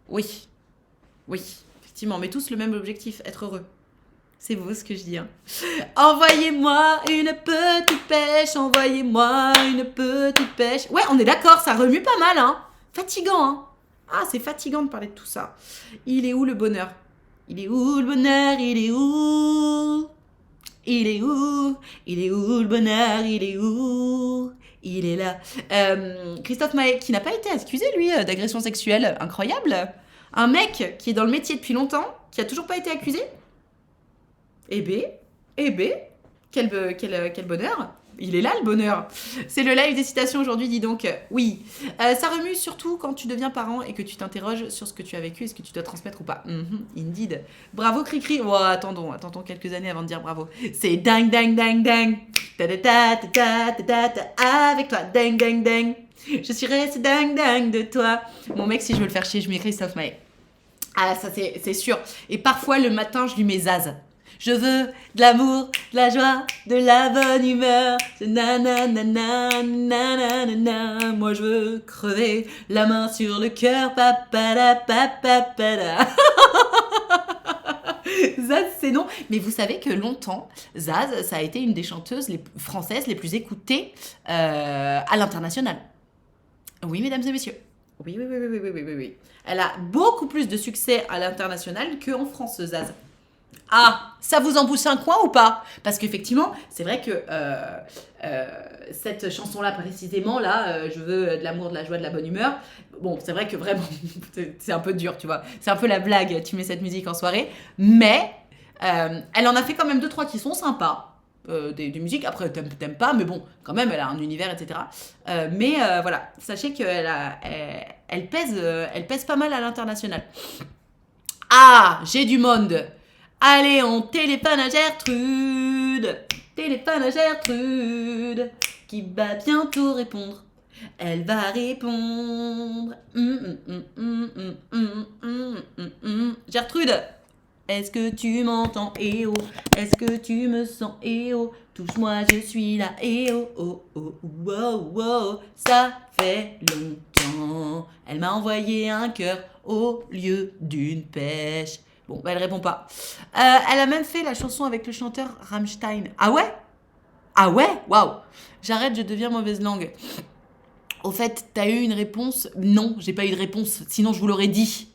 Oui, effectivement, mais tous le même objectif, être heureux. C'est beau ce que je dis. Hein. Envoyez-moi une petite pêche, envoyez-moi une petite pêche. Ouais, on est d'accord, ça remue pas mal, hein. Fatigant, hein. Ah, c'est fatigant de parler de tout ça. Il est où le bonheur? Il est où le bonheur? Il est où? Il est où? Il est où le bonheur? Il est où? Il est là. Christophe Maé, qui n'a pas été accusé, lui, d'agression sexuelle. Incroyable. Un mec qui est dans le métier depuis longtemps, qui a toujours pas été accusé. Eh ben, quel bonheur. Il est là le bonheur. C'est le live des citations aujourd'hui, dis donc. Oui, ça remue surtout quand tu deviens parent et que tu t'interroges sur ce que tu as vécu et ce que tu dois transmettre ou pas. Indeed. Bravo Cricri. Oh, attendons quelques années avant de dire bravo. C'est dingue. Avec toi, dingue. Je suis restée dingue de toi. Mon mec, si je veux le faire chier, je mets Christophe Maé. Ah, ça c'est sûr. Et parfois le matin, je lui mets Zaz. Je veux de l'amour, de la joie, de la bonne humeur. Nanana. Moi je veux crever la main sur le cœur. Papada. Zaz, c'est non. Mais vous savez que longtemps, Zaz, ça a été une des chanteuses françaises les plus écoutées à l'international. Oui, mesdames et messieurs. Oui. Elle a beaucoup plus de succès à l'international qu'en France, Zaz. Ah, ça vous en pousse un coin ou pas? Parce qu'effectivement, c'est vrai que cette chanson-là, précisément, là, je veux de l'amour, de la joie, de la bonne humeur. Bon, c'est vrai que vraiment, c'est un peu dur, tu vois. C'est un peu la blague, tu mets cette musique en soirée. Mais elle en a fait quand même 2-3 qui sont sympas. Des musiques, après t'aimes pas, mais bon, quand même, elle a un univers, etc. Mais voilà, sachez qu'elle elle pèse pas mal à l'international. Ah, j'ai du monde. Allez, on téléphone à Gertrude, qui va bientôt répondre. Elle va répondre. Gertrude, est-ce que tu m'entends? Eh oh, est-ce que tu me sens? Eh oh, touche-moi, je suis là. Eh oh, oh, oh, wow, wow, ça fait longtemps. Elle m'a envoyé un cœur au lieu d'une pêche. Bon, bah elle répond pas. Elle a même fait la chanson avec le chanteur Rammstein. Ah ouais? Waouh. J'arrête, je deviens mauvaise langue. Au fait, t'as eu une réponse? Non, j'ai pas eu de réponse. Sinon, je vous l'aurais dit.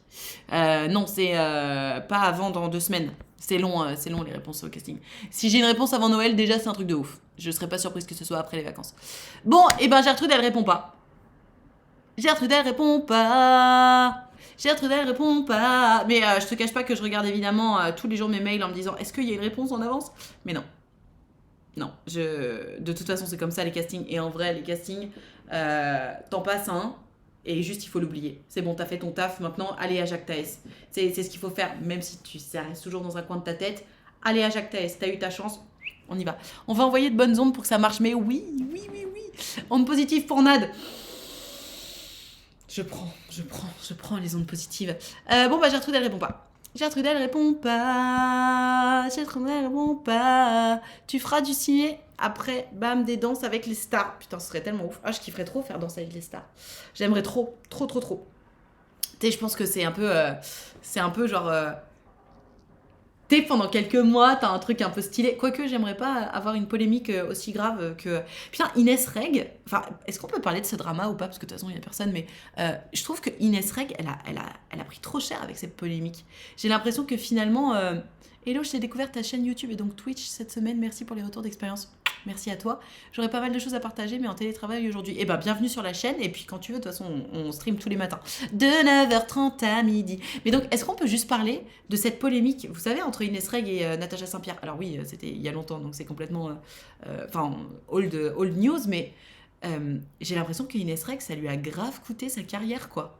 Non, c'est pas avant dans 2 semaines. C'est long les réponses au casting. Si j'ai une réponse avant Noël, déjà, c'est un truc de ouf. Je serais pas surprise que ce soit après les vacances. Bon, et ben Gertrude, elle répond pas. Gertrude, elle répond pas. Mais je te cache pas que je regarde évidemment tous les jours mes mails en me disant est-ce qu'il y a une réponse en avance? Mais non. De toute façon, c'est comme ça les castings. Et en vrai, les castings, t'en passes un et juste il faut l'oublier. C'est bon, t'as fait ton taf. Maintenant, allez à Jacques Taès. C'est ce qu'il faut faire, même si ça reste toujours dans un coin de ta tête. Allez à Jacques Taès. T'as eu ta chance. On y va. On va envoyer de bonnes ondes pour que ça marche. Mais oui. Ondes positives pour Nad. Je prends les ondes positives. Bon, bah, Gertrude, elle répond pas. Tu feras du ciné après, bam, des danses avec les stars. Putain, ce serait tellement ouf. Ah, je kifferais trop faire danser avec les stars. J'aimerais trop. Tu sais, je pense que c'est un peu genre... T'es pendant quelques mois, t'as un truc un peu stylé. Quoique, j'aimerais pas avoir une polémique aussi grave que... Putain, Inès Reg, enfin, est-ce qu'on peut parler de ce drama ou pas? Parce que de toute façon, il y a personne, mais je trouve que Inès Reg, elle a pris trop cher avec cette polémique. J'ai l'impression que finalement... Hello, je t'ai découvert ta chaîne YouTube et donc Twitch cette semaine. Merci pour les retours d'expérience. Merci à toi. J'aurais pas mal de choses à partager, mais en télétravail aujourd'hui. Eh ben, bienvenue sur la chaîne. Et puis, quand tu veux, de toute façon, on stream tous les matins. De 9h30 à midi. Mais donc, est-ce qu'on peut juste parler de cette polémique, vous savez, entre Inès Reg et Natacha Saint-Pierre? Alors oui, c'était il y a longtemps, donc c'est complètement... old news, mais j'ai l'impression que Inès Reg, ça lui a grave coûté sa carrière, quoi.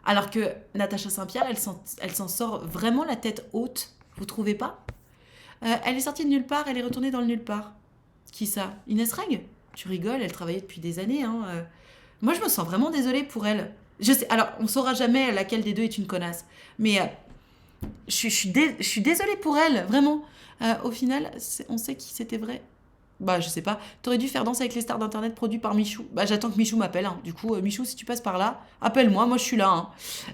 Alors que Natacha Saint-Pierre, elle s'en sort vraiment la tête haute. Vous trouvez pas? Elle est sortie de nulle part, elle est retournée dans le nulle part. Qui ça? Inès Reg? Tu rigoles, elle travaillait depuis des années. Hein. Moi, je me sens vraiment désolée pour elle. Je sais, alors, on saura jamais laquelle des deux est une connasse. Mais je suis désolée pour elle, vraiment. Au final, on sait qui c'était vrai. Bah, je sais pas. T'aurais dû faire Danse avec les stars d'internet produit par Michou. Bah, j'attends que Michou m'appelle. Hein. Du coup, Michou, si tu passes par là, appelle-moi, moi je suis là. Hein.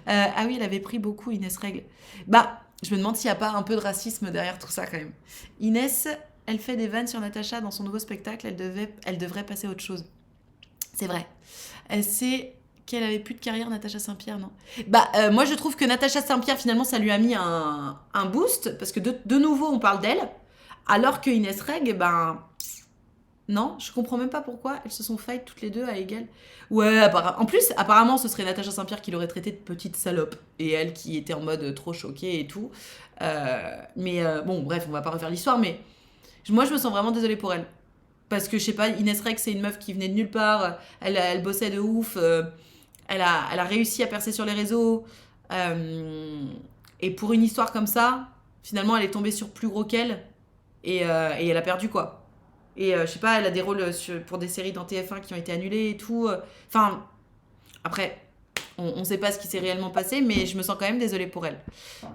Ah oui, elle avait pris beaucoup, Inès Reg. Bah, je me demande s'il n'y a pas un peu de racisme derrière tout ça quand même. Inès, elle fait des vannes sur Natacha dans son nouveau spectacle. Elle devrait passer à autre chose. C'est vrai. Elle sait qu'elle avait plus de carrière, Natacha Saint-Pierre, non? Bah, moi je trouve que Natacha Saint-Pierre, finalement, ça lui a mis un boost. Parce que de nouveau, on parle d'elle. Alors que Inès Reg, ben... Non, je comprends même pas pourquoi elles se sont fight toutes les deux à égal. Ouais, en plus, apparemment, ce serait Natacha Saint-Pierre qui l'aurait traité de petite salope. Et elle qui était en mode trop choquée et tout. Bon, bref, on va pas refaire l'histoire, mais moi, je me sens vraiment désolée pour elle. Parce que, je sais pas, Inès Reg, c'est une meuf qui venait de nulle part. Elle bossait de ouf. Elle a réussi à percer sur les réseaux. Et pour une histoire comme ça, finalement, elle est tombée sur plus gros qu'elle. Et elle a perdu, quoi. Et je sais pas, elle a des rôles pour des séries dans TF1 qui ont été annulées et tout. Enfin, après, on sait pas ce qui s'est réellement passé, mais je me sens quand même désolée pour elle.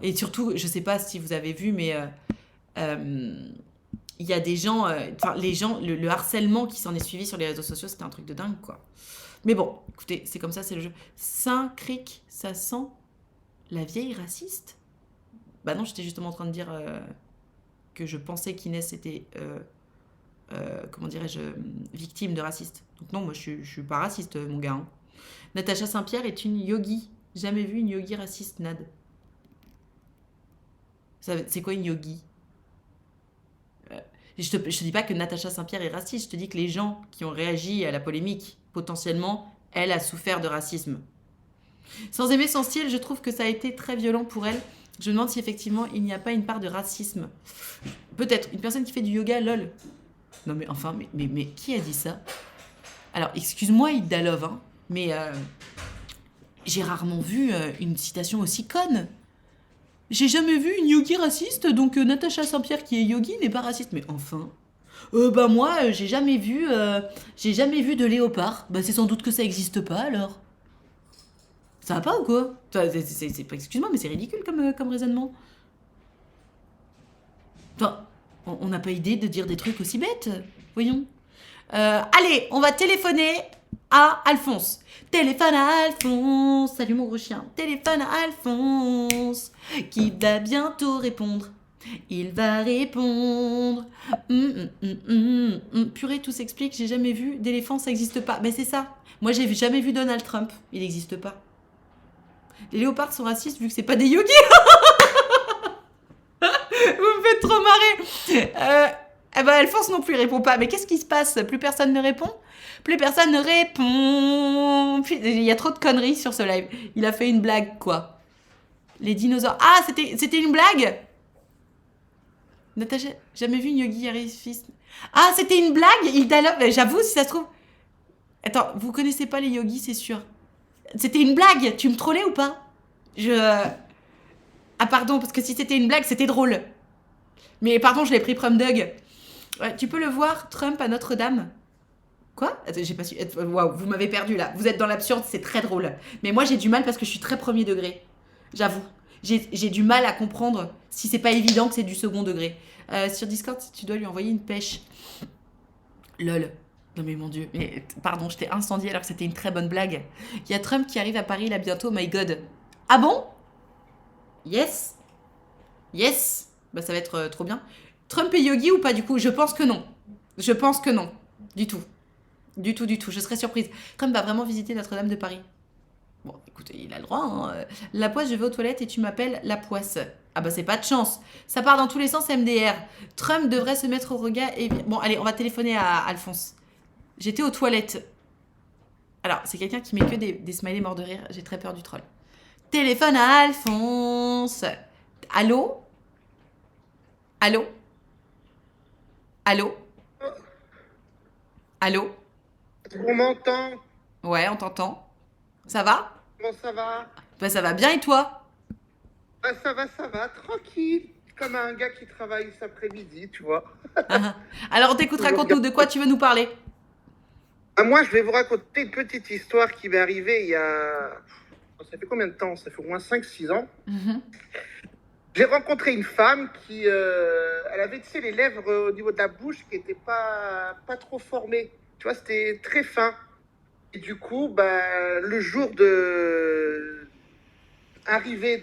Et surtout, je sais pas si vous avez vu, mais il y a des gens, enfin, les gens, le harcèlement qui s'en est suivi sur les réseaux sociaux, c'était un truc de dingue, quoi. Mais bon, écoutez, c'est comme ça, c'est le jeu. Saint-Cric, ça sent la vieille raciste. Bah non, j'étais justement en train de dire que je pensais qu'Inès était comment dirais-je, victime de raciste. Donc non, moi je suis pas raciste, mon gars. Hein. Natacha Saint-Pierre est une yogi. Jamais vu une yogi raciste, Nad. C'est quoi une yogi? Je te dis pas que Natacha Saint-Pierre est raciste, je te dis que les gens qui ont réagi à la polémique, potentiellement, elle a souffert de racisme. Sans aimer son style, je trouve que ça a été très violent pour elle. Je me demande si effectivement il n'y a pas une part de racisme. Peut-être, une personne qui fait du yoga, lol. Non mais enfin, mais qui a dit ça? Alors, excuse-moi Idalov, hein, mais j'ai rarement vu une citation aussi conne. J'ai jamais vu une yogi raciste, donc Natacha Saint-Pierre qui est yogi n'est pas raciste. Mais enfin... bah moi, j'ai jamais vu de léopard. Bah c'est sans doute que ça existe pas alors. Ça va pas ou quoi? C'est pas, excuse-moi, mais c'est ridicule comme raisonnement. Enfin, on n'a pas idée de dire des trucs aussi bêtes. Voyons. Allez, on va téléphoner à Alphonse. Téléphone à Alphonse. Salut mon gros chien. Téléphone à Alphonse. Qui va bientôt répondre. Il va répondre. Purée, tout s'explique. J'ai jamais vu d'éléphant, ça existe pas. Mais c'est ça. Moi, j'ai jamais vu Donald Trump. Il n'existe pas. Les léopards sont racistes vu que c'est pas des yogis. Vous me faites trop marrer. Eh ben, Alphonse non plus répond pas. Mais qu'est-ce qui se passe? Plus personne ne répond? Plus personne ne répond. Il y a trop de conneries sur ce live. Il a fait une blague, quoi. Les dinosaures. Ah, c'était une blague? Natacha, jamais vu une yogi raciste. Ah, c'était une blague? J'avoue, si ça se trouve... Attends, vous connaissez pas les yogis, c'est sûr. C'était une blague? Tu me trollais ou pas? Ah pardon, parce que si c'était une blague, c'était drôle. Mais pardon, je l'ai pris prom dog. Ouais, tu peux le voir, Trump à Notre-Dame. Quoi? Attends, j'ai pas su... Waouh, vous m'avez perdu là. Vous êtes dans l'absurde, c'est très drôle. Mais moi, j'ai du mal parce que je suis très premier degré. J'avoue. J'ai du mal à comprendre si c'est pas évident que c'est du second degré. Sur Discord, tu dois lui envoyer une pêche. Lol. Non mais mon dieu. Mais, pardon, je t'ai incendié alors que c'était une très bonne blague. Il y a Trump qui arrive à Paris là bientôt, my god. Ah bon? Yes. Yes. Bah ça va être trop bien. Trump est yogi ou pas du coup? Je pense que non. Je pense que non. Du tout. Du tout, du tout. Je serais surprise. Trump va vraiment visiter Notre-Dame de Paris. Bon, écoute, il a le droit. Hein. La poisse, je vais aux toilettes et tu m'appelles la poisse. Ah bah c'est pas de chance. Ça part dans tous les sens MDR. Trump devrait se mettre au regard et... Bon, allez, on va téléphoner à Alphonse. J'étais aux toilettes. Alors, c'est quelqu'un qui met que des smileys morts de rire. J'ai très peur du troll. Téléphone à Alphonse. Allô? Allô? Allô? Allô? On m'entend? Ouais, on t'entend. Ça va? Comment ça va? Bah ça va bien et toi? Ah, ça va, tranquille. Comme un gars qui travaille cet après-midi, tu vois. Alors on t'écoute, raconte-nous de quoi tu veux nous parler. Moi, je vais vous raconter une petite histoire qui m'est arrivée il y a... Ça fait combien de temps? Ça fait au moins 5-6 ans. J'ai rencontré une femme qui... elle avait, tu sais, les lèvres au niveau de la bouche qui n'étaient pas trop formées. Tu vois, c'était très fin. Et du coup, bah, le jour de... arrivé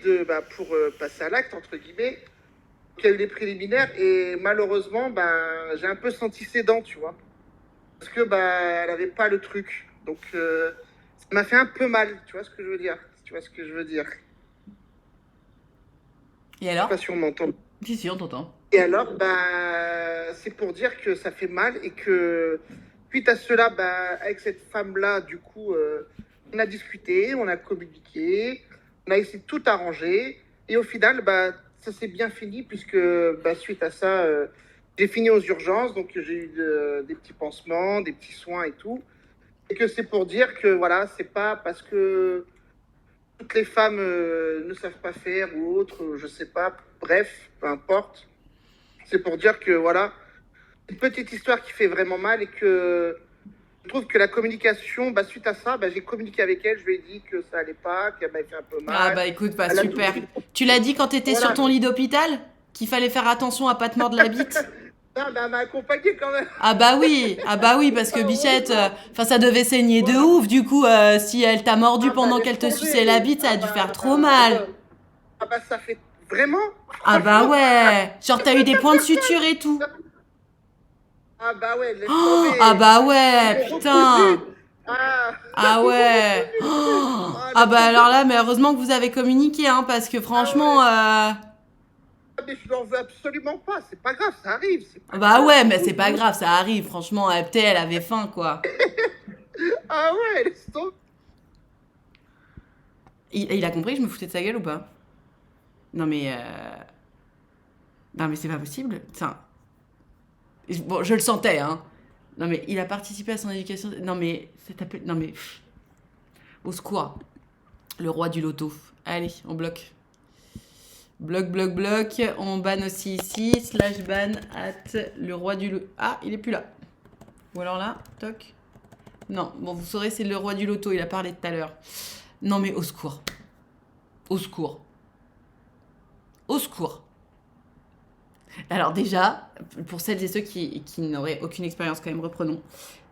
pour passer à l'acte, entre guillemets, il y a eu les préliminaires et malheureusement, j'ai un peu senti ses dents, tu vois. Parce que elle n'avait pas le truc. Donc, ça m'a fait un peu mal, tu vois ce que je veux dire? Tu vois ce que je veux dire? Et alors? Je sais pas si on m'entend. Si, on t'entend. Et alors, c'est pour dire que ça fait mal et que suite à cela, avec cette femme-là, du coup, on a discuté, on a communiqué, on a essayé de tout arranger et au final, ça s'est bien fini puisque suite à ça, j'ai fini aux urgences, donc j'ai eu des petits pansements, des petits soins et tout. Et que c'est pour dire que voilà, c'est pas parce que toutes les femmes ne savent pas faire ou autre, je sais pas, bref, peu importe. C'est pour dire que voilà, une petite histoire qui fait vraiment mal et que je trouve que la communication, suite à ça, j'ai communiqué avec elle, je lui ai dit que ça allait pas, qu'elle m'avait fait un peu mal. Ah écoute, Elle a super. tout dit. Tu l'as dit quand t'étais Voilà. sur ton lit d'hôpital? Qu'il fallait faire attention à pas te mordre la bite? Non, elle m'a accompagné quand même. Ah bah oui, parce que Bichette, ça devait saigner de ouf, du coup, si elle t'a mordu pendant qu'elle te suçait la bite, ça a dû faire trop mal. Ça fait vraiment. Ah bah ouais, genre t'as eu des points de suture et tout. Ah bah ouais, laisse Oh, tomber. ah bah ouais, putain. Ah. Ah ouais. Oh, ah bah alors là, mais heureusement que vous avez communiqué, hein, parce que franchement, Mais je n'en veux absolument pas, c'est pas grave, ça arrive. Pas bah grave. ouais, mais c'est pas grave, ça arrive. Franchement, peut-être elle avait faim, quoi. Ah ouais, laisse tomber. Il a compris que je me foutais de sa gueule ou pas? Non mais c'est pas possible. Enfin, bon, je le sentais, hein. Non mais il a participé à son éducation. Non mais au secours. Le roi du loto. Allez, on bloque. Bloc. On banne aussi ici. /ban at le roi du loto. Ah, il est plus là. Ou alors là, toc. Non, bon, vous saurez, c'est le roi du loto. Il a parlé tout à l'heure. Non mais au secours. Au secours. Au secours. Alors déjà, pour celles et ceux qui n'auraient aucune expérience, quand même, reprenons.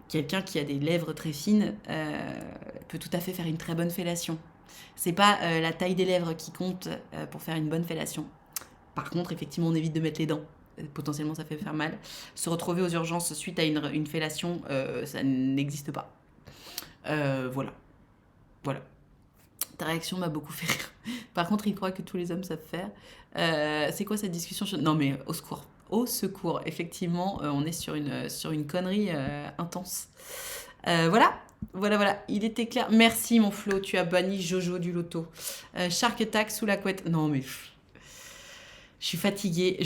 Quelqu'un qui a des lèvres très fines peut tout à fait faire une très bonne fellation. C'est pas la taille des lèvres qui compte pour faire une bonne fellation. Par contre, effectivement, on évite de mettre les dents. Potentiellement, ça fait faire mal. Se retrouver aux urgences suite à une fellation, ça n'existe pas. Voilà. Ta réaction m'a beaucoup fait rire. Par contre, il croit que tous les hommes savent faire. C'est quoi cette discussion? Non mais au secours. Au secours. Effectivement, on est sur une connerie intense. Voilà. Il était clair. Merci mon Flo, tu as banni Jojo du loto. Shark Attack sous la couette. Non mais... Je suis fatiguée.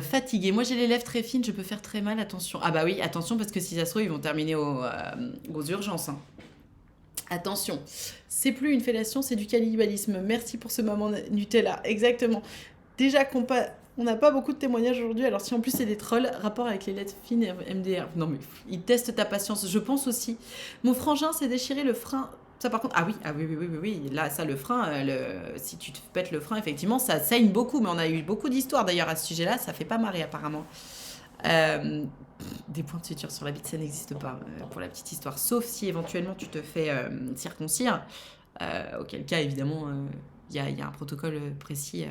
Fatiguée. Moi, j'ai les lèvres très fines, je peux faire très mal. Attention. Ah bah oui, attention, parce que si ça se trouve, ils vont terminer aux urgences. Hein. Attention, c'est plus une fellation, c'est du cannibalisme. Merci pour ce moment Nutella. Exactement. Déjà on n'a pas beaucoup de témoignages aujourd'hui, alors si en plus c'est des trolls, rapport avec les lettres fines et MDR. Non mais ils testent ta patience, je pense aussi. Mon frangin s'est déchiré le frein. Ça par contre, ah oui. Là, ça, le frein, si tu te pètes le frein, effectivement, ça saigne beaucoup. Mais on a eu beaucoup d'histoires d'ailleurs à ce sujet-là, ça fait pas marrer apparemment. Des points de suture sur la bite, ça n'existe pas pour la petite histoire, sauf si éventuellement tu te fais circoncire, auquel cas évidemment il y a un protocole précis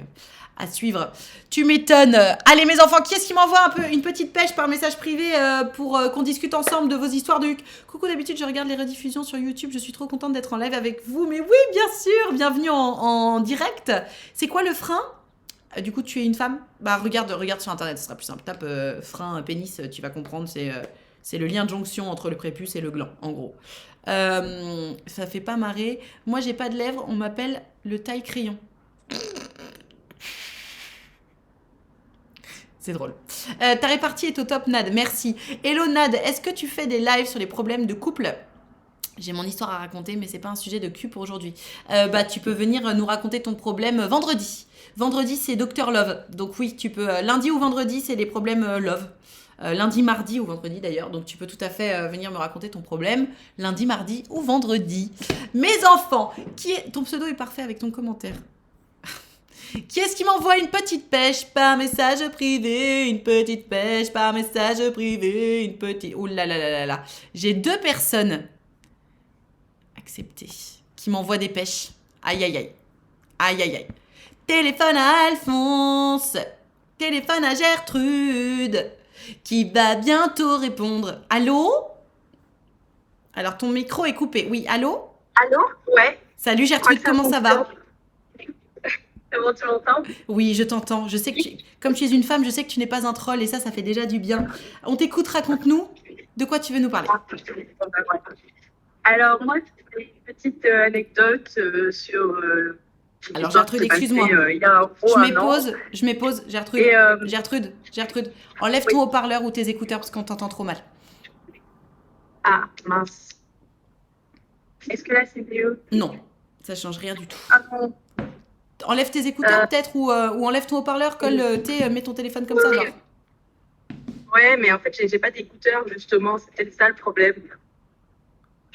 à suivre. Tu m'étonnes. Allez mes enfants, qui est-ce qui m'envoie une petite pêche par message privé pour qu'on discute ensemble de vos histoires de Huc? Coucou, d'habitude je regarde les rediffusions sur YouTube, je suis trop contente d'être en live avec vous, mais oui bien sûr, bienvenue en direct. C'est quoi le frein? Du coup, tu es une femme? Regarde sur internet, ce sera plus simple. Tape frein, pénis, tu vas comprendre. C'est le lien de jonction entre le prépuce et le gland, en gros. Ça fait pas marrer. Moi, j'ai pas de lèvres, on m'appelle le taille-crayon. C'est drôle. Ta répartie est au top, Nad, merci. Hello, Nad, est-ce que tu fais des lives sur les problèmes de couple? J'ai mon histoire à raconter, mais c'est pas un sujet de cul pour aujourd'hui. Tu peux venir nous raconter ton problème vendredi. Vendredi, c'est Dr Love. Donc oui, tu peux... lundi ou vendredi, c'est les problèmes love. Lundi, mardi ou vendredi d'ailleurs. Donc tu peux tout à fait venir me raconter ton problème lundi, mardi ou vendredi. Mes enfants, ton pseudo est parfait avec ton commentaire. Qui est-ce qui m'envoie une petite pêche par message privé? Une petite pêche par message privé. Une petite... Ouh là là là là là. J'ai 2 personnes acceptées qui m'envoient des pêches. Aïe aïe aïe. Aïe aïe aïe. Téléphone à Alphonse. Téléphone à Gertrude. Qui va bientôt répondre. Allô? Alors ton micro est coupé. Oui, allô? Allô? Ouais. Salut Gertrude, comment ça va? C'est bon, tu m'entends? Oui, je t'entends. Je sais que comme tu es une femme, je sais que tu n'es pas un troll et ça fait déjà du bien. On t'écoute, raconte-nous de quoi tu veux nous parler. Alors, moi, c'est une petite anecdote sur. Alors, l'histoire qui Gertrude, s'est passée, excuse-moi. il y a gros un an. Je m'épose. Gertrude, Et Gertrude, enlève oui. ton haut-parleur ou tes écouteurs parce qu'on t'entend trop mal. Ah, mince. Est-ce que là, c'est mieux? Non, ça change rien du tout. Ah bon. Enlève tes écouteurs peut-être ou enlève ton haut-parleur, mets ton téléphone comme ça, genre. Ouais, mais en fait, j'ai pas d'écouteurs, justement. C'était ça le problème.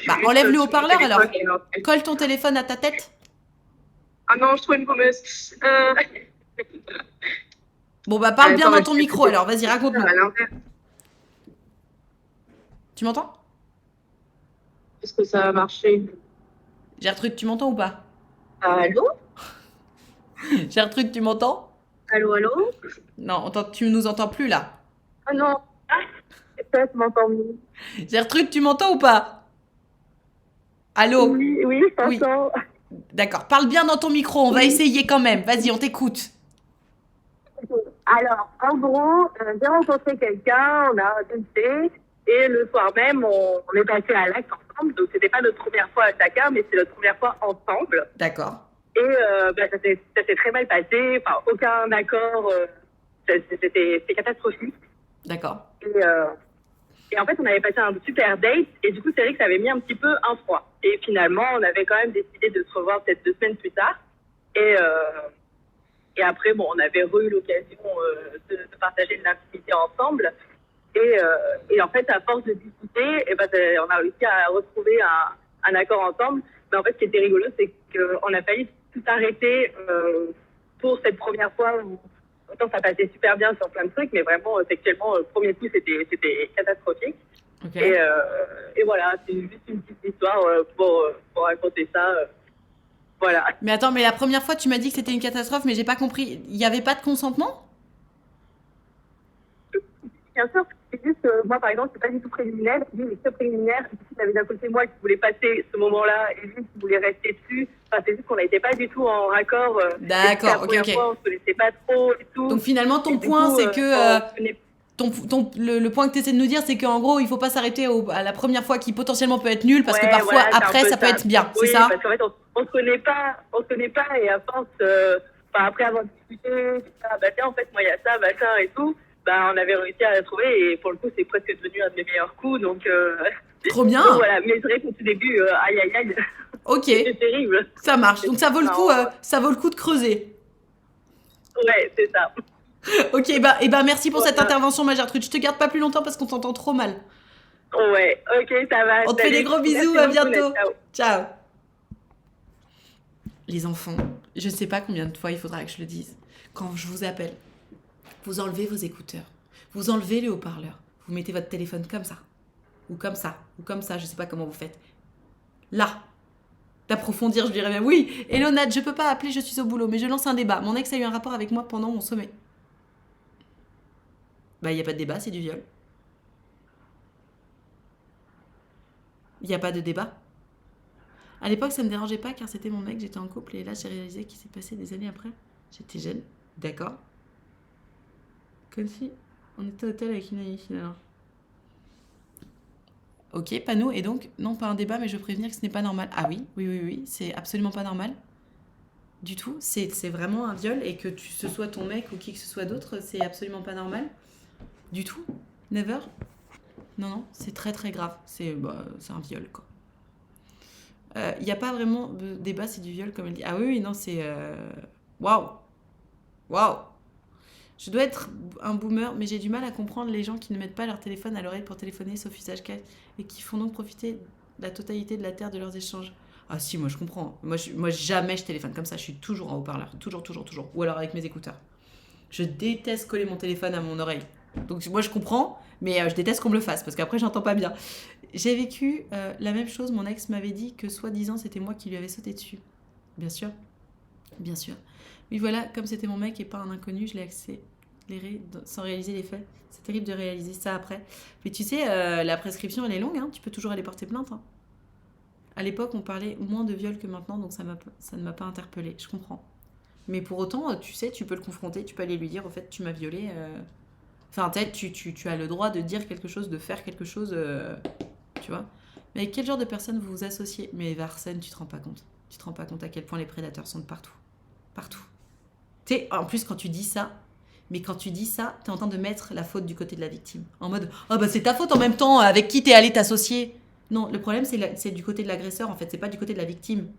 Bah, enlève le haut-parleur alors. Colle ton téléphone à ta tête. Ah non, je trouve une goummeuse. Bon, bah, parle bien Attends, dans ton micro alors, vas-y, raconte-nous. Tu m'entends? Est-ce que ça va marcher? Gertrude, tu m'entends ou pas? Allô? Gertrude, tu m'entends? Allô? Non, tu nous entends plus là. Ah non. Peut-être tu m'entends mieux. Gertrude, tu m'entends ou pas? Allô? Oui, je t'entends. D'accord, parle bien dans ton micro, on va essayer quand même. Vas-y, on t'écoute. Alors, en gros, j'ai rencontré quelqu'un, on a dansé, et le soir même, on est passé à l'acte ensemble. Donc, c'était pas notre première fois à chacun, mais c'est notre première fois ensemble. D'accord. Et ça s'est très mal passé, enfin, aucun accord, c'était catastrophique. D'accord. Et en fait, on avait passé un super date, et du coup, c'est vrai que ça avait mis un petit peu un froid. Et finalement, on avait quand même décidé de se revoir peut-être 2 semaines plus tard. Et après, bon, on avait eu l'occasion de partager de l'intimité ensemble. Et en fait, à force de discuter, on a réussi à retrouver un accord ensemble. Mais en fait, ce qui était rigolo, c'est qu'on a failli tout arrêter pour cette première fois où autant ça passait super bien sur plein de trucs, mais vraiment, sexuellement, le premier coup, c'était catastrophique. Okay. Et voilà, c'est juste une petite histoire pour raconter ça. Voilà. Mais attends, mais la première fois, tu m'as dit que c'était une catastrophe, mais j'ai pas compris. Il n'y avait pas de consentement? Bien sûr, c'est juste, moi par exemple, c'est pas du tout préliminaire. Lui, il est très préliminaire. Il avait d'un côté moi qui voulais passer ce moment-là et lui qui voulait rester dessus. Enfin, c'est juste qu'on n'était pas du tout en raccord. D'accord, ok. Fois, on se connaissait pas trop et tout. Donc finalement, ton point, c'est que. Le point que tu essaies de nous dire, c'est qu'en gros, il faut pas s'arrêter à la première fois qui potentiellement peut être nulle parce que parfois, voilà, après, ça peut être bien. Oui, c'est ça? Parce qu'en fait, on se connaît pas et à force, après avoir discuté, tiens, en fait, moi, il y a ça, machin et tout. On avait réussi à la trouver et pour le coup, c'est presque devenu un de mes meilleurs coups. Donc, trop bien. Donc, voilà, mais c'est vrai qu'au tout début, aïe. Ok. C'est terrible. Ça marche. Donc ça vaut le coup, de creuser. Ouais, c'est ça. Ok, merci pour cette intervention, ma Gertrude. Je te garde pas plus longtemps parce qu'on t'entend trop mal. Ouais, ok, ça va. On te fait des gros bisous, à bientôt. Ciao. Les enfants, je sais pas combien de fois il faudra que je le dise. Quand je vous appelle, vous enlevez vos écouteurs, vous enlevez le haut-parleur, vous mettez votre téléphone comme ça, ou comme ça, je sais pas comment vous faites. Là, d'approfondir, je dirais même, oui, hello Nat, je peux pas appeler, je suis au boulot, mais je lance un débat. Mon ex a eu un rapport avec moi pendant mon sommeil. Il n'y a pas de débat, c'est du viol. Il n'y a pas de débat. À l'époque, ça me dérangeait pas car c'était mon mec, j'étais en couple et là, j'ai réalisé qu'il s'est passé des années après. J'étais jeune, d'accord. Comme si on était au hôtel avec une amie finalement. Ok, pas nous, et donc, non, pas un débat, mais je veux prévenir que ce n'est pas normal. Ah oui, c'est absolument pas normal. Du tout, c'est vraiment un viol et que ce soit ton mec ou qui que ce soit d'autre, c'est absolument pas normal. Du tout, never. Non, c'est très très grave. C'est un viol, quoi. Il n'y a pas vraiment de débat, c'est du viol, comme elle dit. Ah oui, non, c'est... Waouh. Je dois être un boomer, mais j'ai du mal à comprendre les gens qui ne mettent pas leur téléphone à l'oreille pour téléphoner, sauf usage cash, et qui font donc profiter de la totalité de la Terre de leurs échanges. Ah si, moi je comprends. Moi jamais je téléphone comme ça, je suis toujours en haut-parleur. Toujours. Ou alors avec mes écouteurs. Je déteste coller mon téléphone à mon oreille. Donc moi je comprends, mais je déteste qu'on me le fasse, parce qu'après j'entends pas bien. J'ai vécu la même chose, mon ex m'avait dit que soi-disant c'était moi qui lui avais sauté dessus. Bien sûr. Oui voilà, comme c'était mon mec et pas un inconnu, je l'ai accéléré sans réaliser les faits. C'est terrible de réaliser ça après. Mais tu sais, la prescription elle est longue, hein, tu peux toujours aller porter plainte. Hein. À l'époque on parlait moins de viol que maintenant, donc ça ne m'a pas interpellée, je comprends. Mais pour autant, tu sais, tu peux le confronter, tu peux aller lui dire, au fait, tu m'as violée. Enfin, peut-être, tu as le droit de dire quelque chose, de faire quelque chose, tu vois. Mais avec quel genre de personne vous vous associez? Mais Arsène, tu te rends pas compte. Tu te rends pas compte à quel point les prédateurs sont de partout. Partout. Tu sais, en plus, quand tu dis ça, t'es en train de mettre la faute du côté de la victime. En mode, oh bah c'est ta faute en même temps, avec qui t'es allé t'associer. Non, le problème, c'est du côté de l'agresseur, en fait, c'est pas du côté de la victime.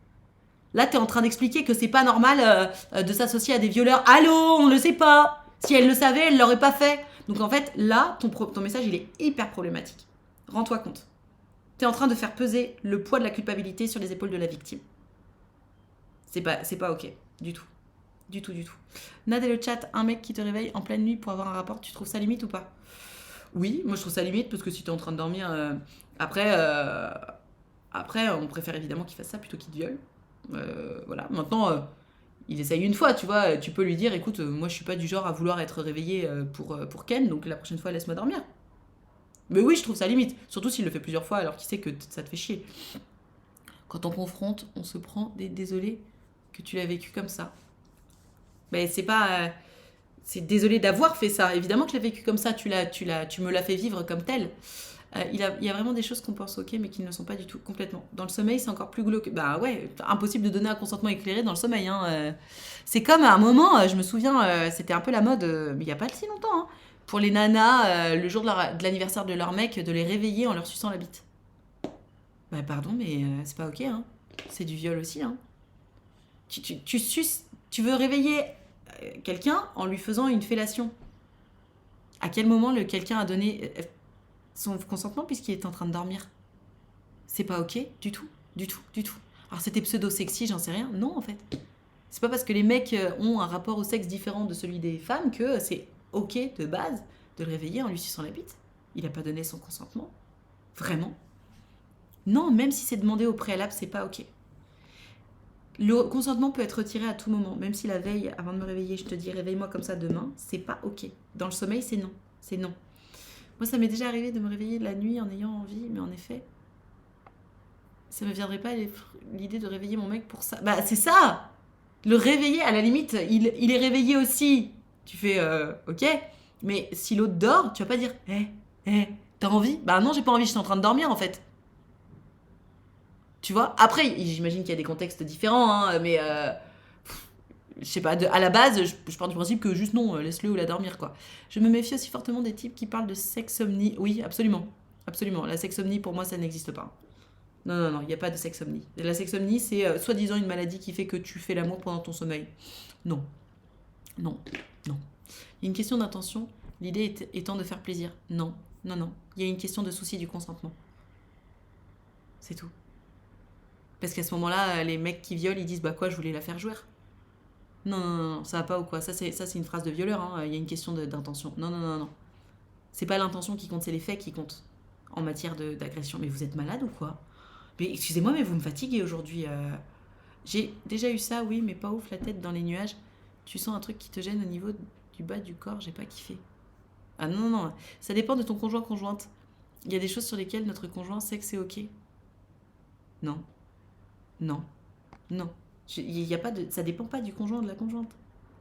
Là, t'es en train d'expliquer que c'est pas normal de s'associer à des violeurs. Allô, on le sait pas. Si elle le savait, elle l'aurait pas fait. Donc en fait, là, ton message, il est hyper problématique. Rends-toi compte. T'es en train de faire peser le poids de la culpabilité sur les épaules de la victime. C'est pas ok, du tout. Du tout. Nad et le chat, un mec qui te réveille en pleine nuit pour avoir un rapport, tu trouves ça limite ou pas? Oui, moi je trouve ça limite parce que si t'es en train de dormir, après, on préfère évidemment qu'il fasse ça plutôt qu'il te viole. Voilà, maintenant, il essaye une fois, tu vois, tu peux lui dire, écoute, moi je suis pas du genre à vouloir être réveillée pour Ken, donc la prochaine fois laisse-moi dormir. Mais oui, je trouve ça limite, surtout s'il le fait plusieurs fois alors qu'il sait que ça te fait chier. Quand on confronte, on se prend des désolé que tu l'as vécu comme ça. Mais c'est pas... c'est désolé d'avoir fait ça. Évidemment que je l'ai vécu comme ça, tu me l'as fait vivre comme tel. Il y a vraiment des choses qu'on pense ok, mais qui ne le sont pas du tout, complètement. Dans le sommeil, c'est encore plus glauque. Bah ouais, impossible de donner un consentement éclairé dans le sommeil. Hein. C'est comme à un moment, je me souviens, c'était un peu la mode, mais il n'y a pas si longtemps, hein, pour les nanas, le jour de l'anniversaire de leur mec, de les réveiller en leur suçant la bite. Bah pardon, mais c'est pas ok. Hein. C'est du viol aussi. Hein. Tu suces, tu veux réveiller quelqu'un en lui faisant une fellation. À quel moment quelqu'un a donné son consentement puisqu'il est en train de dormir? C'est pas ok du tout. Alors c'était pseudo-sexy, j'en sais rien. Non en fait. C'est pas parce que les mecs ont un rapport au sexe différent de celui des femmes que c'est ok de base de le réveiller en lui suçant la bite. Il a pas donné son consentement. Vraiment. Non, même si c'est demandé au préalable, c'est pas ok. Le consentement peut être retiré à tout moment. Même si la veille, avant de me réveiller, je te dis réveille-moi comme ça demain, c'est pas ok. Dans le sommeil, c'est non. C'est non. Moi, ça m'est déjà arrivé de me réveiller la nuit en ayant envie, mais en effet, ça me viendrait pas l'idée de réveiller mon mec pour ça. Bah, c'est ça. Le réveiller, à la limite, il est réveillé aussi. Tu fais ok, mais si l'autre dort, tu vas pas dire t'as envie? Bah non, j'ai pas envie, je suis en train de dormir en fait. Tu vois? Après, j'imagine qu'il y a des contextes différents, hein, mais je sais pas, à la base, je pars du principe que juste non, laisse-le ou la dormir, quoi. Je me méfie aussi fortement des types qui parlent de sexomnie. Oui, absolument. Absolument. La sexomnie, pour moi, ça n'existe pas. Non, il n'y a pas de sexomnie. La sexomnie, c'est soi-disant une maladie qui fait que tu fais l'amour pendant ton sommeil. Non. Il y a une question d'intention, l'idée étant de faire plaisir. Non. Il y a une question de souci du consentement. C'est tout. Parce qu'à ce moment-là, les mecs qui violent, ils disent bah quoi, je voulais la faire jouer. Non, ça va pas ou quoi. Ça c'est une phrase de violeur. Hein. Il y a une question d'intention. Non. C'est pas l'intention qui compte, c'est les faits qui comptent en matière d'agression. Mais vous êtes malade ou quoi? Mais excusez-moi, mais vous me fatiguez aujourd'hui. J'ai déjà eu ça, oui, mais pas ouf, la tête dans les nuages. Tu sens un truc qui te gêne au niveau du bas du corps, j'ai pas kiffé. Ah non. Ça dépend de ton conjointe. Il y a des choses sur lesquelles notre conjoint sait que c'est ok. Non. Y a pas de, ça dépend pas du conjoint ou de la conjointe.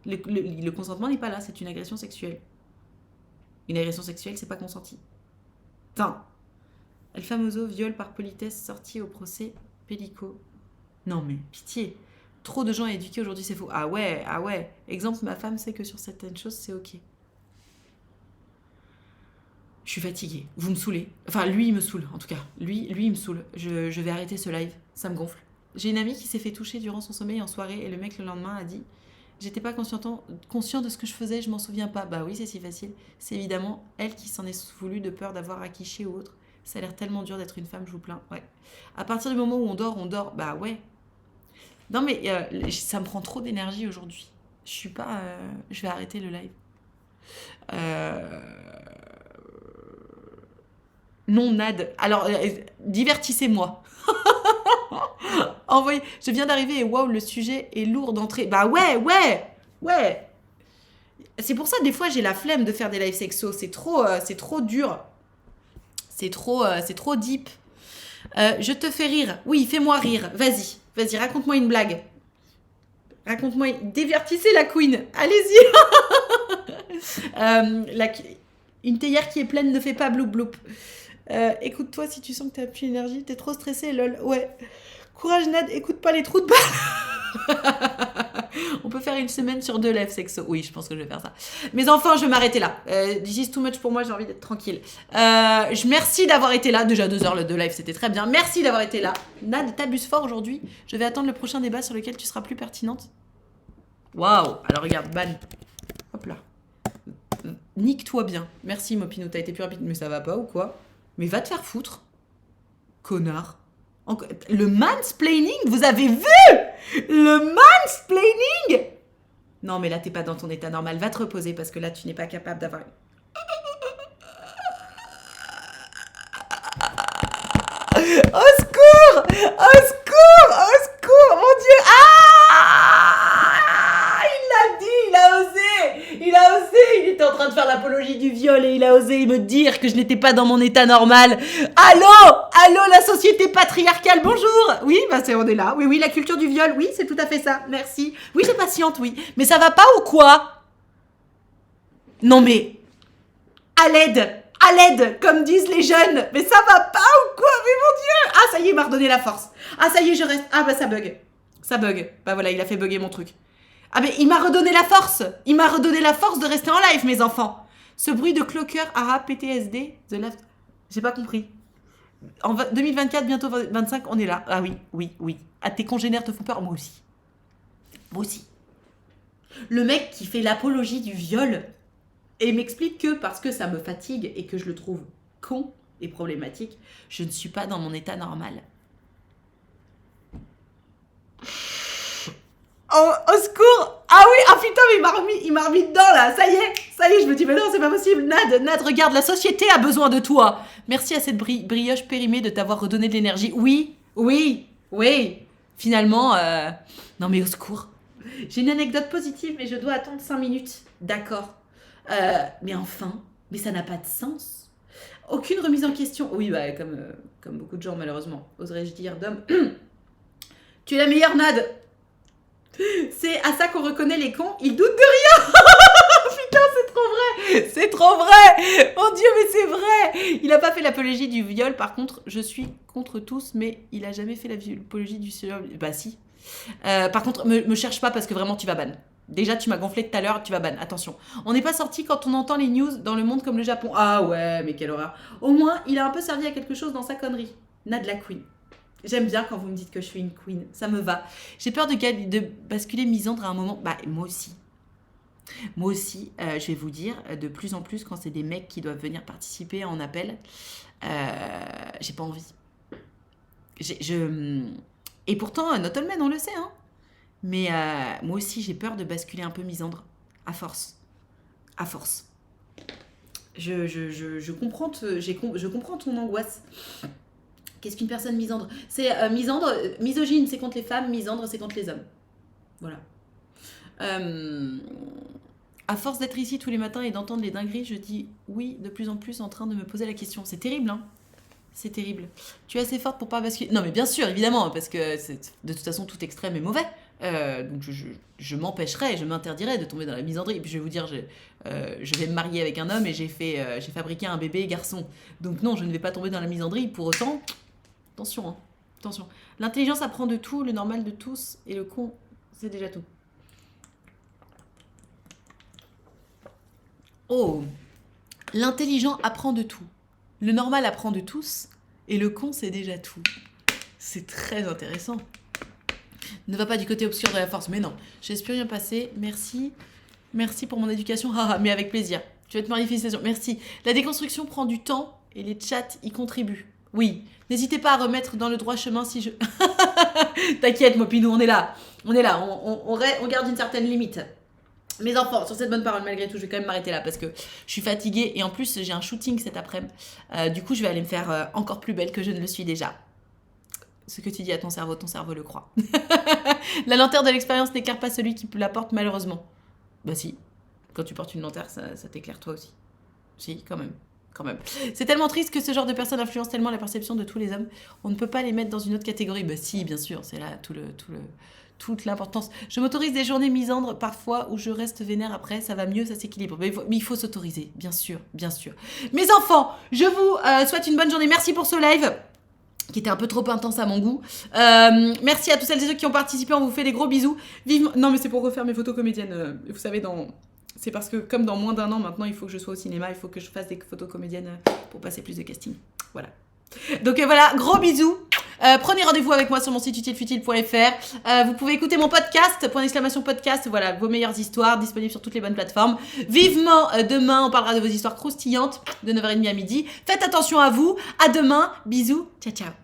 Le consentement n'est pas là, c'est une agression sexuelle. Une agression sexuelle, c'est pas consenti. Enfin, El Famoso, viol par politesse, sorti au procès, Pellico. Non mais, pitié. Trop de gens éduqués aujourd'hui, c'est faux. Ah ouais. Exemple, ma femme sait que sur certaines choses, c'est ok. Je suis fatiguée. Vous me saoulez. Enfin, lui, il me saoule, en tout cas. Lui, il me saoule. Je vais arrêter ce live. Ça me gonfle. J'ai une amie qui s'est fait toucher durant son sommeil en soirée et le mec, le lendemain, a dit « J'étais pas conscient de ce que je faisais, je m'en souviens pas. » Bah oui, c'est si facile. C'est évidemment elle qui s'en est voulu de peur d'avoir acquiché ou autre. Ça a l'air tellement dur d'être une femme, je vous plains. Ouais. À partir du moment où on dort. Bah ouais. Non mais ça me prend trop d'énergie aujourd'hui. Je suis pas... je vais arrêter le live. Non, Nad. Alors, divertissez-moi. Envoyez. Je viens d'arriver et waouh, le sujet est lourd d'entrée. Bah ouais. C'est pour ça, des fois, j'ai la flemme de faire des lives sexo. C'est trop dur. C'est trop deep. Je te fais rire. Oui, fais-moi rire. Vas-y, raconte-moi une blague. Raconte-moi, divertissez la queen. Allez-y. Une théière qui est pleine ne fait pas bloup bloup. Écoute-toi si tu sens que t'as plus d'énergie. T'es trop stressée, lol. Ouais. Courage, Nad. Écoute pas les trous de balle. On peut faire une semaine sur 2 lives sexo. Oui, je pense que je vais faire ça. Mais enfin, je vais m'arrêter là. This is too much pour moi, j'ai envie d'être tranquille. Merci d'avoir été là. Déjà 2 heures de live, c'était très bien. Merci d'avoir été là. Nad, t'abuses fort aujourd'hui. Je vais attendre le prochain débat sur lequel tu seras plus pertinente. Waouh. Alors regarde, ban. Hop là. Nique-toi bien. Merci, Mopinou, t'as été plus rapide. Mais ça va pas ou quoi? Mais va te faire foutre. Connard. Le mansplaining, vous avez vu? Le mansplaining? Non, mais là, t'es pas dans ton état normal. Va te reposer parce que là, tu n'es pas capable d'avoir... Au secours! Au secours! Au secours! Mon Dieu! Il l'a dit! Il a osé! Il a osé! Il était en train de faire l'apologie du viol et il a osé me dire que je n'étais pas dans mon état normal. Allô? Allô, la société patriarcale, bonjour! Oui, on est là. Oui, la culture du viol, oui, c'est tout à fait ça. Merci. Oui, j'ai patiente, oui. Mais ça va pas ou quoi? Non mais... À l'aide! À l'aide, comme disent les jeunes. Mais ça va pas ou quoi? Mais mon Dieu! Ah, ça y est, il m'a redonné la force. Ah, ça y est, je reste... Ah, bah ça bug. Ça bug. Bah voilà, il a fait bugger mon truc. Ah, mais il m'a redonné la force. Il m'a redonné la force de rester en live, mes enfants. Ce bruit de cloqueur arabe PTSD, The Left... J'ai pas compris. En 2024, bientôt 25, on est là. Ah oui. Ah, tes congénères te font peur? Moi aussi. Moi aussi. Le mec qui fait l'apologie du viol... Et m'explique que parce que ça me fatigue et que je le trouve con et problématique, je ne suis pas dans mon état normal. Oh, au secours! Ah oui, ah putain, mais il m'a remis dedans là, ça y est, je me dis, mais non, c'est pas possible. Nad, regarde, la société a besoin de toi. Merci à cette brioche périmée de t'avoir redonné de l'énergie. Oui. Finalement, non mais au secours. J'ai une anecdote positive, mais je dois attendre 5 minutes. D'accord. Mais enfin, mais ça n'a pas de sens. Aucune remise en question. Oui, bah, comme beaucoup de gens, malheureusement. Oserais-je dire, d'homme. Tu es la meilleure, Nad. C'est à ça qu'on reconnaît les cons. Ils doutent de rien. Putain, c'est trop vrai. C'est trop vrai. Mon Dieu, mais c'est vrai. Il a pas fait l'apologie du viol. Par contre, je suis contre tous, mais il a jamais fait l'apologie du viol. Bah si. Par contre, me cherche pas parce que vraiment, tu vas ban. Déjà, tu m'as gonflé tout à l'heure, tu vas ban. Attention. On n'est pas sorti quand on entend les news dans le monde comme le Japon. Ah ouais, mais quelle horreur. Au moins, il a un peu servi à quelque chose dans sa connerie. Nad la queen. J'aime bien quand vous me dites que je suis une queen. Ça me va. J'ai peur de basculer misandre à un moment. Bah, moi aussi. Moi aussi, je vais vous dire, de plus en plus, quand c'est des mecs qui doivent venir participer en appel, j'ai pas envie. Et pourtant, not all men, on le sait, hein. Mais moi aussi, j'ai peur de basculer un peu misandre. À force. Je comprends ton angoisse. Qu'est-ce qu'une personne misandre? C'est misogyne, c'est contre les femmes. Misandre, c'est contre les hommes. Voilà. À force d'être ici tous les matins et d'entendre les dingueries, je dis oui, de plus en plus en train de me poser la question. C'est terrible, hein. C'est terrible. Tu es assez forte pour pas basculer. Non, mais bien sûr, évidemment, parce que de toute façon, tout extrême est mauvais. Donc je m'empêcherai, je m'interdirai de tomber dans la misandrie. Et puis je vais vous dire, je vais me marier avec un homme et j'ai fabriqué un bébé garçon. Donc non, je ne vais pas tomber dans la misandrie. Pour autant, attention, hein, attention. L'intelligence apprend de tout, le normal de tous, et le con, c'est déjà tout. Oh, l'intelligent apprend de tout. Le normal apprend de tous, et le con, c'est déjà tout. C'est très intéressant. Ne va pas du côté obscur de la force. Mais non, je laisse plus rien passer. Merci. Merci pour mon éducation. Mais avec plaisir. Tu vas te manifestation. Merci. La déconstruction prend du temps et les chats y contribuent. Oui. N'hésitez pas à remettre dans le droit chemin si je... T'inquiète, Mopinou, on est là. On garde une certaine limite. Mes enfants, sur cette bonne parole, malgré tout, je vais quand même m'arrêter là parce que je suis fatiguée et en plus, j'ai un shooting cet après-midi. Du coup, je vais aller me faire encore plus belle que je ne le suis déjà. Ce que tu dis à ton cerveau le croit. La lenteur de l'expérience n'éclaire pas celui qui la porte, malheureusement. Bah si, quand tu portes une lanterne, ça t'éclaire toi aussi. Si, quand même. C'est tellement triste que ce genre de personnes influence tellement la perception de tous les hommes. On ne peut pas les mettre dans une autre catégorie. Bah si, bien sûr, c'est là tout toute l'importance. Je m'autorise des journées misandres parfois où je reste vénère après, ça va mieux, ça s'équilibre. Mais il faut s'autoriser, bien sûr, bien sûr. Mes enfants, je vous souhaite une bonne journée. Merci pour ce live qui était un peu trop intense à mon goût. Merci à tous celles et ceux qui ont participé, on vous fait des gros bisous. Vivement... Non mais c'est pour refaire mes photos comédiennes, vous savez, c'est parce que comme dans moins d'1 an maintenant, il faut que je sois au cinéma, il faut que je fasse des photos comédiennes pour passer plus de casting. Voilà. Donc voilà, gros bisous. Prenez rendez-vous avec moi sur mon site utilefutile.fr. Vous pouvez écouter mon podcast, !podcast, voilà, vos meilleures histoires, disponibles sur toutes les bonnes plateformes. Vivement demain, on parlera de vos histoires croustillantes de 9h30 à midi. Faites attention à vous, à demain, bisous, ciao ciao.